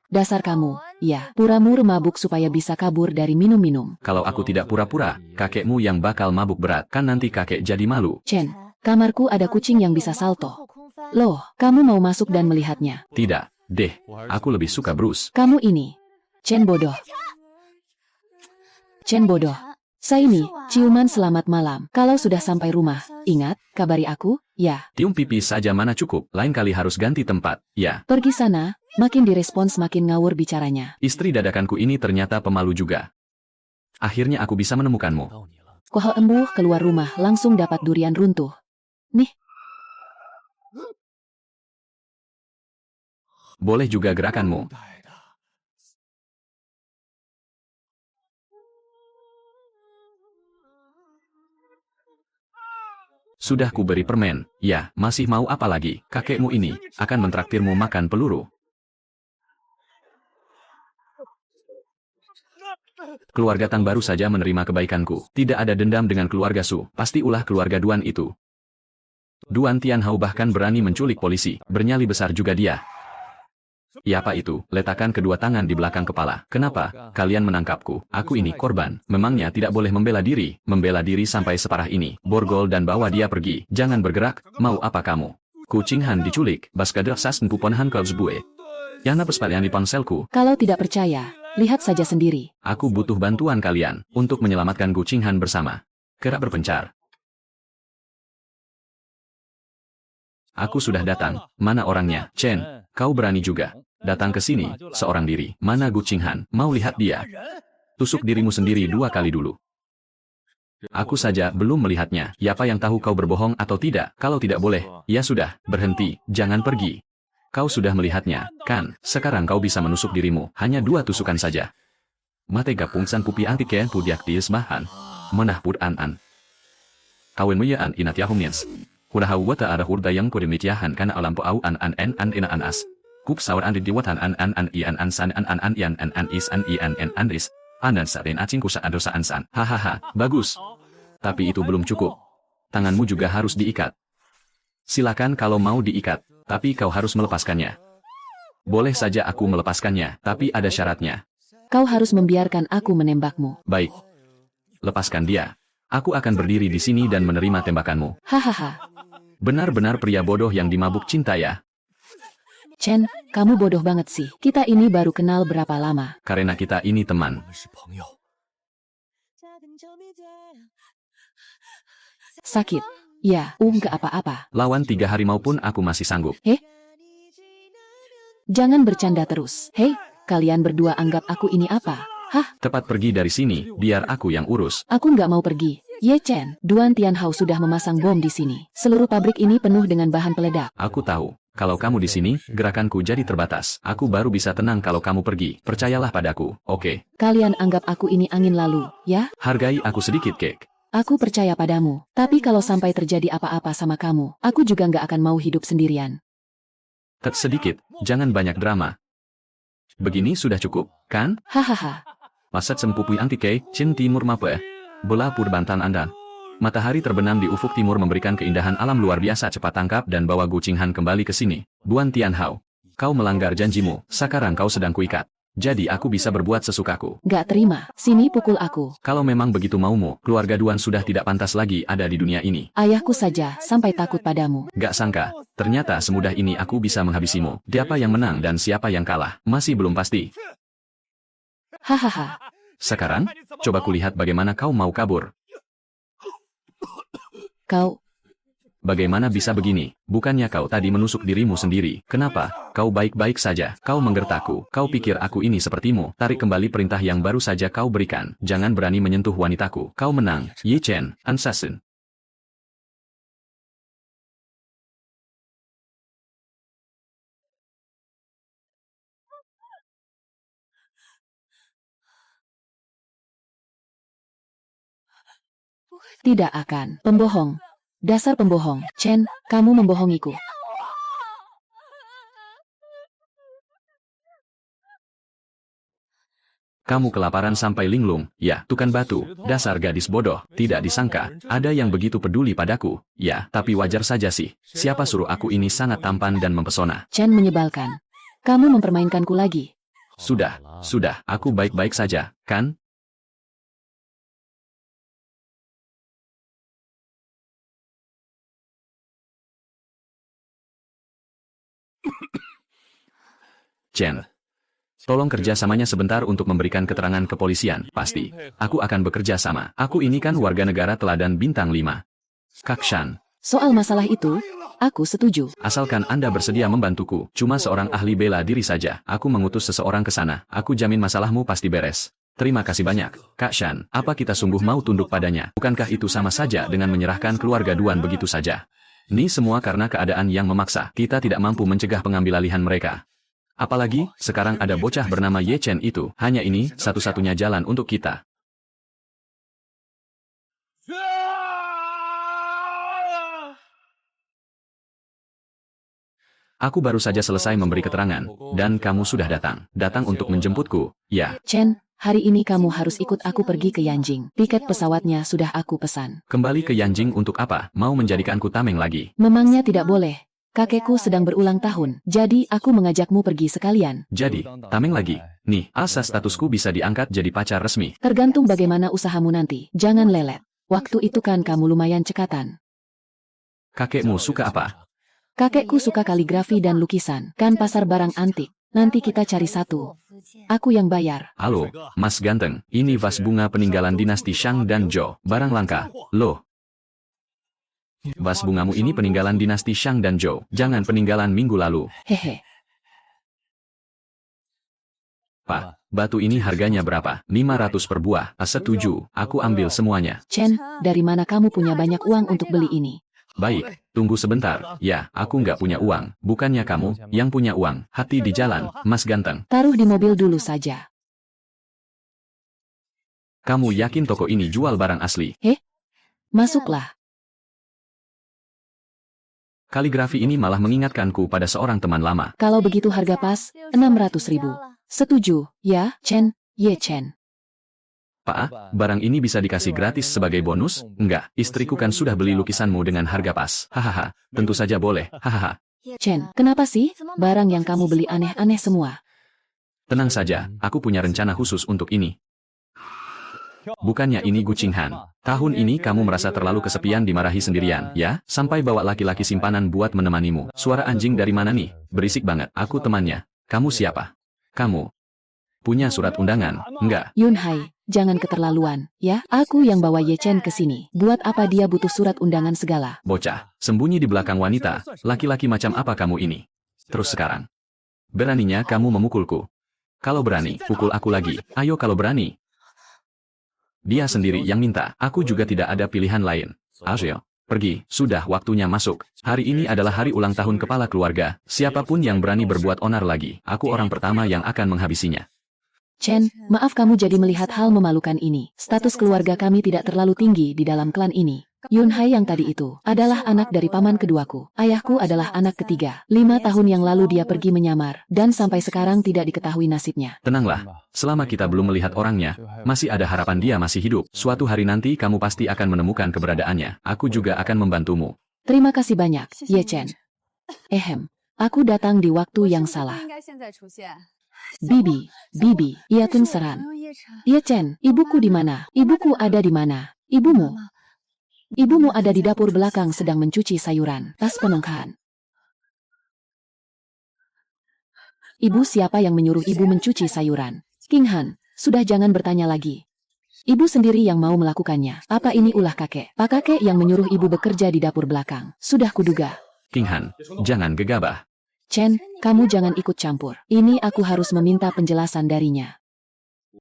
Dasar kamu, ya, pura-pura mabuk supaya bisa kabur dari minum-minum. Kalau aku tidak pura-pura, kakekmu yang bakal mabuk berat, kan nanti kakek jadi malu. Chen, kamarku ada kucing yang bisa salto. Loh, kamu mau masuk dan melihatnya? Tidak, deh, aku lebih suka Bruce. Kamu ini, Chen bodoh. Chen bodoh. Saini, ciuman selamat malam. Kalau sudah sampai rumah, ingat, kabari aku, ya. Tium pipi saja mana cukup, lain kali harus ganti tempat, ya. Pergi sana, makin direspons makin ngawur bicaranya. Istri dadakanku ini ternyata pemalu juga. Akhirnya aku bisa menemukanmu. Kohal embuh keluar rumah langsung dapat durian runtuh. Nih. Boleh juga gerakanmu. Sudah kuberi permen, ya, masih mau apa lagi? Kakekmu ini akan mentraktirmu makan peluru. Keluarga Tang baru saja menerima kebaikanku. Tidak ada dendam dengan keluarga Su, pasti ulah keluarga Duan itu. Duan Tianhao bahkan berani menculik polisi, bernyali besar juga dia. Ya apa itu? Letakkan kedua tangan di belakang kepala. Kenapa? Kalian menangkapku. Aku ini korban. Memangnya tidak boleh membela diri? Membela diri sampai separah ini. Borgol dan bawa dia pergi. Jangan bergerak. Mau apa kamu? Kucing Han diculik. Baskader sas pupon Han bue. Yana pespalian di ponselku. Kalau tidak percaya, lihat saja sendiri. Aku butuh bantuan kalian untuk menyelamatkan kucing Han bersama. Gerak berpencar. Aku sudah datang. Mana orangnya? Chen, kau berani juga. Datang ke sini, seorang diri. Mana Gu Qinghan? Mau lihat dia? Tusuk dirimu sendiri 2 kali dulu. Aku saja belum melihatnya. Siapa yang tahu kau berbohong atau tidak? Kalau tidak boleh, ya sudah, berhenti, jangan pergi. Kau sudah melihatnya, kan? Sekarang kau bisa menusuk dirimu. Hanya 2 tusukan saja. Mate gapungsan pupi antiken pudiak tiesmahan. Menah pud an. Kawen meyaan inat yahumnians. Hurahau wata ada hurda yang kodemitiahan kana alampo au an ina as. Kup sawar andi diwatan an ian an san an ian an is an ian an ris. Andan sarin acing kusa adosa ansan. Hahaha, bagus. Tapi itu belum cukup. Tanganmu juga harus diikat. Silakan kalau mau diikat, tapi kau harus melepaskannya. Boleh saja aku melepaskannya, tapi ada syaratnya. Kau harus membiarkan aku menembakmu. Baik. Lepaskan dia. Aku akan berdiri di sini dan menerima tembakanmu. Hahaha. Benar-benar pria bodoh yang dimabuk cinta ya. Chen, kamu bodoh banget sih. Kita ini baru kenal berapa lama. Karena kita ini teman. Sakit. Ya, nggak apa-apa. Lawan 3 harimau pun aku masih sanggup. Jangan bercanda terus. Hei, kalian berdua anggap aku ini apa? Hah? Tepat pergi dari sini, biar aku yang urus. Aku nggak mau pergi. Ye Chen, Duan Tianhao sudah memasang bom di sini. Seluruh pabrik ini penuh dengan bahan peledak. Aku tahu. Kalau kamu di sini, gerakanku jadi terbatas. Aku baru bisa tenang kalau kamu pergi. Percayalah padaku, oke? Kalian anggap aku ini angin lalu, ya? Hargai aku sedikit, Kek. Aku percaya padamu. Tapi kalau sampai terjadi apa-apa sama kamu, aku juga nggak akan mau hidup sendirian. Sedikit, jangan banyak drama. Begini sudah cukup, kan? Hahaha. Masat sempupui antike, cin timur mape. Bola purbantan Anda. Matahari terbenam di ufuk timur memberikan keindahan alam luar biasa. Cepat tangkap dan bawa Gu Qinghan kembali ke sini. Duan Tianhao. Kau melanggar janjimu, sekarang kau sedang kuikat. Jadi aku bisa berbuat sesukaku. Gak terima, sini pukul aku. Kalau memang begitu maumu, keluarga Duan sudah tidak pantas lagi ada di dunia ini. Ayahku saja sampai takut padamu. Gak sangka, ternyata semudah ini aku bisa menghabisimu. Siapa yang menang dan siapa yang kalah, masih belum pasti. Hahaha. Sekarang, coba kulihat bagaimana kau mau kabur. Kau... Bagaimana bisa begini? Bukannya kau tadi menusuk dirimu sendiri? Kenapa? Kau baik-baik saja. Kau menggertakku. Kau pikir aku ini sepertimu? Tarik kembali perintah yang baru saja kau berikan. Jangan berani menyentuh wanitaku. Kau menang. Ye Chen, Ansashen. Tidak akan. Pembohong. Dasar pembohong. Chen, kamu membohongiku. Kamu kelaparan sampai linglung, ya, tukan batu, dasar gadis bodoh, tidak disangka, ada yang begitu peduli padaku, ya, tapi wajar saja sih, siapa suruh aku ini sangat tampan dan mempesona. Chen menyebalkan. Kamu mempermainkanku lagi. Sudah, aku baik-baik saja, kan? Chen. Tolong kerjasamanya sebentar untuk memberikan keterangan kepolisian, pasti. Aku akan bekerja sama. Aku ini kan warga negara teladan bintang 5. Kakshan. Soal masalah itu, aku setuju. Asalkan Anda bersedia membantuku, cuma seorang ahli bela diri saja. Aku mengutus seseorang ke sana. Aku jamin masalahmu pasti beres. Terima kasih banyak, Kak Shan. Apa kita sungguh mau tunduk padanya? Bukankah itu sama saja dengan menyerahkan keluarga Duan begitu saja? Ini semua karena keadaan yang memaksa. Kita tidak mampu mencegah pengambil alihan mereka. Apalagi, sekarang ada bocah bernama Ye Chen itu. Hanya ini, satu-satunya jalan untuk kita. Aku baru saja selesai memberi keterangan, dan kamu sudah datang. Datang untuk menjemputku, ya. Chen, hari ini kamu harus ikut aku pergi ke Yanjing. Tiket pesawatnya sudah aku pesan. Kembali ke Yanjing untuk apa? Mau menjadikanku tameng lagi? Memangnya tidak boleh? kakekku sedang berulang tahun, jadi aku mengajakmu pergi sekalian. Jadi, tameng lagi. Nih, asa statusku bisa diangkat jadi pacar resmi. Tergantung bagaimana usahamu nanti, jangan lelet. Waktu itu kan kamu lumayan cekatan. Kakekmu suka apa? Kakekku suka kaligrafi dan lukisan, kan pasar barang antik. Nanti kita cari satu. Aku yang bayar. Halo, Mas Ganteng. Ini vas bunga peninggalan dinasti Shang dan Zhou. Barang langka. Loh. Vas bungamu ini peninggalan dinasti Shang dan Zhou. Jangan peninggalan minggu lalu. Hehe. Pak, batu ini harganya berapa? 500 per buah. Setuju, aku ambil semuanya. Chen, dari mana kamu punya banyak uang untuk beli ini? Baik, tunggu sebentar. Ya, aku nggak punya uang. Bukannya kamu yang punya uang. Hati di jalan, Mas Ganteng. Taruh di mobil dulu saja. Kamu yakin toko ini jual barang asli? Masuklah. Kaligrafi ini malah mengingatkanku pada seorang teman lama. Kalau begitu harga pas, 600.000. Setuju, ya, Chen, ye Chen. Pak, barang ini bisa dikasih gratis sebagai bonus? Enggak, istriku kan sudah beli lukisanmu dengan harga pas. Hahaha, tentu saja boleh. Hahaha. Chen, kenapa sih? Barang yang kamu beli aneh-aneh semua. Tenang saja, aku punya rencana khusus untuk ini. Bukannya ini Gu Qinghan. Tahun ini kamu merasa terlalu kesepian dimarahi sendirian, ya? Sampai bawa laki-laki simpanan buat menemanimu. Suara anjing dari mana nih? Berisik banget. Aku temannya. Kamu siapa? Kamu punya surat undangan? Enggak. Yunhai, jangan keterlaluan, ya? Aku yang bawa Ye Chen ke sini. Buat apa dia butuh surat undangan segala? Bocah, sembunyi di belakang wanita. Laki-laki macam apa kamu ini? Terus sekarang, beraninya kamu memukulku. Kalau berani, pukul aku lagi. Ayo kalau berani. Dia sendiri yang minta. Aku juga tidak ada pilihan lain. Ayo, pergi. Sudah waktunya masuk. Hari ini adalah hari ulang tahun kepala keluarga. Siapapun yang berani berbuat onar lagi, aku orang pertama yang akan menghabisinya. Chen, maaf kamu jadi melihat hal memalukan ini. Status keluarga kami tidak terlalu tinggi di dalam klan ini. Yunhai yang tadi itu adalah anak dari paman keduaku. Ayahku adalah anak ketiga. 5 tahun yang lalu dia pergi menyamar, dan sampai sekarang tidak diketahui nasibnya. Tenanglah, selama kita belum melihat orangnya, masih ada harapan dia masih hidup. Suatu hari nanti kamu pasti akan menemukan keberadaannya. Aku juga akan membantumu. Terima kasih banyak, Ye Chen. Aku datang di waktu yang salah. Bibi, ia seran. Ye Chen, ibuku di mana? Ibuku ada di mana? Ibumu? Ibumu ada di dapur belakang sedang mencuci sayuran. Tas penongkahan. Ibu siapa yang menyuruh ibu mencuci sayuran? Qinghan, sudah jangan bertanya lagi. Ibu sendiri yang mau melakukannya. Apa ini ulah kakek? Pak kakek yang menyuruh ibu bekerja di dapur belakang. Sudah kuduga. Qinghan, jangan gegabah. Chen, kamu jangan ikut campur. Ini aku harus meminta penjelasan darinya.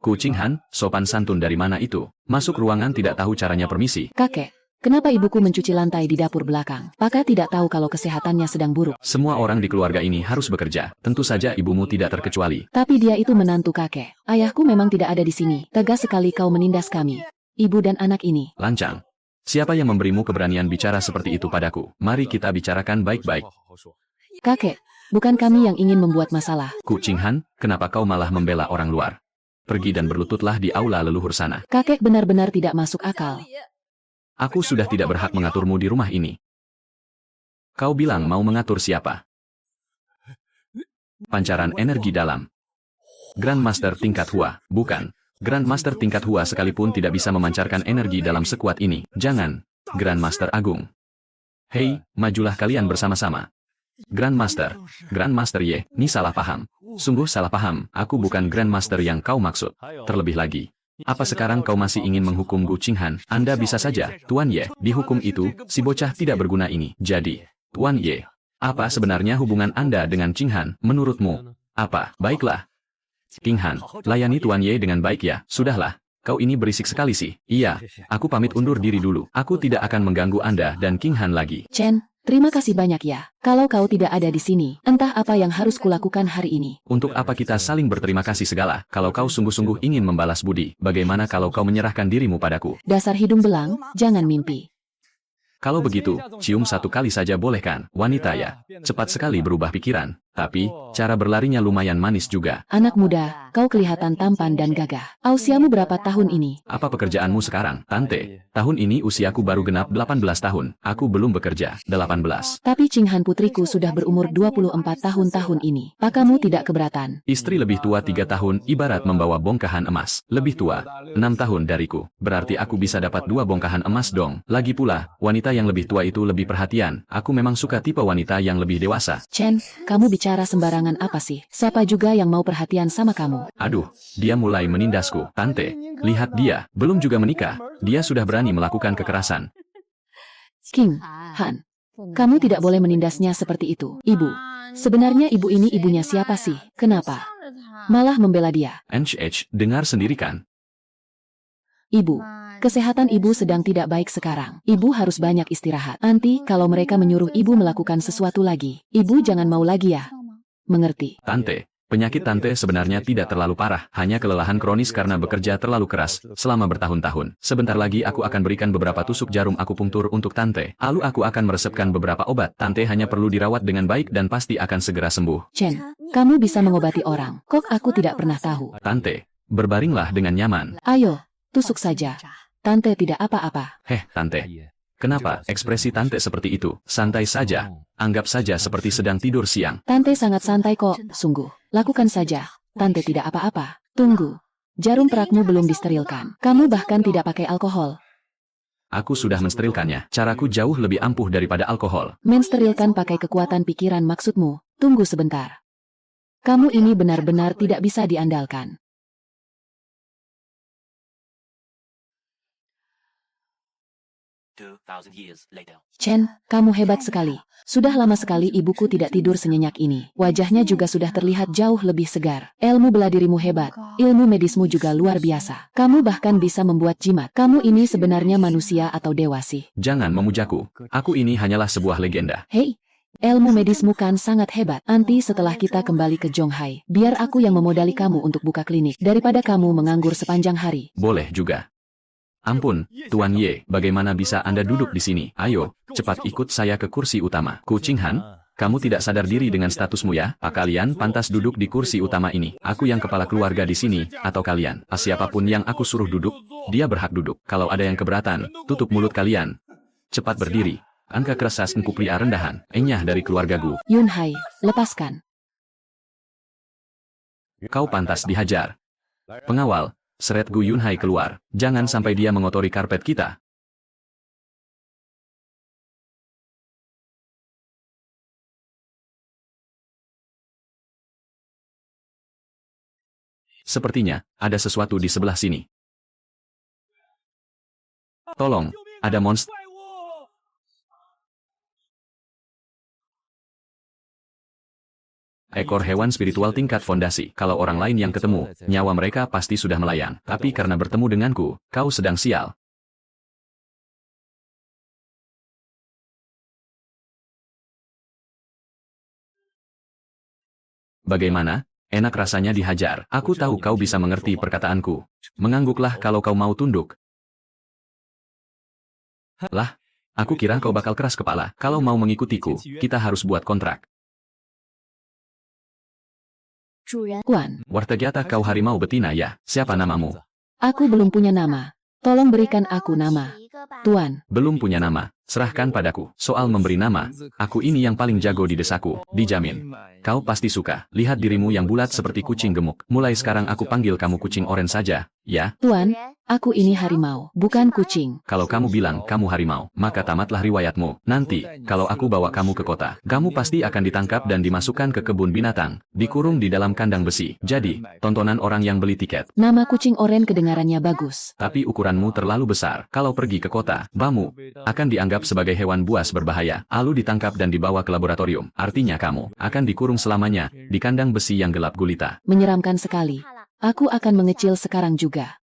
Gu Qinghan, sopan santun dari mana itu? Masuk ruangan tidak tahu caranya permisi. Kakek, kenapa ibuku mencuci lantai di dapur belakang? Pakak tidak tahu kalau kesehatannya sedang buruk. Semua orang di keluarga ini harus bekerja. Tentu saja ibumu tidak terkecuali. Tapi dia itu menantu kakek. Ayahku memang tidak ada di sini. Tegas sekali kau menindas kami. Ibu dan anak ini. Lancang. Siapa yang memberimu keberanian bicara seperti itu padaku? Mari kita bicarakan baik-baik. Kakek, bukan kami yang ingin membuat masalah. Gu Qinghan, kenapa kau malah membela orang luar? Pergi dan berlututlah di aula leluhur sana. Kakek benar-benar tidak masuk akal. Aku sudah tidak berhak mengaturmu di rumah ini. Kau bilang mau mengatur siapa? Pancaran energi dalam. Grandmaster tingkat Hua, bukan. Grandmaster tingkat Hua sekalipun tidak bisa memancarkan energi dalam sekuat ini. Jangan, Grandmaster Agung. Hei, majulah kalian bersama-sama. Grandmaster Ye, ini salah paham. Sungguh salah paham, aku bukan Grandmaster yang kau maksud. Terlebih lagi, apa sekarang kau masih ingin menghukum Gu Qinghan? Anda bisa saja, Tuan Ye, dihukum itu, si bocah tidak berguna ini. Jadi, Tuan Ye, apa sebenarnya hubungan Anda dengan Qinghan? Menurutmu, apa? Baiklah. Qinghan, layani Tuan Ye dengan baik ya. Sudahlah, kau ini berisik sekali sih. Iya, aku pamit undur diri dulu. Aku tidak akan mengganggu Anda dan Qinghan lagi. Chen, terima kasih banyak ya. Kalau kau tidak ada di sini, entah apa yang harus kulakukan hari ini. Untuk apa kita saling berterima kasih segala? Kalau kau sungguh-sungguh ingin membalas budi, bagaimana kalau kau menyerahkan dirimu padaku? Dasar hidung belang, jangan mimpi. Kalau begitu, cium satu kali saja boleh kan? Wanita ya, cepat sekali berubah pikiran. Tapi, cara berlarinya lumayan manis juga. Anak muda, kau kelihatan tampan dan gagah. Usiamu berapa tahun ini? Apa pekerjaanmu sekarang, Tante? Tahun ini usiaku baru genap 18 tahun. Aku belum bekerja. 18. Tapi Qinghan putriku sudah berumur 24 tahun ini. Pakamu tidak keberatan? Istri lebih tua 3 tahun, ibarat membawa bongkahan emas. Lebih tua, 6 tahun dariku. Berarti aku bisa dapat 2 bongkahan emas dong. Lagi pula, wanita yang lebih tua itu lebih perhatian. Aku memang suka tipe wanita yang lebih dewasa. Chen, kamu bicara sembarangan apa sih? Siapa juga yang mau perhatian sama kamu? Aduh, dia mulai menindasku. Tante, lihat dia, belum juga menikah. Dia sudah berani melakukan kekerasan. King, Han, kamu tidak boleh menindasnya seperti itu. Ibu, sebenarnya ibu ini ibunya siapa sih? Kenapa malah membela dia? Dengar sendiri kan? Ibu, kesehatan ibu sedang tidak baik sekarang. Ibu harus banyak istirahat. Nanti kalau mereka menyuruh ibu melakukan sesuatu lagi, ibu jangan mau lagi ya. Mengerti? Tante, penyakit Tante sebenarnya tidak terlalu parah, hanya kelelahan kronis karena bekerja terlalu keras selama bertahun-tahun. Sebentar lagi aku akan berikan beberapa tusuk jarum akupunktur untuk Tante. Lalu aku akan meresepkan beberapa obat. Tante hanya perlu dirawat dengan baik dan pasti akan segera sembuh. Chen, kamu bisa mengobati orang. Kok aku tidak pernah tahu? Tante, berbaringlah dengan nyaman. Ayo, tusuk saja. Tante tidak apa-apa. Tante. Kenapa ekspresi Tante seperti itu? Santai saja. Anggap saja seperti sedang tidur siang. Tante sangat santai kok, sungguh. Lakukan saja. Tante tidak apa-apa. Tunggu. Jarum perakmu belum disterilkan. Kamu bahkan tidak pakai alkohol. Aku sudah mensterilkannya. Caraku jauh lebih ampuh daripada alkohol. Mensterilkan pakai kekuatan pikiran maksudmu. Tunggu sebentar. Kamu ini benar-benar tidak bisa diandalkan. Chen, kamu hebat sekali. Sudah lama sekali ibuku tidak tidur senyenyak ini. Wajahnya juga sudah terlihat jauh lebih segar. Ilmu bela dirimu hebat. Ilmu medismu juga luar biasa. Kamu bahkan bisa membuat jimat. Kamu ini sebenarnya manusia atau dewa sih? Jangan memujaku. Aku ini hanyalah sebuah legenda. Hei, ilmu medismu kan sangat hebat. Nanti setelah kita kembali ke Zhonghai, biar aku yang memodali kamu untuk buka klinik, daripada kamu menganggur sepanjang hari. Boleh juga. Ampun, Tuan Ye, bagaimana bisa Anda duduk di sini? Ayo, cepat ikut saya ke kursi utama. Qinghan, kamu tidak sadar diri dengan statusmu ya? Kalian pantas duduk di kursi utama ini. Aku yang kepala keluarga di sini, atau kalian? Siapapun yang aku suruh duduk, dia berhak duduk. Kalau ada yang keberatan, tutup mulut kalian. Cepat berdiri. Angka keresas engku pria rendahan. Enyah dari keluargaku. Yunhai, lepaskan. Kau pantas dihajar. Pengawal, seret Gu Yunhai keluar. Jangan sampai dia mengotori karpet kita. Sepertinya, ada sesuatu di sebelah sini. Tolong, ada monster. Ekor hewan spiritual tingkat fondasi. Kalau orang lain yang ketemu, nyawa mereka pasti sudah melayang. Tapi karena bertemu denganku, kau sedang sial. Bagaimana? Enak rasanya dihajar. Aku tahu kau bisa mengerti perkataanku. Mengangguklah kalau kau mau tunduk. Lah, aku kira kau bakal keras kepala. Kalau mau mengikutiku, kita harus buat kontrak. Kuan, Ternyata kau harimau betina ya? Siapa namamu? aku belum punya nama. Tolong berikan aku nama. Tuan, Belum punya nama. Serahkan padaku. Soal memberi nama, aku ini yang paling jago di desaku. Dijamin. Kau pasti suka. Lihat dirimu yang bulat seperti kucing gemuk. Mulai sekarang aku panggil kamu kucing oren saja, ya? Tuan, aku ini harimau, bukan kucing. Kalau kamu bilang kamu harimau, maka tamatlah riwayatmu. Nanti, kalau aku bawa kamu ke kota, kamu pasti akan ditangkap dan dimasukkan ke kebun binatang, dikurung di dalam kandang besi. Jadi, tontonan orang yang beli tiket. Nama kucing oren kedengarannya bagus. Tapi ukuranmu terlalu besar. Kalau pergi ke kota, bamu akan dianggap sebagai hewan buas berbahaya. Lalu ditangkap dan dibawa ke laboratorium. Artinya kamu akan dikurung selamanya di kandang besi yang gelap gulita. Menyeramkan sekali. Aku akan mengecil sekarang juga.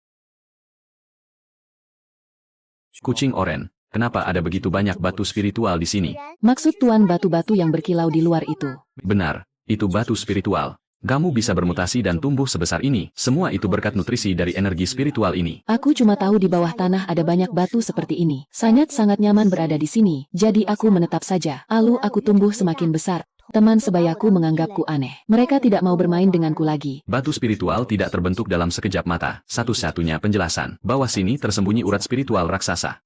Kucing oren, kenapa ada begitu banyak batu spiritual di sini? Maksud Tuan batu-batu yang berkilau di luar itu? Benar, itu batu spiritual. Kamu bisa bermutasi dan tumbuh sebesar ini. Semua itu berkat nutrisi dari energi spiritual ini. Aku cuma tahu di bawah tanah ada banyak batu seperti ini. Sangat-sangat nyaman berada di sini. Jadi aku menetap saja. Lalu aku tumbuh semakin besar. Teman sebayaku menganggapku aneh. Mereka tidak mau bermain denganku lagi. Batu spiritual tidak terbentuk dalam sekejap mata. Satu-satunya penjelasan. Bawah sini tersembunyi urat spiritual raksasa.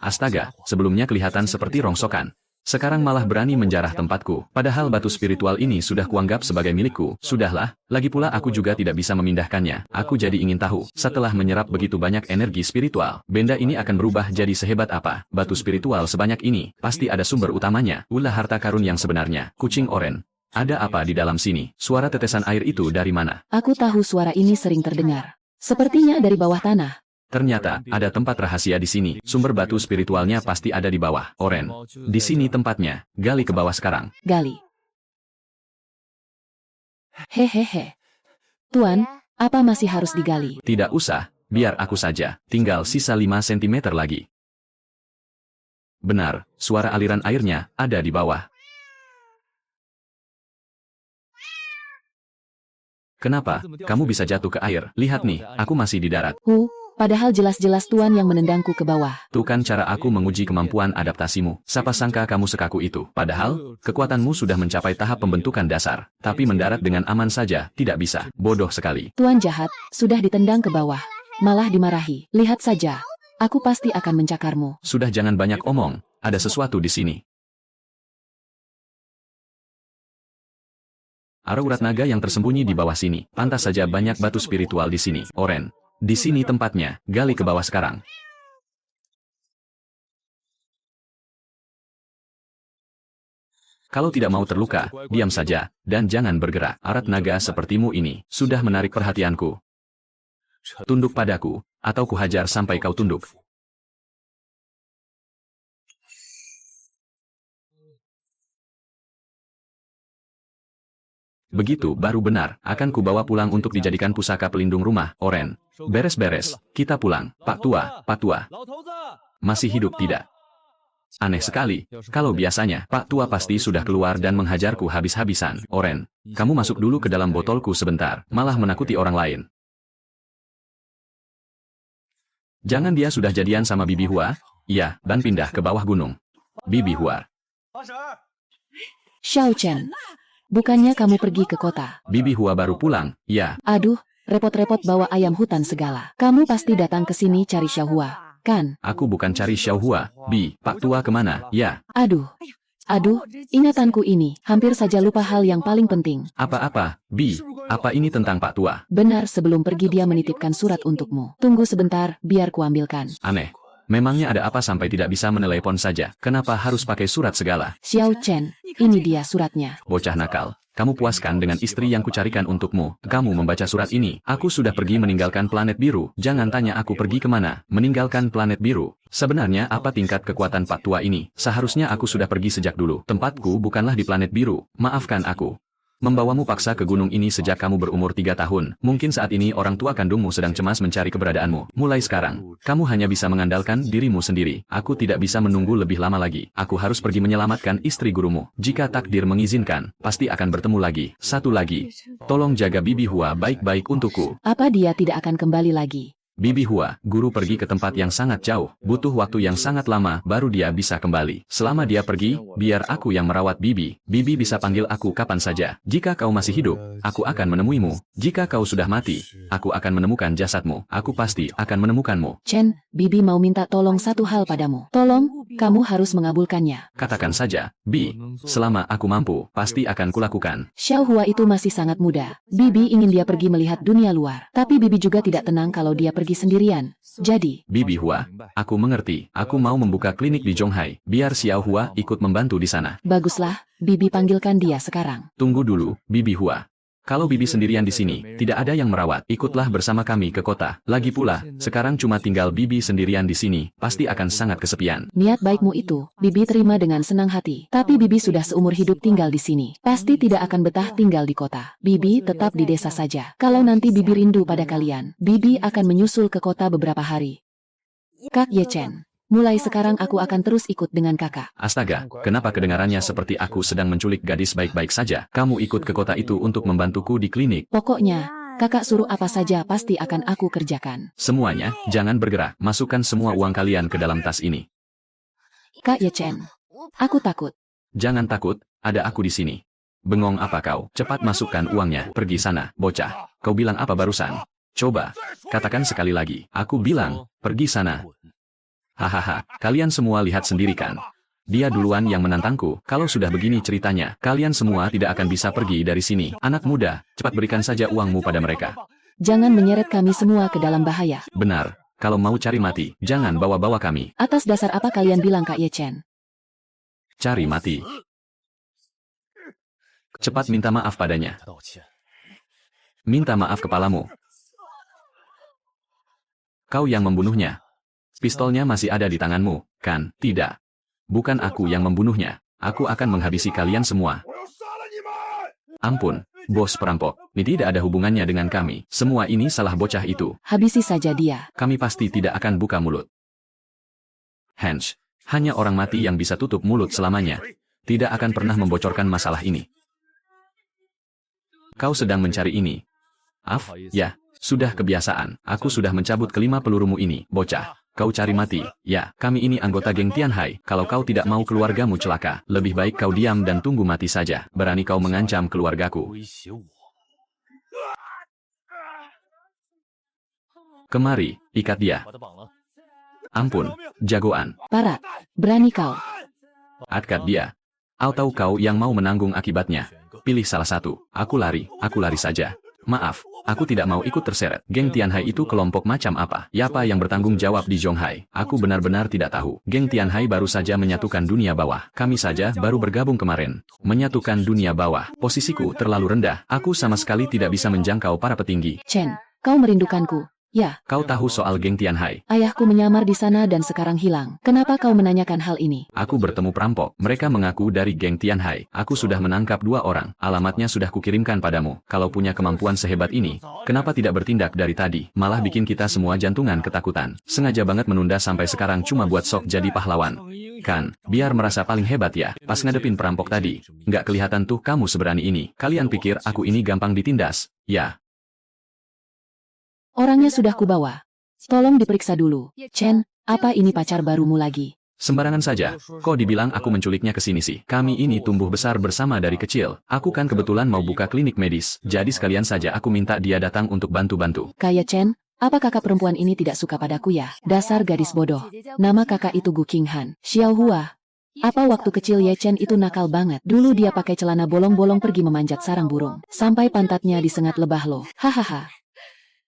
Astaga, sebelumnya kelihatan seperti rongsokan. Sekarang malah berani menjarah tempatku. Padahal batu spiritual ini sudah kuanggap sebagai milikku. Sudahlah, lagi pula aku juga tidak bisa memindahkannya. Aku jadi ingin tahu, setelah menyerap begitu banyak energi spiritual, benda ini akan berubah jadi sehebat apa? Batu spiritual sebanyak ini, pasti ada sumber utamanya. Ulah harta karun yang sebenarnya. Kucing oren. Ada apa di dalam sini? Suara tetesan air itu dari mana? Aku tahu suara ini sering terdengar. Sepertinya dari bawah tanah. Ternyata, ada tempat rahasia di sini. Sumber batu spiritualnya pasti ada di bawah. Oren. Di sini tempatnya. Gali ke bawah sekarang. Gali. Hehehe. Tuan, apa masih harus digali? Tidak usah, biar aku saja. Tinggal sisa 5 cm lagi. Benar, suara aliran airnya ada di bawah. Kenapa? Kamu bisa jatuh ke air. Lihat nih, aku masih di darat. Padahal jelas-jelas Tuan yang menendangku ke bawah. Tuh kan cara aku menguji kemampuan adaptasimu. Siapa sangka kamu sekaku itu. Padahal, kekuatanmu sudah mencapai tahap pembentukan dasar. Tapi mendarat dengan aman saja, tidak bisa. Bodoh sekali. Tuan jahat, sudah ditendang ke bawah. Malah dimarahi. Lihat saja. Aku pasti akan mencakarmu. Sudah jangan banyak omong. Ada sesuatu di sini. Ara urat naga yang tersembunyi di bawah sini. Pantas saja banyak batu spiritual di sini. Oren. Di sini tempatnya. Gali ke bawah sekarang. Kalau tidak mau terluka, diam saja, dan jangan bergerak. Arat naga sepertimu ini, sudah menarik perhatianku. Tunduk padaku, atau kuhajar sampai kau tunduk. Begitu baru benar, akan kubawa pulang untuk dijadikan pusaka pelindung rumah, Oren. Beres-beres, kita pulang. Pak Tua. Masih hidup tidak? Aneh sekali, kalau biasanya, Pak Tua pasti sudah keluar dan menghajarku habis-habisan. Oren, kamu masuk dulu ke dalam botolku sebentar, malah menakuti orang lain. Jangan dia sudah jadian sama Bibi Hua? Iya, dan pindah ke bawah gunung. Bibi Hua. Xiao Chen, bukannya kamu pergi ke kota? Bibi Hua baru pulang, ya. Aduh, repot-repot bawa ayam hutan segala. Kamu pasti datang ke sini cari Xiao Hua, kan? Aku bukan cari Xiao Hua, Bi. Pak Tua kemana? Ya. Aduh, ingatanku ini, hampir saja lupa hal yang paling penting. Apa-apa, Bi? Apa ini tentang Pak Tua? Benar, sebelum pergi dia menitipkan surat untukmu. Tunggu sebentar, biar kuambilkan. Aneh. Memangnya ada apa sampai tidak bisa menelepon saja? Kenapa harus pakai surat segala? Xiao Chen, ini dia suratnya. Bocah nakal. Kamu puaskan dengan istri yang kucarikan untukmu. Kamu membaca surat ini. Aku sudah pergi meninggalkan planet biru. Jangan tanya aku pergi kemana. Meninggalkan planet biru. Sebenarnya apa tingkat kekuatan Pak Tua ini? Seharusnya aku sudah pergi sejak dulu. Tempatku bukanlah di planet biru. Maafkan aku. Membawamu paksa ke gunung ini sejak kamu berumur 3 tahun. Mungkin saat ini orang tua kandungmu sedang cemas mencari keberadaanmu. Mulai sekarang, kamu hanya bisa mengandalkan dirimu sendiri. Aku tidak bisa menunggu lebih lama lagi. Aku harus pergi menyelamatkan istri gurumu. Jika takdir mengizinkan, pasti akan bertemu lagi. Satu lagi, tolong jaga Bibi Hua baik-baik untukku. Apa dia tidak akan kembali lagi? Bibi Hua, guru pergi ke tempat yang sangat jauh, butuh waktu yang sangat lama, baru dia bisa kembali. Selama dia pergi, biar aku yang merawat Bibi. Bibi bisa panggil aku kapan saja. Jika kau masih hidup, aku akan menemuimu. Jika kau sudah mati, aku akan menemukan jasadmu. Aku pasti akan menemukanmu. Chen, Bibi mau minta tolong satu hal padamu. Tolong, kamu harus mengabulkannya. Katakan saja, Bi. Selama aku mampu, pasti akan kulakukan. Xiao Hua itu masih sangat muda. Bibi ingin dia pergi melihat dunia luar. Tapi Bibi juga tidak tenang kalau dia pergi sendirian. Jadi, Bibi Hua, aku mengerti. Aku mau membuka klinik di Zhonghai. Biar Xiao Hua ikut membantu di sana. baguslah, Bibi panggilkan dia sekarang. Tunggu dulu, Bibi Hua. Kalau Bibi sendirian di sini, tidak ada yang merawat. Ikutlah bersama kami ke kota. Lagi pula, sekarang cuma tinggal Bibi sendirian di sini. Pasti akan sangat kesepian. Niat baikmu itu, Bibi terima dengan senang hati. Tapi Bibi sudah seumur hidup tinggal di sini. Pasti tidak akan betah tinggal di kota. Bibi tetap di desa saja. Kalau nanti Bibi rindu pada kalian, Bibi akan menyusul ke kota beberapa hari. Kak Ye Chen, mulai sekarang aku akan terus ikut dengan kakak. Astaga, kenapa kedengarannya seperti aku sedang menculik gadis baik-baik saja? Kamu ikut ke kota itu untuk membantuku di klinik. Pokoknya, kakak suruh apa saja pasti akan aku kerjakan. Semuanya, jangan bergerak. Masukkan semua uang kalian ke dalam tas ini. Kak Ye Chen, aku takut. Jangan takut, ada aku di sini. Bengong apa kau? Cepat masukkan uangnya. Pergi sana, bocah. Kau bilang apa barusan? Coba, katakan sekali lagi. Aku bilang, pergi sana. Hahaha, kalian semua lihat sendiri kan? Dia duluan yang menantangku. Kalau sudah begini ceritanya, kalian semua tidak akan bisa pergi dari sini. Anak muda, cepat berikan saja uangmu pada mereka. Jangan menyeret kami semua ke dalam bahaya. Benar, kalau mau cari mati, jangan bawa-bawa kami. Atas dasar apa kalian bilang Kak Ye Chen? Cari mati. Cepat minta maaf padanya. Minta maaf kepalamu. Kau yang membunuhnya. Pistolnya masih ada di tanganmu, kan? Tidak. Bukan aku yang membunuhnya. Aku akan menghabisi kalian semua. Ampun, bos perampok. Ini tidak ada hubungannya dengan kami. Semua ini salah bocah itu. Habisi saja dia. Kami pasti tidak akan buka mulut. Hans, hanya orang mati yang bisa tutup mulut selamanya. Tidak akan pernah membocorkan masalah ini. Kau sedang mencari ini. Ya, sudah kebiasaan. Aku sudah mencabut kelima pelurumu ini, bocah. Kau cari mati. Ya, kami ini anggota geng Tianhai. Kalau kau tidak mau keluargamu celaka, lebih baik kau diam dan tunggu mati saja. Berani kau mengancam keluargaku. Kemari, ikat dia. Ampun, jagoan. Para, berani kau. Angkat dia. Atau kau yang mau menanggung akibatnya. Pilih salah satu. Aku lari saja. Maaf, aku tidak mau ikut terseret. Geng Tianhai itu kelompok macam apa? Siapa yang bertanggung jawab di Zhonghai? Aku benar-benar tidak tahu. Geng Tianhai baru saja menyatukan dunia bawah. Kami saja baru bergabung kemarin. Menyatukan dunia bawah. Posisiku terlalu rendah. Aku sama sekali tidak bisa menjangkau para petinggi. Chen, kau merindukanku. Ya. Kau tahu soal geng Tianhai? Ayahku menyamar di sana dan sekarang hilang. Kenapa kau menanyakan hal ini? Aku bertemu perampok. Mereka mengaku dari geng Tianhai. Aku sudah menangkap 2 orang. Alamatnya sudah kukirimkan padamu. Kalau punya kemampuan sehebat ini, kenapa tidak bertindak dari tadi? Malah bikin kita semua jantungan ketakutan. Sengaja banget menunda sampai sekarang cuma buat sok jadi pahlawan. Kan, biar merasa paling hebat ya. Pas ngadepin perampok tadi, nggak kelihatan tuh kamu seberani ini. Kalian pikir aku ini gampang ditindas? Ya. Orangnya sudah kubawa. Tolong diperiksa dulu. Chen, apa ini pacar barumu lagi? Sembarangan saja. Kok dibilang aku menculiknya ke sini sih? Kami ini tumbuh besar bersama dari kecil. Aku kan kebetulan mau buka klinik medis. Jadi sekalian saja aku minta dia datang untuk bantu-bantu. Kayak Chen, apa kakak perempuan ini tidak suka padaku ya? Dasar gadis bodoh. Nama kakak itu Gu Qinghan. Xiao Hua. Apa waktu kecil Ye Chen itu nakal banget. Dulu dia pakai celana bolong-bolong pergi memanjat sarang burung. Sampai pantatnya disengat lebah loh. Hahaha.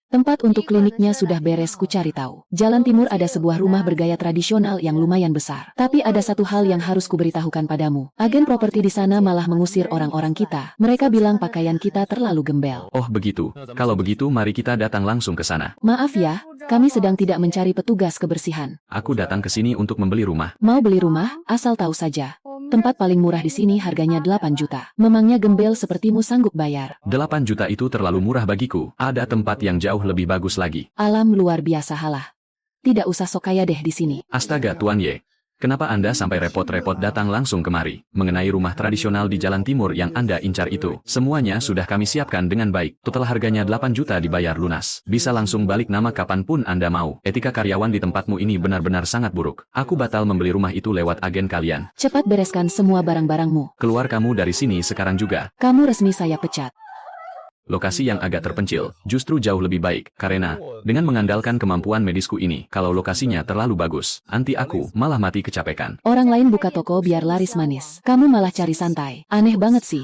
Tempat untuk kliniknya sudah beres ku cari tahu. Jalan timur ada sebuah rumah bergaya tradisional yang lumayan besar. Tapi ada satu hal yang harus kuberitahukan padamu. Agen properti di sana malah mengusir orang-orang kita. Mereka bilang pakaian kita terlalu gembel. Oh begitu. Kalau begitu mari kita datang langsung ke sana. Maaf ya, kami sedang tidak mencari petugas kebersihan. Aku datang ke sini untuk membeli rumah. Mau beli rumah? Asal tahu saja. Tempat paling murah di sini harganya 8 juta. Memangnya gembel sepertimu sanggup bayar? 8 juta itu terlalu murah bagiku. Ada tempat yang jauh lebih bagus lagi. Alam luar biasa halah. Tidak usah sok kaya deh di sini. Astaga Tuan Ye. Kenapa Anda sampai repot-repot datang langsung kemari? Mengenai rumah tradisional di Jalan Timur yang Anda incar itu, semuanya sudah kami siapkan dengan baik. Total harganya 8 juta dibayar lunas. Bisa langsung balik nama kapanpun Anda mau. Etika karyawan di tempatmu ini benar-benar sangat buruk. Aku batal membeli rumah itu lewat agen kalian. Cepat bereskan semua barang-barangmu. Keluar kamu dari sini sekarang juga. Kamu resmi saya pecat. Lokasi yang agak terpencil, justru jauh lebih baik, karena, dengan mengandalkan kemampuan medisku ini, kalau lokasinya terlalu bagus, nanti aku malah mati kecapekan. Orang lain buka toko biar laris manis. Kamu malah cari santai. Aneh banget sih.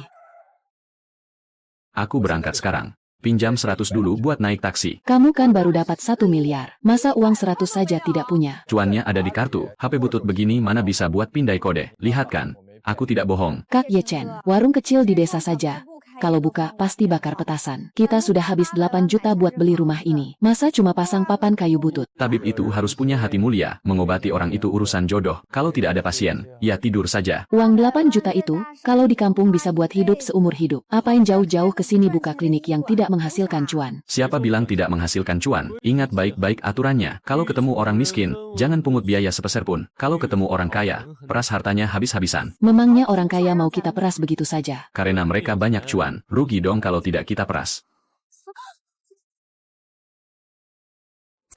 Aku berangkat sekarang. Pinjam 100 dulu buat naik taksi. Kamu kan baru dapat 1 miliar. Masa uang 100 saja tidak punya? Cuannya ada di kartu. HP butut begini mana bisa buat pindai kode. Lihat kan, aku tidak bohong. Kak Ye Chen, warung kecil di desa saja. Kalau buka, pasti bakar petasan. Kita sudah habis 8 juta buat beli rumah ini. Masa cuma pasang papan kayu butut? Tabib itu harus punya hati mulia. Mengobati orang itu urusan jodoh. Kalau tidak ada pasien, ya tidur saja. Uang 8 juta itu, kalau di kampung bisa buat hidup seumur hidup. Apain jauh-jauh ke sini buka klinik yang tidak menghasilkan cuan? Siapa bilang tidak menghasilkan cuan? Ingat baik-baik aturannya. Kalau ketemu orang miskin, jangan pungut biaya sepeser pun. Kalau ketemu orang kaya, peras hartanya habis-habisan. Memangnya orang kaya mau kita peras begitu saja? Karena mereka banyak cuan. Rugi dong kalau tidak kita peras.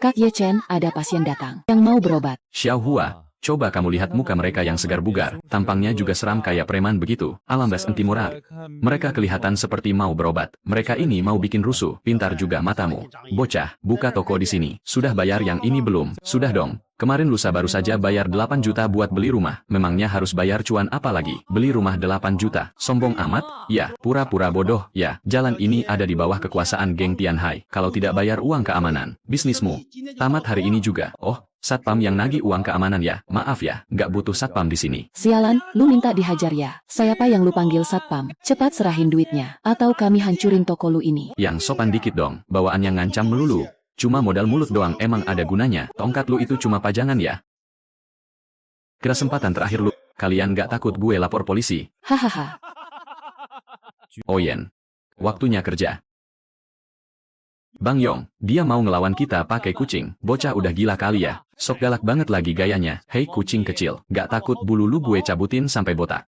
Kak Ye Chen, ada pasien datang yang mau berobat. Xiao Hua, Coba kamu lihat muka mereka yang segar bugar, tampangnya juga seram kayak preman begitu. Alambas enti murah. Mereka kelihatan seperti mau berobat. Mereka ini mau bikin rusuh. Pintar juga matamu. Bocah, buka toko di sini. Sudah bayar yang ini belum? Sudah dong. Kemarin lusa baru saja bayar 8 juta buat beli rumah. Memangnya harus bayar cuan apa lagi? Beli rumah 8 juta. Sombong amat? Ya, pura-pura bodoh. Ya, jalan ini ada di bawah kekuasaan geng Tianhai. Kalau tidak bayar uang keamanan, bisnismu tamat hari ini juga. Oh, satpam yang nagih uang keamanan ya. Maaf ya, nggak butuh satpam di sini. Sialan, lu minta dihajar ya. Siapa yang lu panggil satpam? Cepat serahin duitnya, atau kami hancurin toko lu ini. Yang sopan dikit dong, bawaannya ngancam melulu. Cuma modal mulut doang emang ada gunanya. Tongkat lu itu cuma pajangan ya. Kesempatan terakhir lu. Kalian nggak takut gue lapor polisi? Hahaha. Oyen. Waktunya kerja. Bang Yong, dia mau ngelawan kita pakai kucing. Bocah udah gila kali ya. Sok galak banget lagi gayanya. Hei kucing kecil, gak takut bulu lu gue cabutin sampai botak.